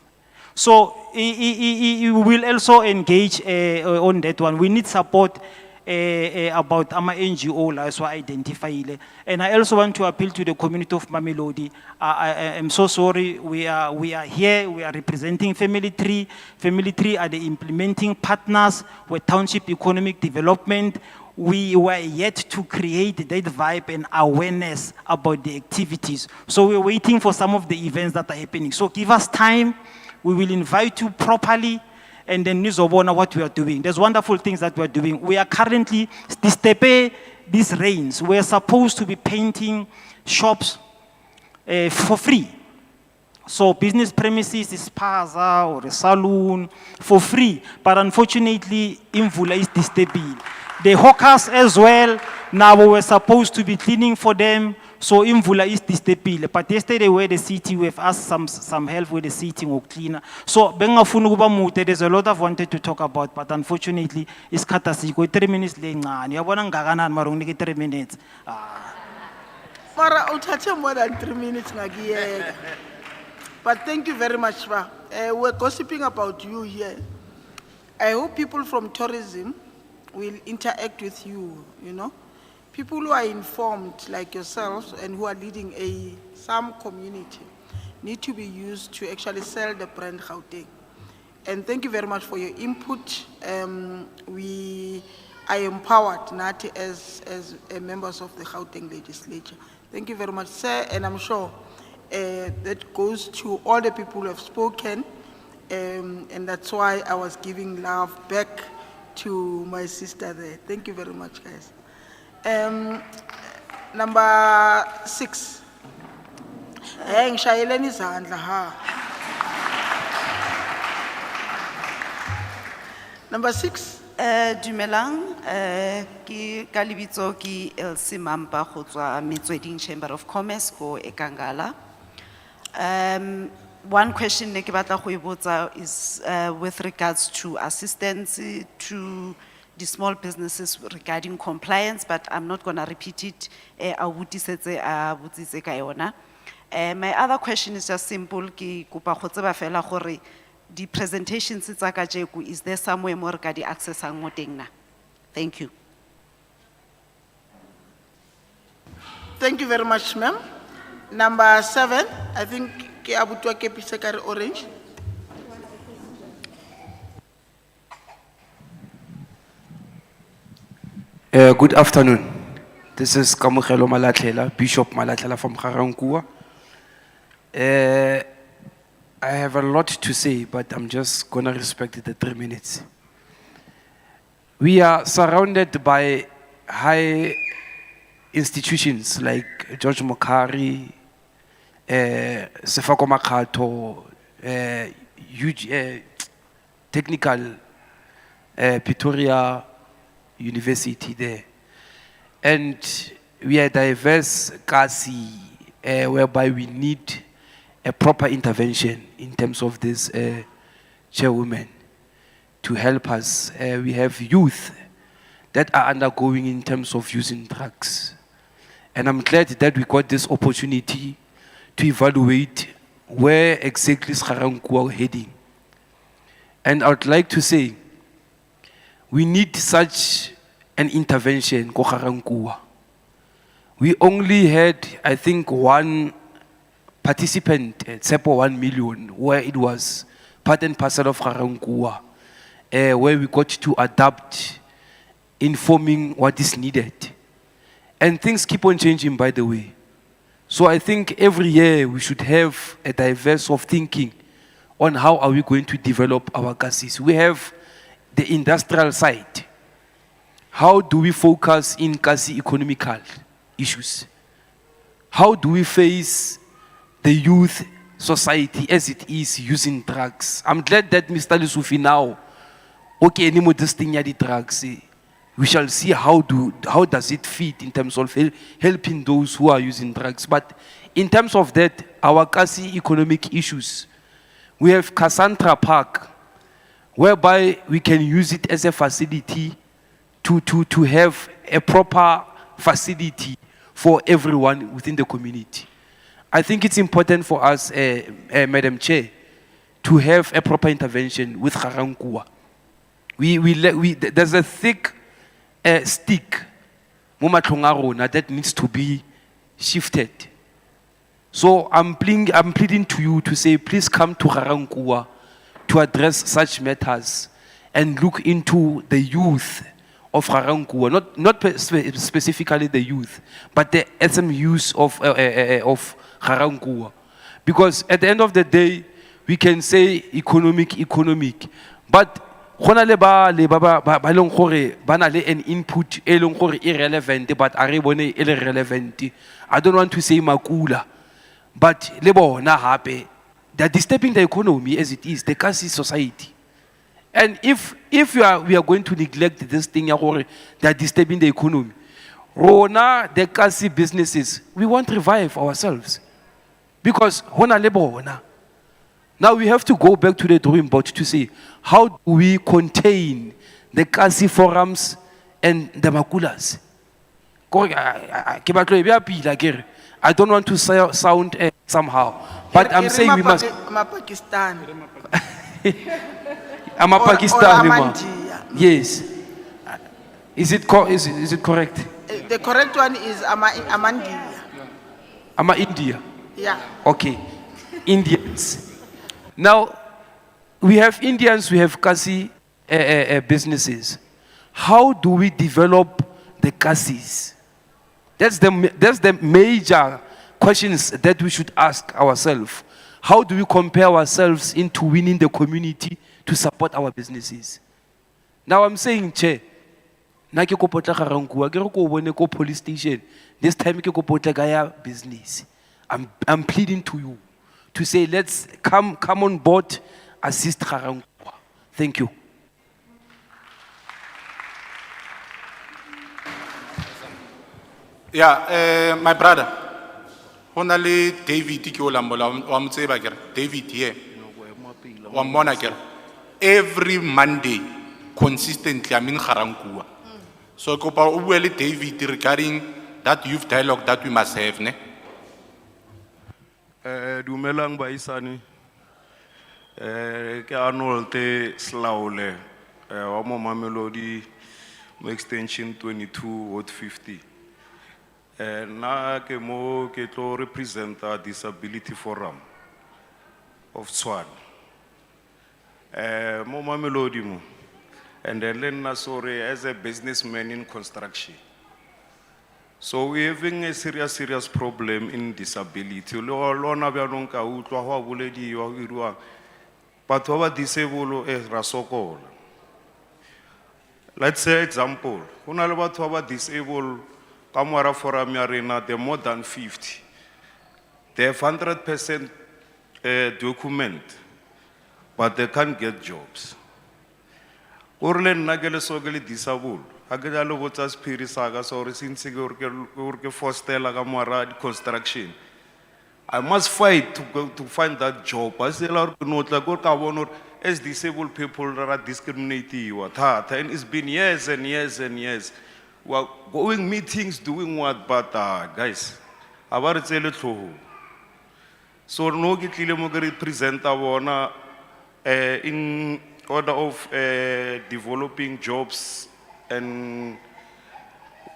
S13: So we will also engage on that one. We need support about our NGO, so identify it. And I also want to appeal to the community of Mamelodi. I am so sorry, we are here, we are representing Family Tree. Family Tree are the implementing partners with Township Economic Development. We were yet to create that vibe and awareness about the activities. So we're waiting for some of the events that are happening. So give us time. We will invite you properly, and then Nizobona what we are doing. There's wonderful things that we are doing. We are currently, these rains, we're supposed to be painting shops for free. So business premises is spaza or a saloon for free, but unfortunately, Imvula is disturbing. The hawkers as well, now we were supposed to be cleaning for them. So Imvula is disturbing. But yesterday we the city, we have asked some help with the seating or cleaner. So there's a lot I've wanted to talk about, but unfortunately it's katasiko 3 minutes late. 3 minutes.
S3: Mara, uthathe more than 3 minutes ngakiyeka. But thank you very much, Ba. We're gossiping about you here. I hope people from tourism will interact with you, you know. People who are informed like yourselves and who are leading some community need to be used to actually sell the brand Gauteng. And thank you very much for your input. We are empowered, Nati, as members of the Gauteng legislature. Thank you very much, sir, and I'm sure that goes to all the people who have spoken, and that's why I was giving love back to my sister there. Thank you very much, guys. Number 6. Ngishayeleni izandla ha. Number 6.
S11: Dumelang, ki kalibitso ki Elsie Mampa go tswa Metsweding Chamber of Commerce ko Ekangala. One question ne ke batla go e botsa is with regards to assistance to the small businesses regarding compliance, but I'm not going to repeat it. My other question is just simple. Ki kopa go tseba fela gore the presentations tsa kajeko, is there somewhere more ka di accessang mo teng na? Thank you.
S3: Thank you very much, ma'am. Number 7, I think ke abutwa ke Pisekari Orange.
S14: Good afternoon. This is Kamugelo Malatlela, Bishop Malatlela from Garankuwa. I have a lot to say, but I'm just going to respect the 3 minutes. We are surrounded by high institutions like George Mokari, Sefako Makato, Technical, Pretoria University there. And we are diverse kasi whereby we need a proper intervention in terms of this chairwoman to help us. We have youth that are undergoing in terms of using drugs. And I'm glad that we got this opportunity to evaluate where exactly is Garankuwa heading. And I would like to say, we need such an intervention, ko Garankuwa. We only had, I think, one participant at Tsepo 1 million, where it was part and parcel of Garankuwa, where we got to adapt, informing what is needed. And things keep on changing, by the way. So I think every year we should have a diverse of thinking on how are we going to develop our gases. We have the industrial side. How do we focus in gasi economical issues? How do we face the youth society as it is using drugs? I'm glad that Mr. Lesufi now, okay, any more this thing the drugs. We shall see how does it fit in terms of helping those who are using drugs. But in terms of that, our gasi economic issues, we have Cassandra Park, whereby we can use it as a facility to have a proper facility for everyone within the community. I think it's important for us, Madam Chair, to have a proper intervention with Garankuwa. There's a thick stick that needs to be shifted. So I'm pleading to you to say, please come to Garankuwa to address such matters and look into the youth of Garankuwa, not specifically the youth, but the SMUs of Garankuwa. Because at the end of the day, we can say economic, but an input irrelevant, but irrelevant. I don't want to say makula, but they're disturbing the economy as it is, the Kasi society. And if we are going to neglect this thing, they're disturbing the economy. Rona, the Kasi businesses, we won't revive ourselves. Because now we have to go back to the drawing board to say, how do we contain the Kasi forums and the makulas? I don't want to sound somehow, but I'm saying we must.
S3: Pakistan.
S14: I'm a
S3: Or
S14: Pakistani, ma.
S3: Amandia.
S14: Yes. Is it correct?
S3: The correct one is Amandia.
S14: I'm a India.
S3: Yeah.
S14: Okay. Indians. Now, we have Indians, we have Kasi businesses. How do we develop the Kasis? That's the major questions that we should ask ourselves. How do we compare ourselves into winning the community to support our businesses? Now I'm saying, Che, na ke ko potla garankua, ke re ko bone ko police station. This time ke ko potla gaya business. I'm pleading to you to say, let's come on board, assist garankua. Thank you.
S1: Yeah, my brother. Honali David Tikiolambola, David here. Every Monday, consistently, I'm in Harankua. So, Kopa David regarding that youth dialogue that we must have, ne?
S9: Dumelang baisani. Ke Arnold te Slaule. Wamo Mamelodi, extension 22 Ward 50. Na ke mo ke tlo represent a disability forum of Tshwane. Mo Mamelodi mo. And then na sorry as a businessman in construction. So we're having a serious problem in disability. Lona bianong ka utlwa ho boledi wa irua. Batho ba disabled rasokola. Let's say example, hona le batho ba disabled Kamara forum ya rena, they're more than 50. They have 100% document, but they can't get jobs. Urle nagele sogeli disabled. Agela lo botsa spirit saga sorry since urke fostela kamara construction. I must fight to go to find that job. I say la not like or as disabled people that are discriminated and it's been years and years and years. Well, going meetings, doing what, but guys, about it little. So no get present our in order of developing jobs and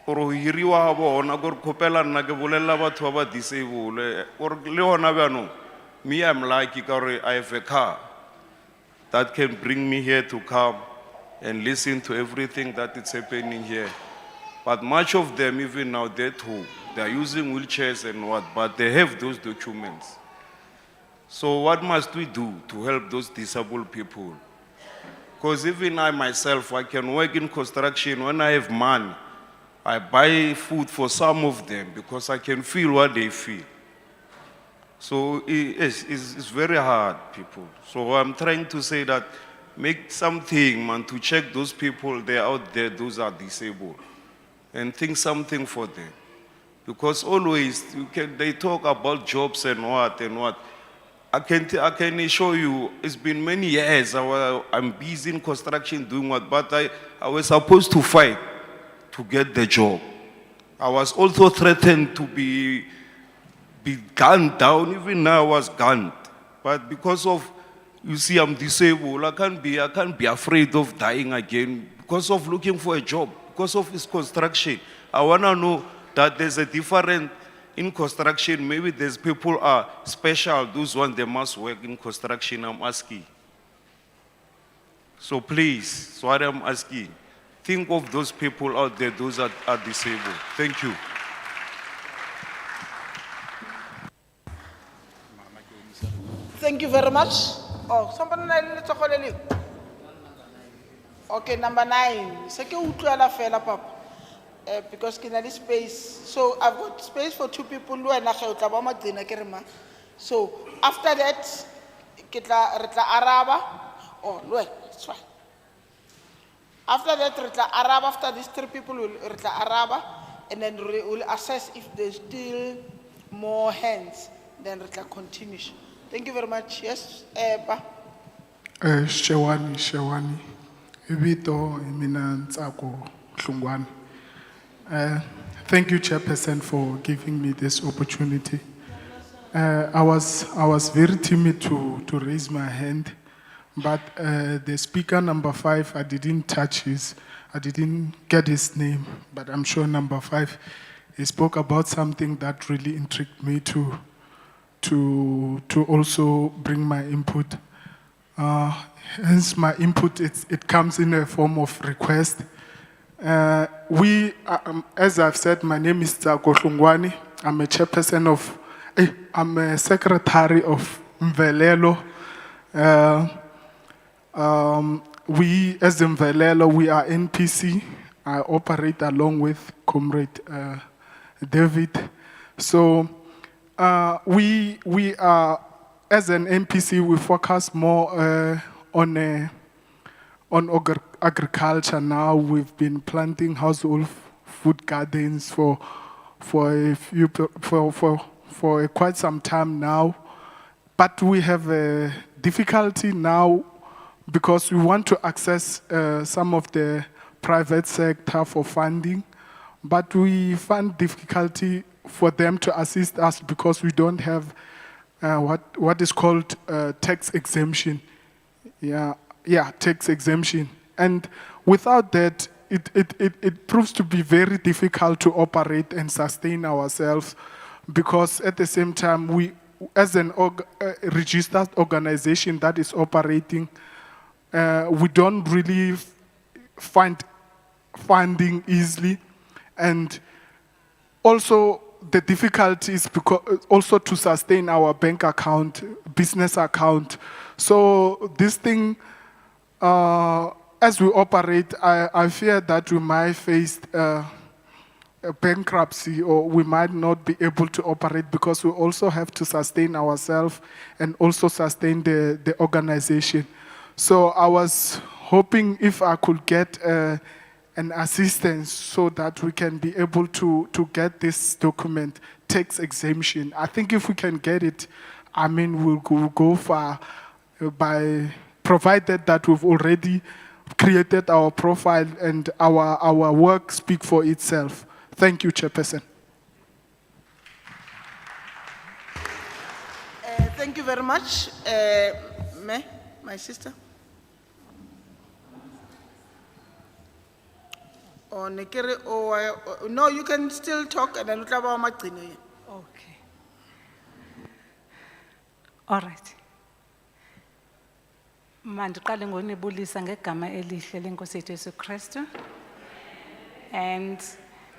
S9: or hiriwa bona gor kopela nna ke bolela batho ba disable or le hona bano me I'm lucky because I have a car that can bring me here to come and listen to everything that is happening here. But much of them, even now, they are using wheelchairs and what, but they have those documents. So what must we do to help those disabled people? Because even I myself, I can work in construction. When I have money, I buy food for some of them because I can feel what they feel. So it's very hard, people. So I'm trying to say that make something, man, to check those people, they're out there, those are disabled. And think something for them. Because always they talk about jobs and what. I can assure you, it's been many years. I'm busy in construction doing what, but I was supposed to fight to get the job. I was also threatened to be gunned down. Even now I was gunned. But because of, you see, I'm disabled, I can't be afraid of dying again because of looking for a job. Because of his construction, I want to know that there's a difference in construction. Maybe there's people are special, those ones they must work in construction, I'm asking. So please, so what I'm asking, think of those people out there, those that are disabled. Thank you.
S3: Thank you very much. Oh, somebody let's talk. Okay, number 9. Seke utlwala fela papa. Because kina this space. So I've got space for 2 people who are na ge utla ba magcina ke re ma. So after that ke tla re tla araba. Oh, no, it's fine. After that re tla araba, after these 3 people will re tla araba, and then we will assess if there's still more hands, then re tla continue. Thank you very much. Yes, Pa.
S10: Shewani. Ibito imina Ntsako Hlungwane. Thank you, Chairperson, for giving me this opportunity. I was very timid to raise my hand, but the speaker number 5, I didn't get his name, but I'm sure number 5, he spoke about something that really intrigued me to also bring my input. Hence my input, it comes in a form of request. As I've said, my name is Kohlungwane. I'm a chairperson of, I'm a secretary of Mvelelo. We, as Mvelelo, we are NPC. I operate along with Comrade David. So we are, as an NPC, we focus more on agriculture now. We've been planting household food gardens for quite some time now, but we have a difficulty now because we want to access some of the private sector for funding, but we find difficulty for them to assist us because we don't have what is called tax exemption. Yeah, tax exemption. And without that, it proves to be very difficult to operate and sustain ourselves because at the same time, we, as an registered organization that is operating, we don't really find funding easily. And also the difficulty is because also to sustain our bank account, business account. So this thing, as we operate, I fear that we might face a bankruptcy or we might not be able to operate because we also have to sustain ourselves and also sustain the organization. So I was hoping if I could get an assistance so that we can be able to get this document, tax exemption. I think if we can get it, I mean, we'll go far by provided that we've already created our profile and our work speak for itself. Thank you, Chairperson.
S3: Thank you very much. My sister. No, you can still talk and then utlaba magcino.
S15: Okay. All right. Mandiqale ngonibulisa ngegama elihle lenkosi yethu Yesu Kristu. And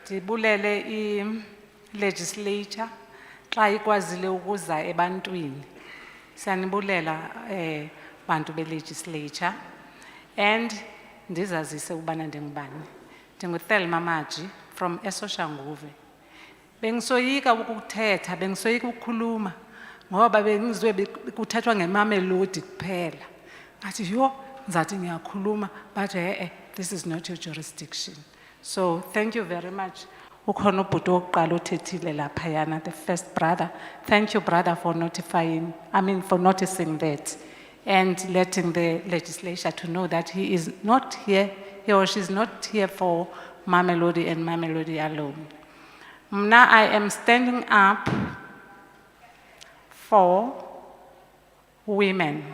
S15: ndibulele i-legislature xa ikwazile ukuza ebantwini. Siyanibulela bantu be-legislature. And ndizazise ubana ndingubani. NdinguThelma Maji from eSoshanguve. Bengisoyika ukuthetha, bengisoyika ukukhuluma ngoba bengizwe kuthethwa ngeMamelodi kuphela. Ngathi yo ngizathi ngiyakhuluma but this is not your jurisdiction. So thank you very much. Ukhona ubhuti wokuqala othethile lapha yana, the first brother. Thank you, brother, for for noticing that and letting the legislature to know that he is not here, he or she is not here for Mamelodi and Mamelodi alone. Now I am standing up for women.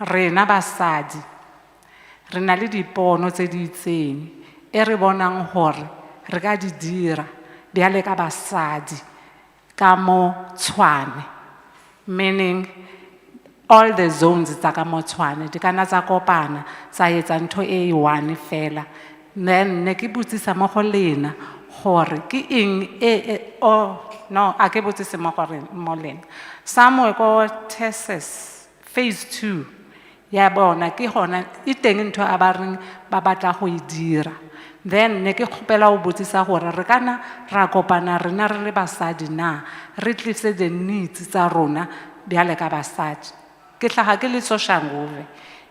S15: Rena basadi, rena le dipono tse di itseng, e re bonang hore re ka di dira bjale ka basadi ka mo Tshwane, meaning all the zones tsa ka mo Tshwane di kana tsa kopana tsa etsa ntho e one fela. Then ne ke botsisa mo go lena gore ke eng no a ke botsise mo gore mo lena somewhere ko Texas phase 2 ya bona ke hona e teng ntho a ba reng ba batla go e dira. Then ne ke kgopela go botsisa gore re kana ra kopana rena re le basadi na re tlise the needs tsa rona bjale ka basadi. Ke hlaga ke le Soshanguve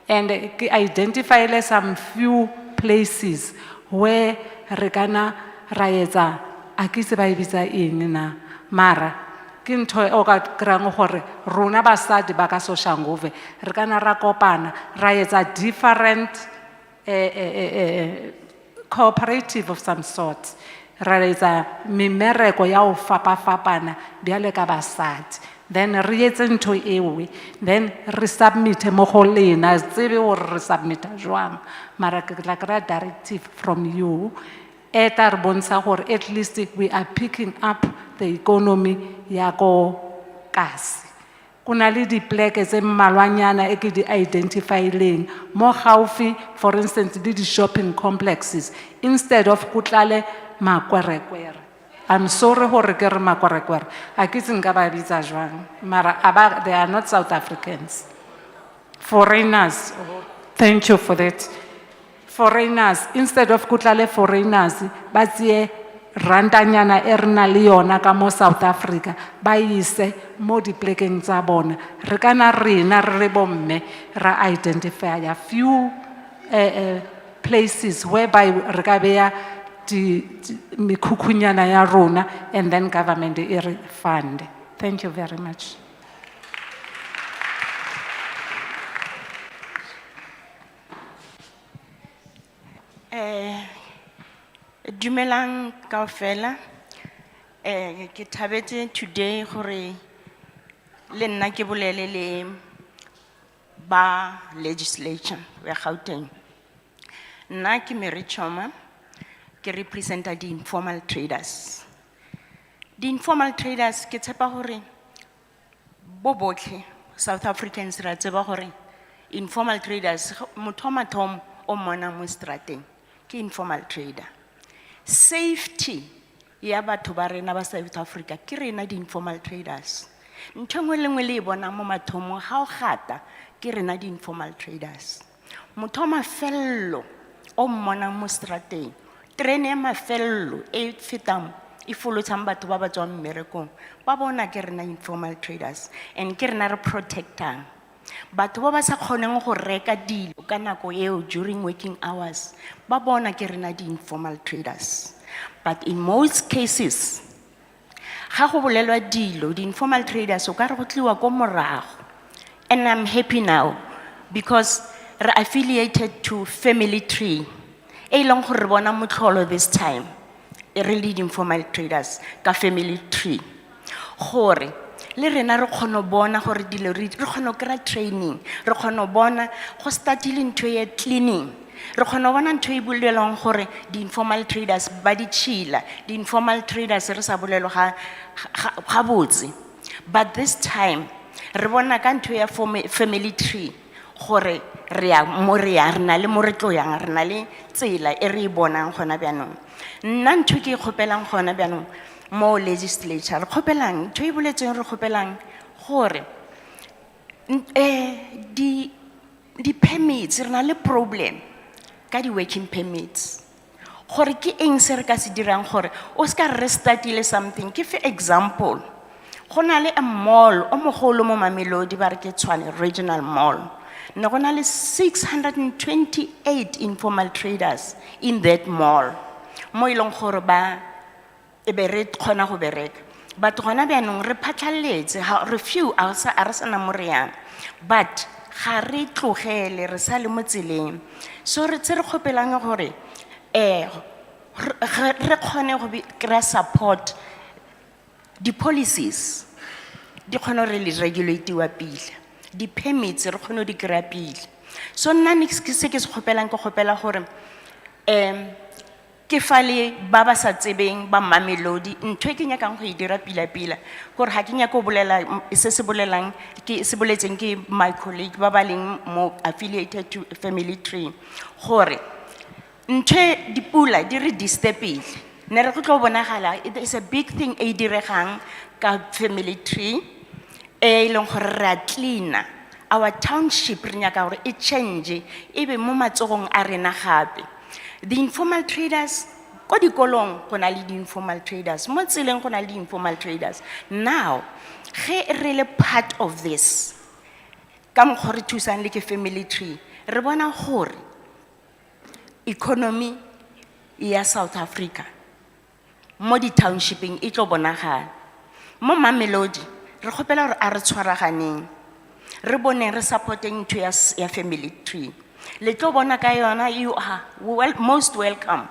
S15: and ke identify some few places where re kana ra etsa a ke se ba e bitsa eng na mara ke ntho o ka krang gore rona basadi ba ka Soshanguve re kana ra kopana ra etsa different cooperative of some sort ra etsa memereko ya ho fapafapana bjale ka basadi. Then re etse ntho ewe, then re submit mo go lena, tsebe hore re submit jwang, mara ke tla kry directive from you e tla re bontsha gore at least we are picking up the economy ya ko kasi. Kuna le dipleke tse mmalwanyana e ke di identifyileng mo gaufi, for instance di shopping complexes, instead of kutlale makwerekwere. I'm sorry hore ke re makwerekwere, a ke itse nka ba bitsa jwang, mara they are not South Africans. Foreigners, thank you for that. Foreigners, instead of kutlale foreigners, ba tsie rantanyana e re na le yona ka mo South Africa, ba ise mo diplekeng tsa bona. Re kana rena re bomme ra identify a few places whereby re ka beya mikhukhunyana ya rona, and then government e re fund. Thank you very much.
S16: Dumelang kaofela, ke thabetse today gore le nna ke bolele le ba legislature ya Gauteng. Nna ke Mary Choma, ke representa di informal traders. Di informal traders ke tshepa gore bo botlhe South Africans ra tseba gore informal traders motho wa mathomo o mona mo strateng ke informal trader. Safety ya batho ba rena ba South Africa ke rena di informal traders. Ntho engwe le engwe le e bonang mo mathomong ga o gata ke rena di informal traders. Motho wa mafello o mmona mo strateng, trene ya mafello e fetang e folotshang batho ba ba tswang mmerekong ba bona ke rena informal traders, and ke rena re protectang batho ba ba sa kgoneng go reka dilo ka nako eo during working hours, ba bona ke rena di informal traders. But in most cases ga go bolelwa dilo di informal traders o ka re go tliwa ko morago, and I'm happy now because re affiliated to Family Tree e leng gore re bona motlholo this time e re le di informal traders ka Family Tree gore le rena re kgone bona gore dilo re kgone kry training, re kgone bona go startile ntho ya cleaning, re kgone bona ntho e bolelwang gore di informal traders ba di tshila, di informal traders re sa bolelo ga botse. But this time re bona ka ntho ya Family Tree gore re ya mo re ya rena le mo re tlo yang rena le tsela e re bonang gona bjanong. Nna ntho ke kgopelang gona bjanong mo legislature re kgopelang ntho e boletseng re kgopelang gore di permits rena le problem ka di working permits gore ke eng se re ka se dirang gore o ska re startile something. Ke for example go na le a mall o mogolo mo Mamelodi ba re ke Tshwane Regional Mall, ne go na le 628 informal traders in that mall mo e leng gore ba e be re kgona go bereka. Batho gona bjanong re phatlhaletse re few a re sana mo re yang, but ga re tlogele re sa le mo tseleng. So re tse re kgopelang gore re kgone go kry support di policies di kgone re le regulatiwa pele, di permits re kgone di kry pele. So nna se ke se kgopelang ke kgopela gore ke fale ba ba sa tsebeng ba Mamelodi ntho e ke nyakang go e dira pila gore ga ke nyaka go bolela se se bolelang ke se boletseng ke my colleague ba ba leng mo affiliated to Family Tree gore ntho dipula di re disturbile ne re go tlo bonagala. It is a big thing e diregang ka Family Tree e leng gore ra cleana our township re nyaka gore e change e be mo matsogong a rena gape. The informal traders, ko dikolong go na le di informal traders, mo tseleng go na le di informal traders. Now, ge re le part of this, ka mokgwa re thusang le ke Family Tree, re bona gore economy ya South Africa mo di townshiping e tlo bonagala. Mo Mamelodi re kgopela gore a re tshwaraganeng, re boneng re supporting ntho ya Family Tree. Le tlo bona ka yona, you are most welcome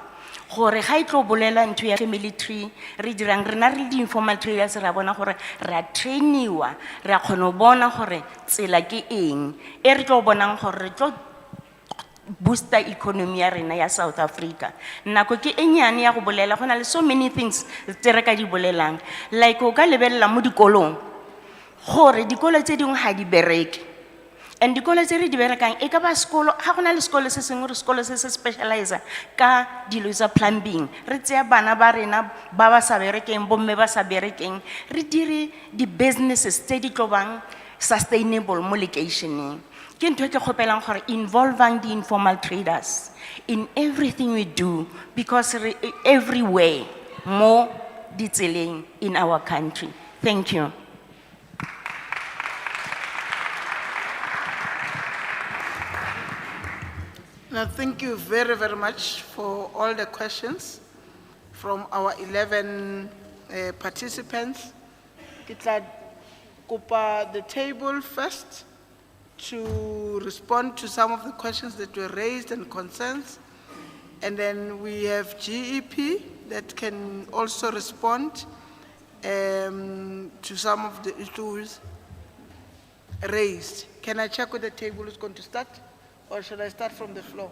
S16: gore ga e tlo bolela ntho ya family tree re dirang rena re di informal traders ra bona gore ra trainiwa ra kgona go bona gore tsela ke eng e re tlo bonang gore re tlo booster economy ya rena ya South Africa. Nako ke e nyane ya go bolela go na le so many things tse re ka di bolelang like o ka lebella mo dikolong gore dikolo tse dingwe ga di bereke and dikolo tse re di berekang e ka ba sekolo ga go na le sekolo se sengwe re sekolo se se specialize ka dilo tsa plumbing re tseya bana ba rena ba ba sa berekeng bomme ba sa berekeng re dire di businesses tse di tlo bang sustainable mo locationeng. Ke ntho e ke kgopelang gore involving the informal traders in everything we do because everywhere mo ditseleng in our country. Thank you.
S3: Now, thank you very, very much for all the questions from our 11 participants. Kitla Kupa the table first to respond to some of the questions that were raised and concerns. And then we have GEP that can also respond to some of the issues raised. Can I check with the table who's going to start? Or should I start from the floor?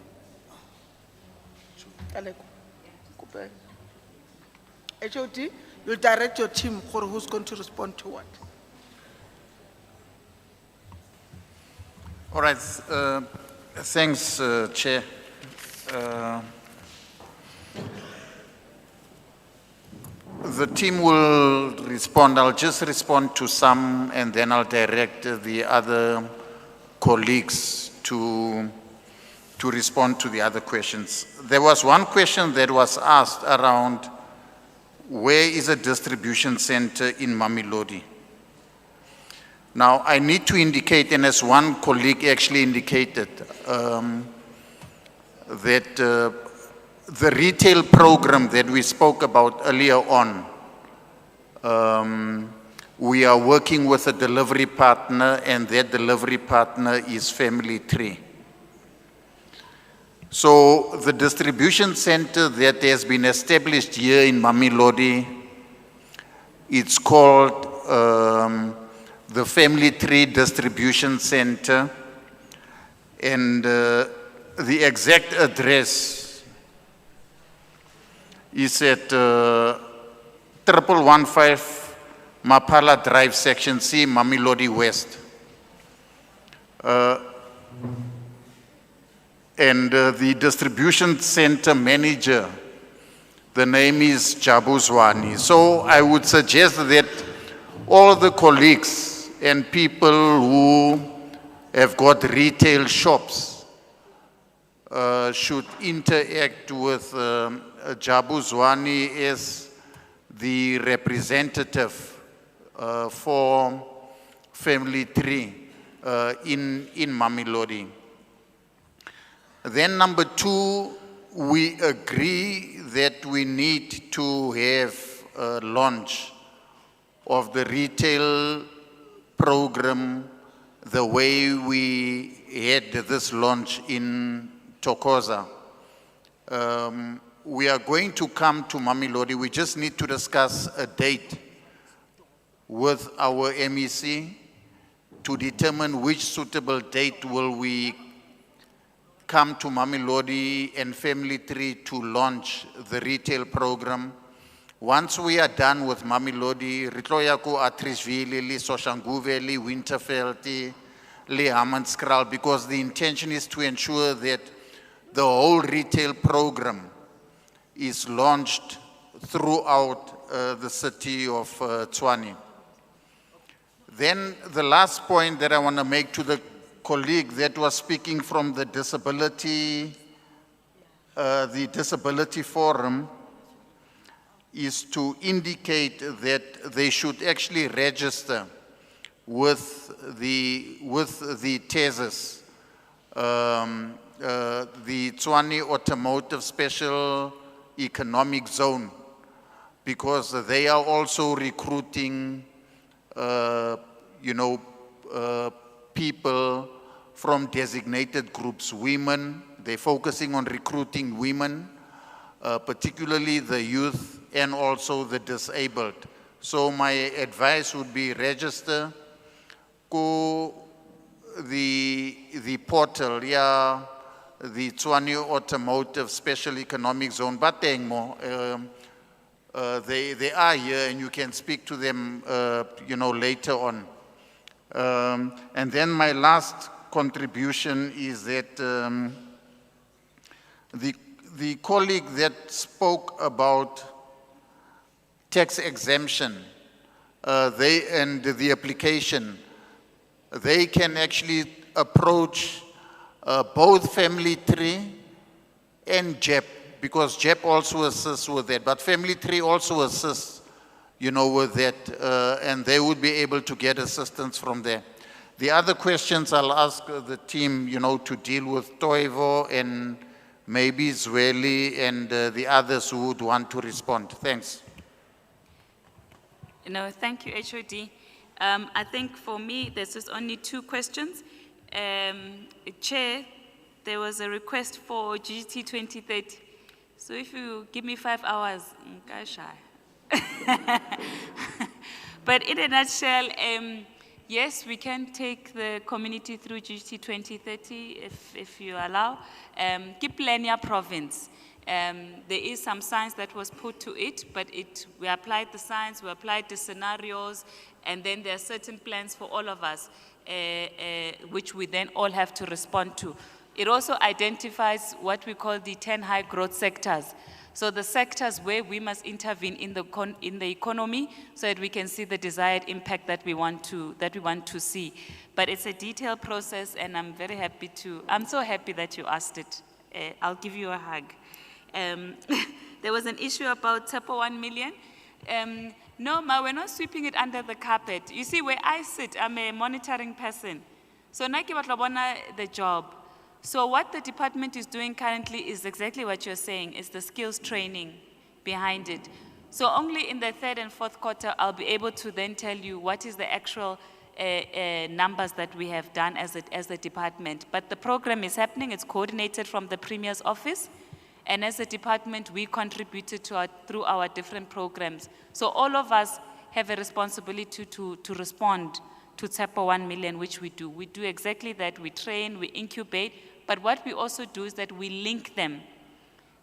S3: HOD, you'll direct your team for who's going to respond to what.
S4: All right, thanks, Chair. The team will respond. I'll just respond to some and then I'll direct the other colleagues to respond to the other questions. There was one question that was asked around where is a distribution center in Mamelodi? Now, I need to indicate, and as one colleague actually indicated, that the retail program that we spoke about earlier on, we are working with a delivery partner, and that delivery partner is Family Tree. So the distribution center that has been established here in Mamelodi, it's called the Family Tree Distribution Center, and the exact address is at 1115 Mapala Drive, Section C, Mamelodi West. And the distribution center manager, the name is Jabuzwani. So I would suggest that all the colleagues and people who have got retail shops should interact with Jabuzwani as the representative for Family Tree in Mamelodi. Then number two, we agree that we need to have a launch of the retail program the way we had this launch in Thokoza. We are going to come to Mamelodi. We just need to discuss a date with our MEC to determine which suitable date will we come to Mamelodi and Family Tree to launch the retail program. Once we are done with Mamelodi, Ritloyako, Atrisville, Li Soshanguve, Li Winterfeld, Li Hammanskraal, because the intention is to ensure that the whole retail program is launched throughout the city of Tshwane. Then the last point that I want to make to the colleague that was speaking from the disability forum is to indicate that they should actually register with the TESIS, the Tshwane Automotive Special Economic Zone, because they are also recruiting people from designated groups, women. They're focusing on recruiting women particularly the youth and also the disabled. So my advice would be register go the portal, yeah, the Tshwane Automotive Special Economic Zone, but they are here and you can speak to them, you know, later on. And then my last contribution is that the colleague that spoke about tax exemption, and the application, they can actually approach both Family Tree and JEP, because JEP also assists with that, but Family Tree also assists, you know, with that, and they would be able to get assistance from there. The other questions I'll ask the team, you know, to deal with Toivo and maybe Zweli and the others who would want to respond. Thanks.
S5: No, thank you, HOD. I think for me, there's just only 2 questions. Chair, there was a request for GT 2030. So if you give me 5 hours, I'm shy. But in a nutshell, yes, we can take the community through GT 2030 if you allow. Kiplania province. There is some science that was put to it, but we applied the science, we applied the scenarios, and then there are certain plans for all of us, which we then all have to respond to. It also identifies what we call the 10 high growth sectors. So the sectors where we must intervene in the economy so that we can see the desired impact that we want to see. But it's a detailed process, and I'm very happy I'm so happy that you asked it. I'll give you a hug. There was an issue about TEPO 1 million. No, we're not sweeping it under the carpet. You see, where I sit, I'm a monitoring person. So naki batlabona the job. So what the department is doing currently is exactly what you're saying, is the skills training behind it. So only in the 3rd and 4th quarter, I'll be able to then tell you what is the actual numbers that we have done as a department. But the program is happening, it's coordinated from the Premier's office. And as a department, we contributed through our different programs. So all of us have a responsibility to respond to TEPO 1 million, which we do. We do exactly that. We train, we incubate, but what we also do is that we link them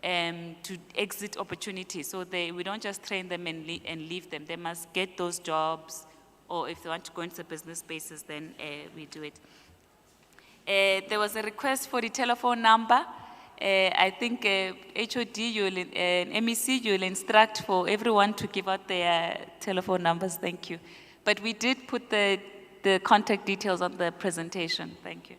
S5: to exit opportunities. So we don't just train them and leave them. They must get those jobs, or if they want to go into the business spaces, then we do it. There was a request for the telephone number. I think HOD and MEC, you'll instruct for everyone to give out their telephone numbers. Thank you. But we did put the contact details on the presentation. Thank you.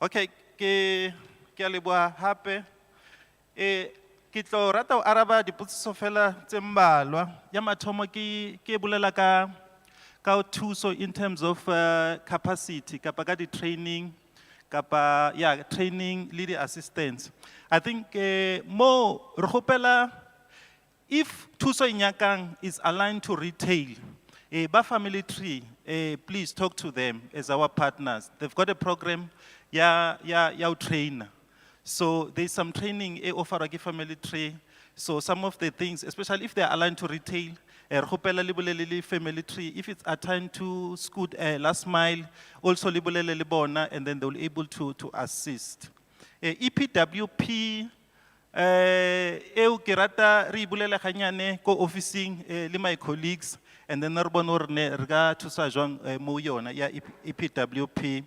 S6: Okay, ke a leboha hape. Ke tlo rata ho araba dipotsiso fela tse mmalwa. Ya mathomo ke bolela ka thuso in terms of capacity, kapa ka di training, kapa training le di assistance. I think mo re kgopela if thuso e nyakang is aligned to retail, ba Family Tree, please talk to them as our partners. They've got a program ya trainer. So there's some training offered by Family Tree. So some of the things, especially if they are aligned to retail, Family Tree, if it's assigned to Scoot last mile, also libona, and then they'll be able to assist. EPWP, eu ke rata re ibulela ganyane ko officing le my colleagues, and then re bone hore ne re ka thusa jwang mo yona ya EPWP.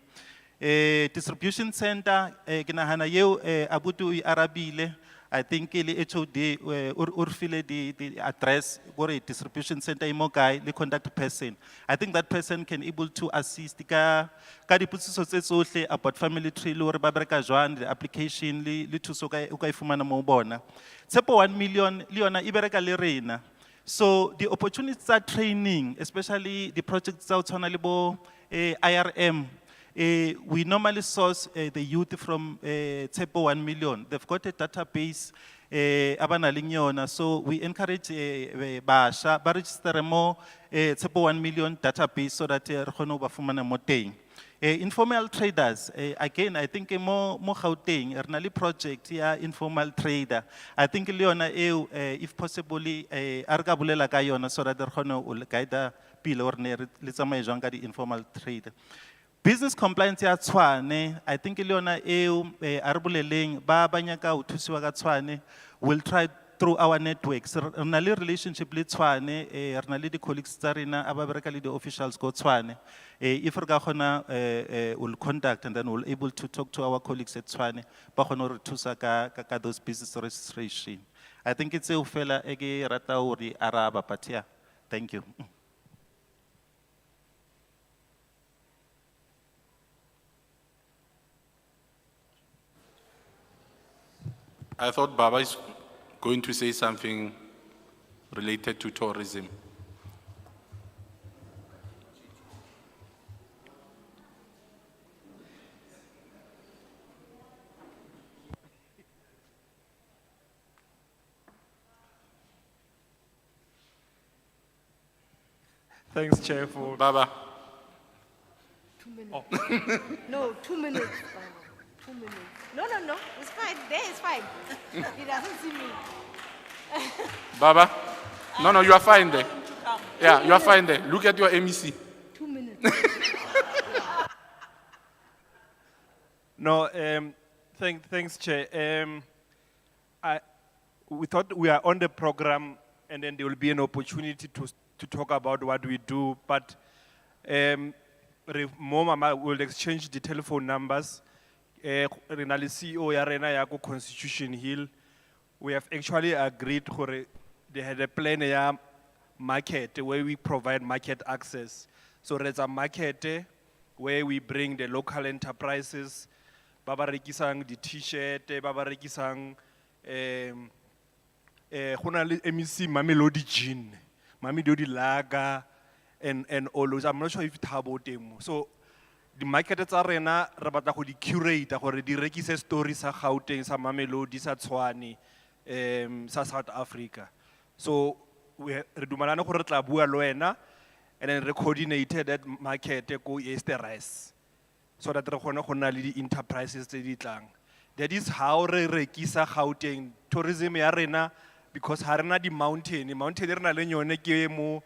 S6: Distribution center, ke nahana yeo abutu arabile. I think le HOD or file the address or a distribution center in Mokai, the contact person. I think that person can able to assist ka dipotsiso tse tsohle about Family Tree le hore ba bereka jwang, the application le thuso o ka ifumana mo bona. TEPO 1 million le yona e bereka le rena. So the opportunities are training, especially the projects tsa o tshwana le bo IRM. We normally source the youth from Tsepo 1 million. They've got a database, abanaling yona, so we encourage Basha, ba register more Tsepo 1 million database so that Rehono Bafumana Moteng. Informal traders, again, I think more Gauteng, Ernali project, yeah, informal trader. I think Leona, if possibly, Arga Bulela Gayona, so that Rehono will guide the bill or near Lizama Jonga, the informal trader. Business compliance ya Tswane, I think Leona Arbuleleng, Babanyaka, Utusiwa Tswane, will try through our networks. Ernali relationship with Tswane, Ernali the colleagues Zarina, Ababarakali the officials go Tswane. If Ergahona will contact and then we'll able to talk to our colleagues at Tswane, Bahono Tusaka those business registration. I think it's a fella ege rata ori Araba, but yeah, thank you.
S1: I thought Baba is going to say something related to tourism.
S17: Thanks, Chair, for...
S1: Baba.
S16: 2 minutes. No, 2 minutes. 2 minutes. No, it's fine. There is fine. He doesn't see me.
S1: Baba? No, you are fine there. Yeah, you are fine there. Look at your MEC.
S16: 2 minutes.
S17: No, thanks, Chair. We thought we are on the program and then there will be an opportunity to talk about what we do, but Mama will exchange the telephone numbers. Renali CEO ya rena ya ko Constitution Hill. We have actually agreed they had a plan ya market where we provide market access. So there's a market where we bring the local enterprises, baba rekisang the t-shirt, baba rekisang MEC Mamelodi gin, Mamelodi lager, and all those. I'm not sure if it's about them. So the market is arena, rabata ko di curate, ko di rekise stories sa Gauteng, sa Mamelodi, sa Tshwane, sa South Africa. So we redumalana ko re tla bua lo wena, and then we coordinated that market ko Easterise, so that re kgone go nna le di enterprises tse di tlang. That is how re rekisa Gauteng tourism ya rena, because ha rena di mountain re na le yone ke mo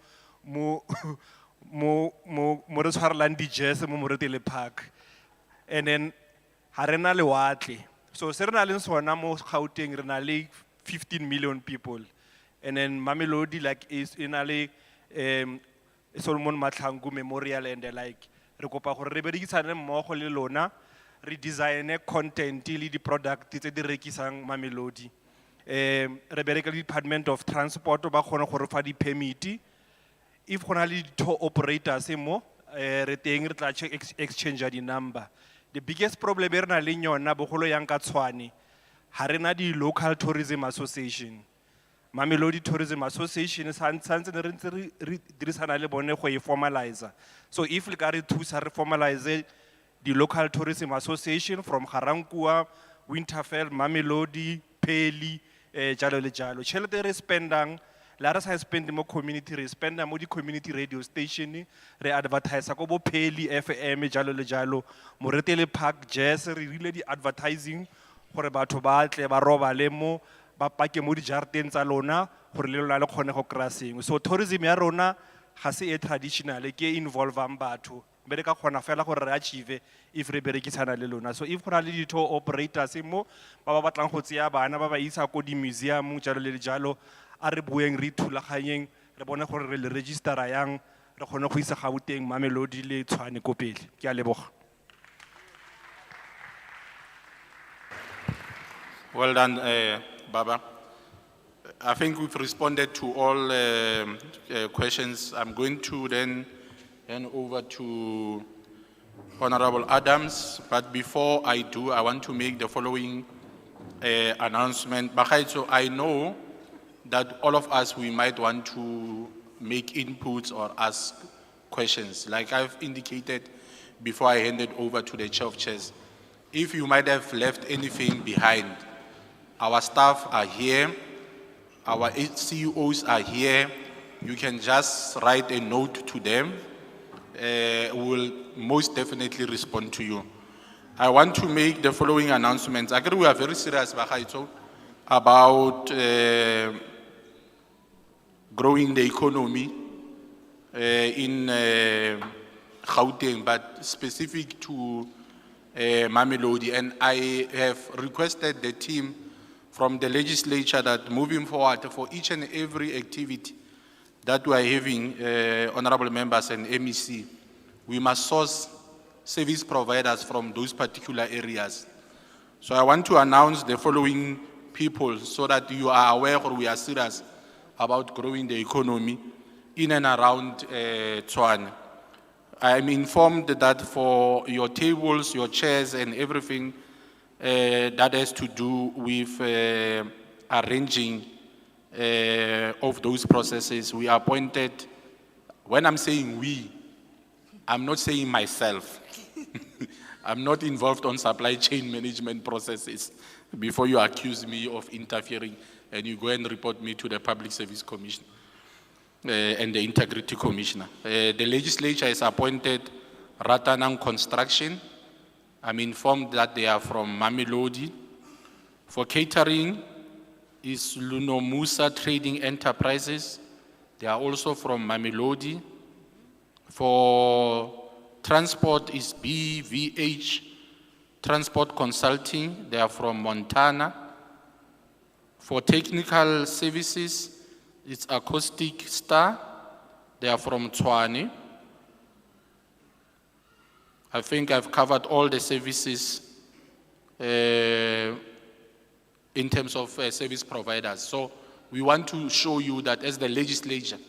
S17: re tshwarelang di-jazz mo Moretele Park, and then ha rena lewatle. So se re na leng sona mo Gauteng re na le 15 million people, and then Mamelodi like is in ale Solomon Mahlangu Memorial and the like. Re kopa gore re berekisane mmogo le lona re design content le di product tse di rekisang Mamelodi. Re bereka le Department of Transport ba kgone gore fa di permit. If we have tour operators, re tla exchange the number. The biggest problem is na lenyona bogolo yang ka Tshwane. Ha rena di local tourism association. Mamelodi Tourism Association santse re dirisana le bone go e formalize. So if le ka re thusa re formalize the local tourism association from Garankuwa, Winterfell, Mamelodi, Peli, jalo le jalo. Chelete re spendang la re sa spend mo community, re spend mo di community radio station, re advertise ko bo Peli FM jalo le jalo, Moretele Park Jazz re rile di advertising gore batho ba tle ba robale mo ba pake mo di jardins tsa lona gore le lona le kgone go krasing. So tourism ya rona ga se e traditional ke involvang batho be re ka kgona fela gore re achieve if re berekisana le lona. So if go na le di tour operators mo ba ba batlang go tseya bana ba ba isa ko di museum jalo le jalo, a re bueng re thulaganyeng re bone gore re le registera yang re kgone go isa Gauteng, Mamelodi le Tshwane ko pele. Ke a leboga.
S1: Well done, Baba. I think we've responded to all questions. I'm going to then hand over to Honorable Adams, but before I do, I want to make the following announcement. So I know that all of us, we might want to make inputs or ask questions. Like I've indicated, before I hand it over to the chair of chairs. If you might have left anything behind, our staff are here, our CEOs are here. You can just write a note to them. We will most definitely respond to you. I want to make the following announcements. I agree we are very serious about growing the economy in Gauteng, but specific to Mamelodi. And I have requested the team from the legislature that moving forward for each and every activity that we are having, honorable members and MEC, we must source service providers from those particular areas. So I want to announce the following people so that you are aware or we are serious about growing the economy in and around Tshwane. I am informed that for your tables, your chairs and everything that has to do with arranging of those processes, we appointed, when I'm saying we, I'm not saying myself. I'm not involved on supply chain management processes before you accuse me of interfering and you go and report me to the Public Service Commission and the Integrity Commissioner. The legislature has appointed Ratanang Construction. I'm informed that they are from Mamelodi. For catering is Luno Musa Trading Enterprises. They are also from Mamelodi. For transport is BVH Transport Consulting. They are from Montana. For technical services, it's Acoustic Star. They are from Tshwane. I think I've covered all the services in terms of service providers. So we want to show you that as the legislature,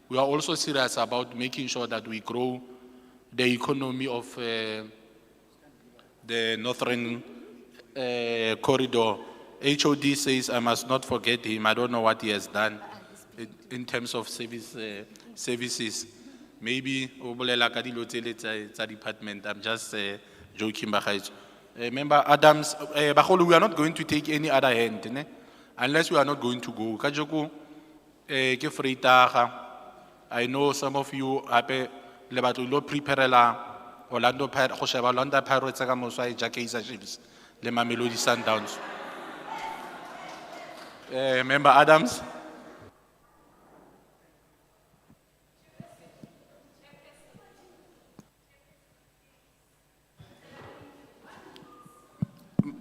S1: we are also serious about making sure that we grow the economy of the Northern Corridor. HOD says I must not forget him. I don't know what he has done in terms of services. Maybe obolela ka dilo tsele tsa department. I'm just joking, Bagaitso. Member Adams, Bagolo, we are not going to take any other hand, ne? Unless we are not going to go. Kajoko ke freitaga. I know some of you hape le batlo lo preparela Orlando Pirates, go sheba Orlando Pirates ka moswa e ja Kaizer Chiefs le Mamelodi Sundowns. Member Adams.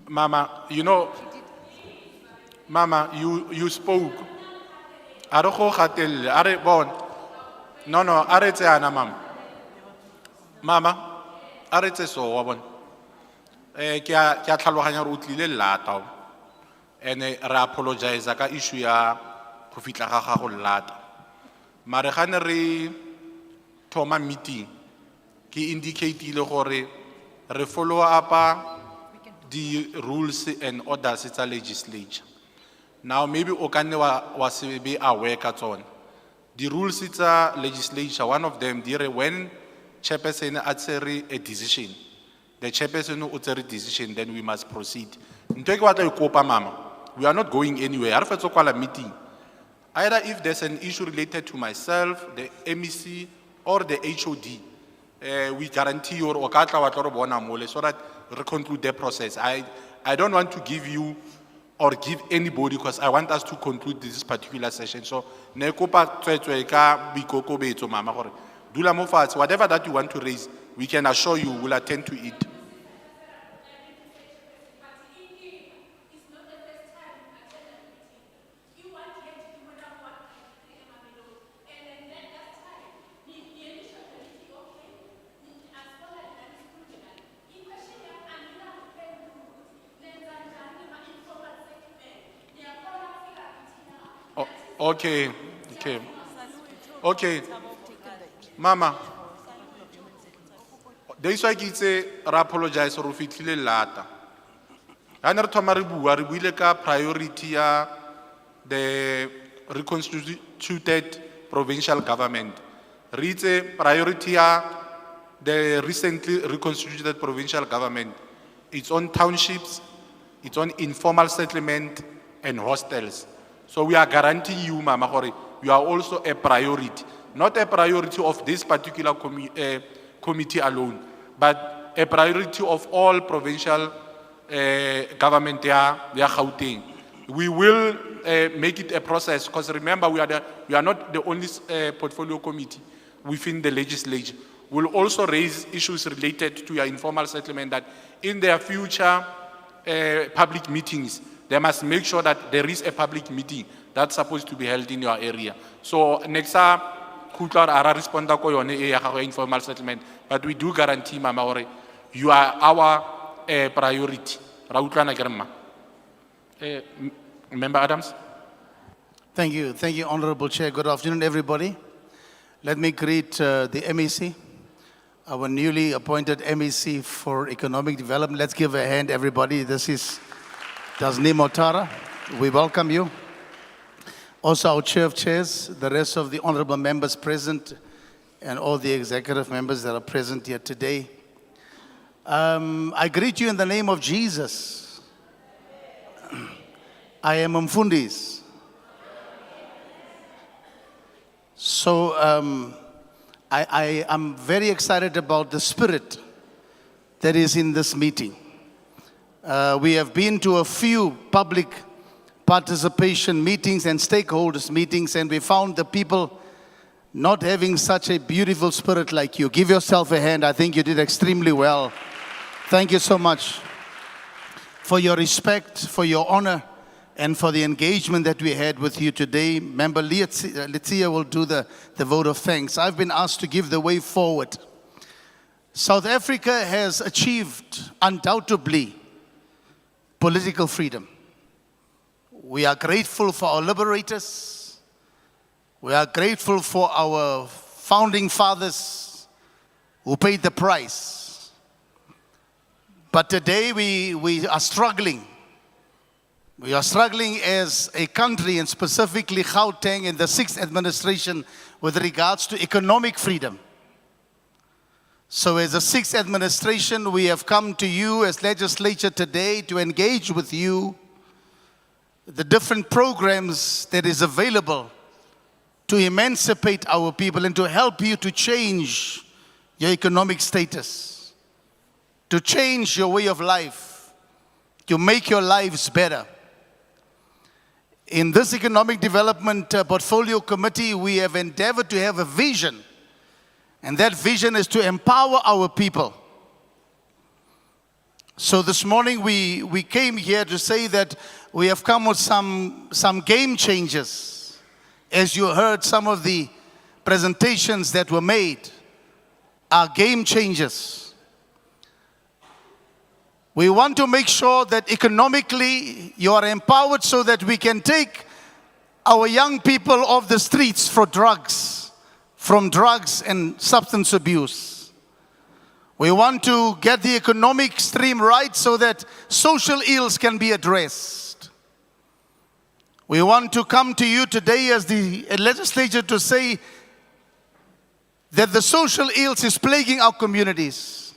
S1: Mama, you know, Mama, you spoke. Are go gatel, are bon. No, are tse ana mama. Mama, are tse so wa bon. Ke a tlhaloganya re utlile lata. And re apologize ka issue ya go fitla ga gago lata. Mare gane re thoma meeting ke indicate ile gore re follow up the rules and orders tsa legislature. Now maybe o kanne wa se be aware ka tsone. The rules tsa legislature, one of them dire when chairperson a tsere a decision, the chairperson o tsere decision, then we must proceed. Ntwe ke batla ikopa mama, we are not going anywhere. Ha re fetso kwala meeting. Either if there's an issue related to myself, the MEC or the HOD, we guarantee you or ka tla wa tlo re bona mole so that we conclude the process. I don't want to give you or give anybody because I want us to conclude this particular session. So ne kopa tswetswe ka boikokobetso mama gore dula mo fatshe, whatever that you want to raise, we can assure you we'll attend to it. Okay. Mama, that's why I say I apologize for the lata. I never told Maribu, we will priority ya the reconstituted provincial government. Read priority ya the recently reconstituted provincial government, it's on townships, it's on informal settlement and hostels. So we are guaranteeing you, Mama Hori, you are also a priority. Not a priority of this particular committee alone, but a priority of all provincial government there, Gauteng. We will make it a process, because remember, we are not the only portfolio committee within the legislature. We'll also raise issues related to your informal settlement, that in their future public meetings, they must make sure that there is a public meeting that's supposed to be held in your area. So next up, Ara respond informal settlement, but we do guarantee, Mama Ore, you are our priority. Member Adams.
S18: Thank you, Honorable Chair. Good afternoon, everybody. Let me greet the MEC, our newly appointed MEC for Economic Development. Let's give a hand, everybody. This is Tasneem Otara. We welcome you. Also our Chair of Chairs, the rest of the honorable members present, and all the executive members that are present here today. I greet you in the name of Jesus. I am Mfundis. So I am very excited about the spirit that is in this meeting. We have been to a few public participation meetings and stakeholders meetings, and we found the people not having such a beautiful spirit like you. Give yourself a hand. I think you did extremely well. Thank you so much for your respect, for your honor, and for the engagement that we had with you today. Member Letia will do the vote of thanks. I've been asked to give the way forward. South Africa has achieved, undoubtedly, political freedom. We are grateful for our liberators. We are grateful for our founding fathers who paid the price. But today we are struggling. We are struggling as a country, and specifically Gauteng in the 6th administration, with regards to economic freedom. So as the 6th administration, we have come to you as legislature today to engage with you the different programs that is available to emancipate our people and to help you to change your economic status, to change your way of life, to make your lives better. In this Economic Development Portfolio Committee, we have endeavored to have a vision, and that vision is to empower our people. So this morning we came here to say that we have come with some game changers. As you heard, some of the presentations that were made are game changers. We want to make sure that economically you are empowered so that we can take our young people off the streets from drugs and substance abuse. We want to get the economic stream right so that social ills can be addressed. We want to come to you today as the legislature to say that the social ills is plaguing our communities.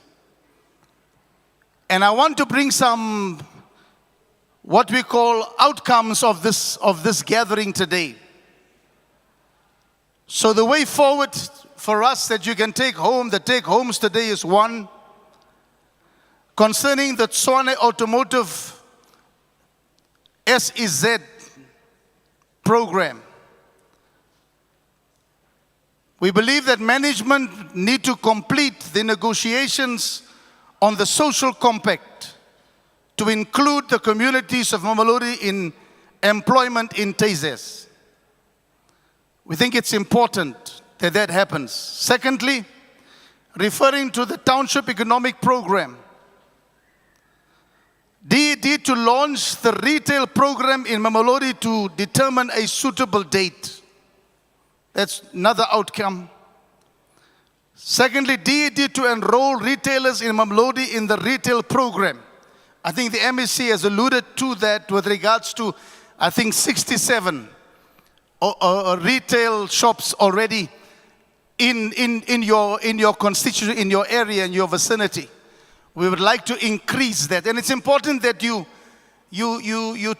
S18: And I want to bring some, what we call outcomes of this gathering today. So the way forward for us that you can take home, the take homes today is one, concerning the Tshwane Automotive SEZ program. We believe that management need to complete the negotiations on the social compact to include the communities of Mamelodi in employment in TASES. We think it's important that that happens. Secondly, referring to the Township Economic Program, DED to launch the retail program in Mamelodi to determine a suitable date. That's another outcome. Secondly, DED to enroll retailers in Mamelodi in the retail program. I think the MEC has alluded to that with regards to, I think, 67 retail shops already in your constituency, in your area, in your vicinity. We would like to increase that. And it's important that you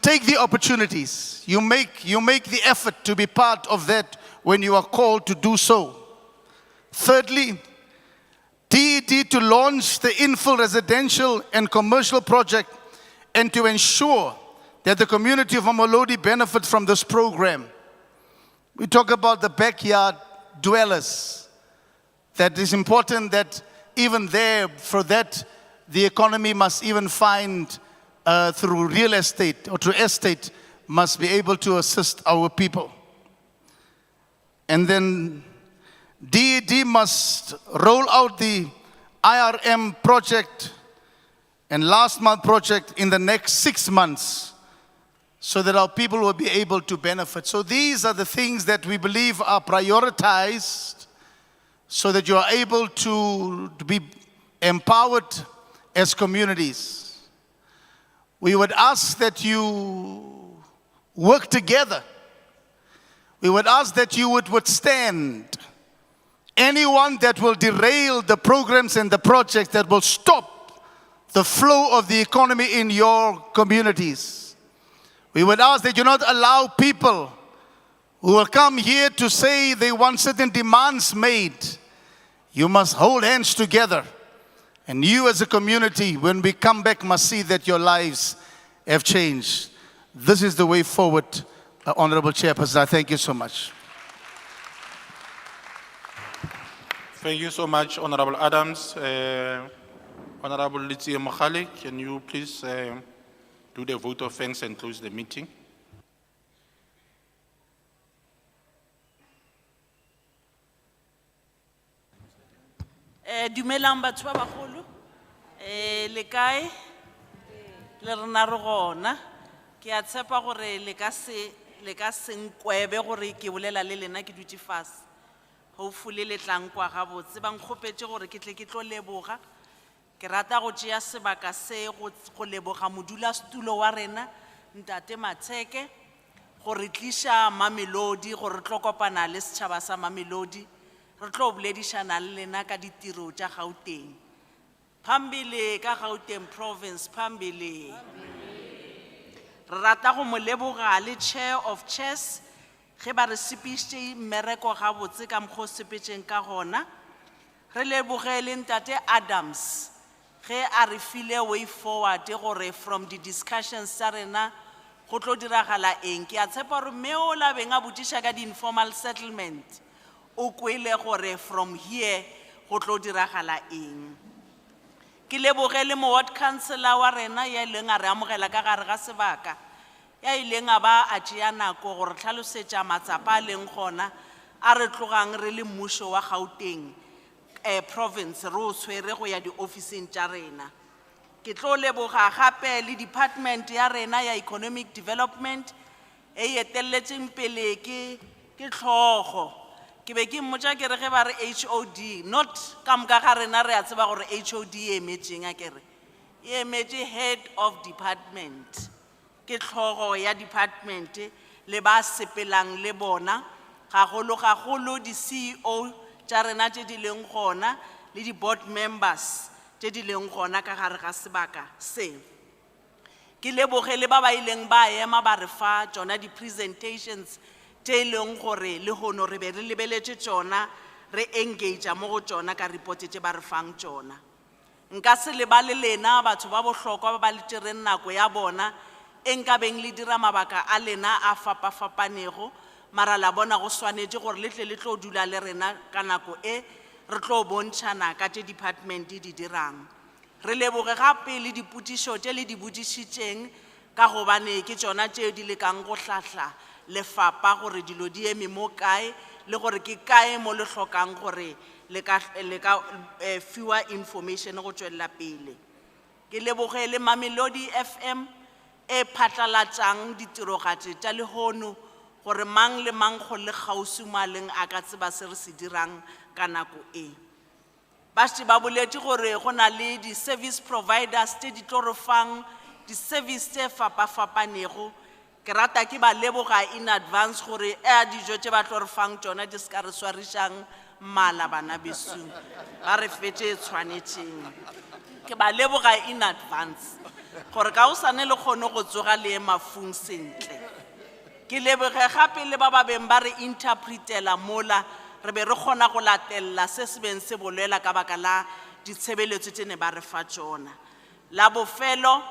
S18: take the opportunities. You make the effort to be part of that when you are called to do so. Thirdly, DED to launch the infill residential and commercial project and to ensure that the community of Mamelodi benefit from this program. We talk about the backyard dwellers. That is important that even there, for that, the economy must even find through real estate or through estate must be able to assist our people. And then DED must roll out the IRM project and last month project in the next 6 months so that our people will be able to benefit. So these are the things that we believe are prioritized so that you are able to be empowered as communities. We would ask that you work together. We would ask that you would withstand anyone that will derail the programs and the projects that will stop the flow of the economy in your communities. We would ask that you not allow people who will come here to say they want certain demands made. You must hold hands together. And you as a community, when we come back, must see that your lives have changed. This is the way forward, Honorable Chairperson. I thank you so much.
S1: Thank you so much, Honorable Adams. Honorable Litsi Mokhale, can you please do the vote of thanks and close the meeting?
S19: Dumelang batho ba bagolo le kae le rena re gona ke a tshepa gore le ka se nkwebe gore ke bolela le lena ke dutse fase hopefully le tlang kwa ga botse ba nkgopetse gore ke tle ke tlo leboga ke rata go tšea sebaka se go leboga modula stulo wa rena ntate Matsheke gore tlisha Mamelodi gore tlo kopana le setšhaba sa Mamelodi re tlo boledišana le lena ka ditiro tša Gauteng phambile ka Gauteng province phambile re rata go mo leboga le chair of chairs ge ba re sepišitše mmereko ga botse ka mokgwa o sepetšeng ka gona re leboge le ntate Adams ge a re file way forward gore from the discussions tša rena go tlo diragala eng ke a tshepa gore mme o la beng a botiša ka di-informal settlement o kwele gore from here go tlo diragala eng ke leboge le mo ward councillor wa rena ya ileng a re amogela ka gare ga sebaka ya ileng a ba a tšea nako gore tlhalosetša matsapa a leng gona a re tlogang re le mmušo wa Gauteng province re o tshwere go ya di-officing tša rena ke tlo leboga gape le department ya rena ya economic development e eteletseng pele ke tlhogo ke be ke mmotša ke re ge ba re HOD not ka moka ga rena re a tseba gore HOD e emetšeng a kere e emetše head of department ke tlhogo ya department le ba sepelang le bona gagolo di-CEO tša rena tše di leng gona le di-board members tše di leng gona ka gare ga sebaka se ke leboge le ba ba ileng ba ema ba re fa tšona di-presentations tše leng gore le hono re be re lebeletše tšona re engage mo go tšona ka report tše ba re fang tšona nka se lebale lena batho ba bohlokwa ba le tšereng nako ya bona e nka beng le dira mabaka a lena a fapafapanego mara la bona go swanetše gore le tle le tlo dula le rena ka nako e re tlo bontšhana ka tše department di dirang re leboge gape le diputišo tše le di bodišitšeng ka gobane ke tšona tšeo di lekang go hlahla lefapa gore dilo di eme mo kae le gore ke kae mo le hlokang gore le ka fiwa information go tšwelela pele ke leboge le Mamelodi FM e phatlalatšang ditirogatše tša lehono gore mang le mang go le kgauswi maleng a ka tseba se re se dirang ka nako e ba se ba boletše gore go na le di-service providers tše di tlo re fang di-service tše fapafapanego ke rata ke ba leboga in advance gore dijo tše ba tlo re fang tšona di ska re swarišang mmala bana besong ba re fetse e tshwanetseng ke ba leboga in advance gore ka o sane le kgone go tsoga le mafung sentle ke leboge gape le ba ba beng ba re interpretela mola re be re kgona go latella se se beng se bolela ka baka la ditshebeletso tse ne ba re fa tsona la bofelo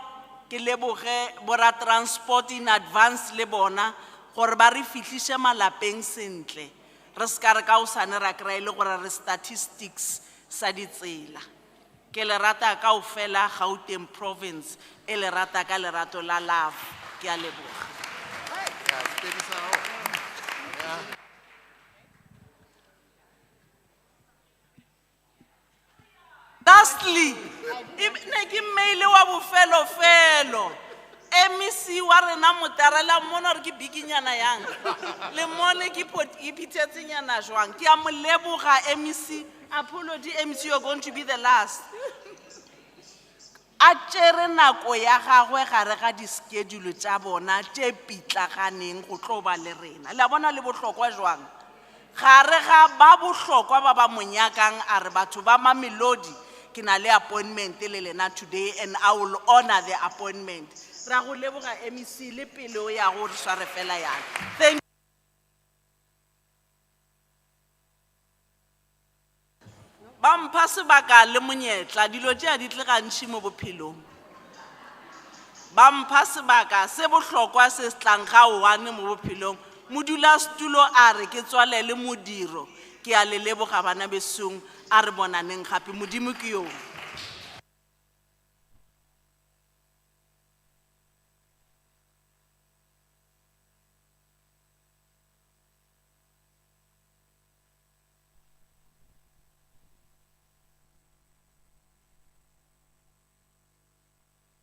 S19: ke leboge bora transport in advance le bona gore ba re fihliše malapeng sentle re ska re ka o sane ra kry le gore re statistics sa ditsela ke le rata ka o fela Gauteng province e le rata ka lerato la love ke a leboga lastly ne ke mail wa bofelo felo MEC wa rena motarela mona re ke bikinyana yang le mone ke ipitsetsenyana jwang ke a mo leboga MEC apology MEC you're going to be the last a tsere nako ya gagwe gare ga di schedule tsa bona tse pitlaganeng go tlo ba le rena la bona le bohlokwa jwang gare ga ba bohlokwa ba ba monyakang a re batho ba Mamelodi ke na le appointment le lena today and I will honor the appointment ra go leboga MEC le pele o ya go re sware fela yana thank ba mpha sebaka le monyetla dilo tše di tle gantši mo bophelong ba mpha sebaka se bohlokwa se tlang ga one mo bophelong modulasetulo a re ke tswalele modiro ke a le leboga bana besong a re bonaneng gape modimo ke yo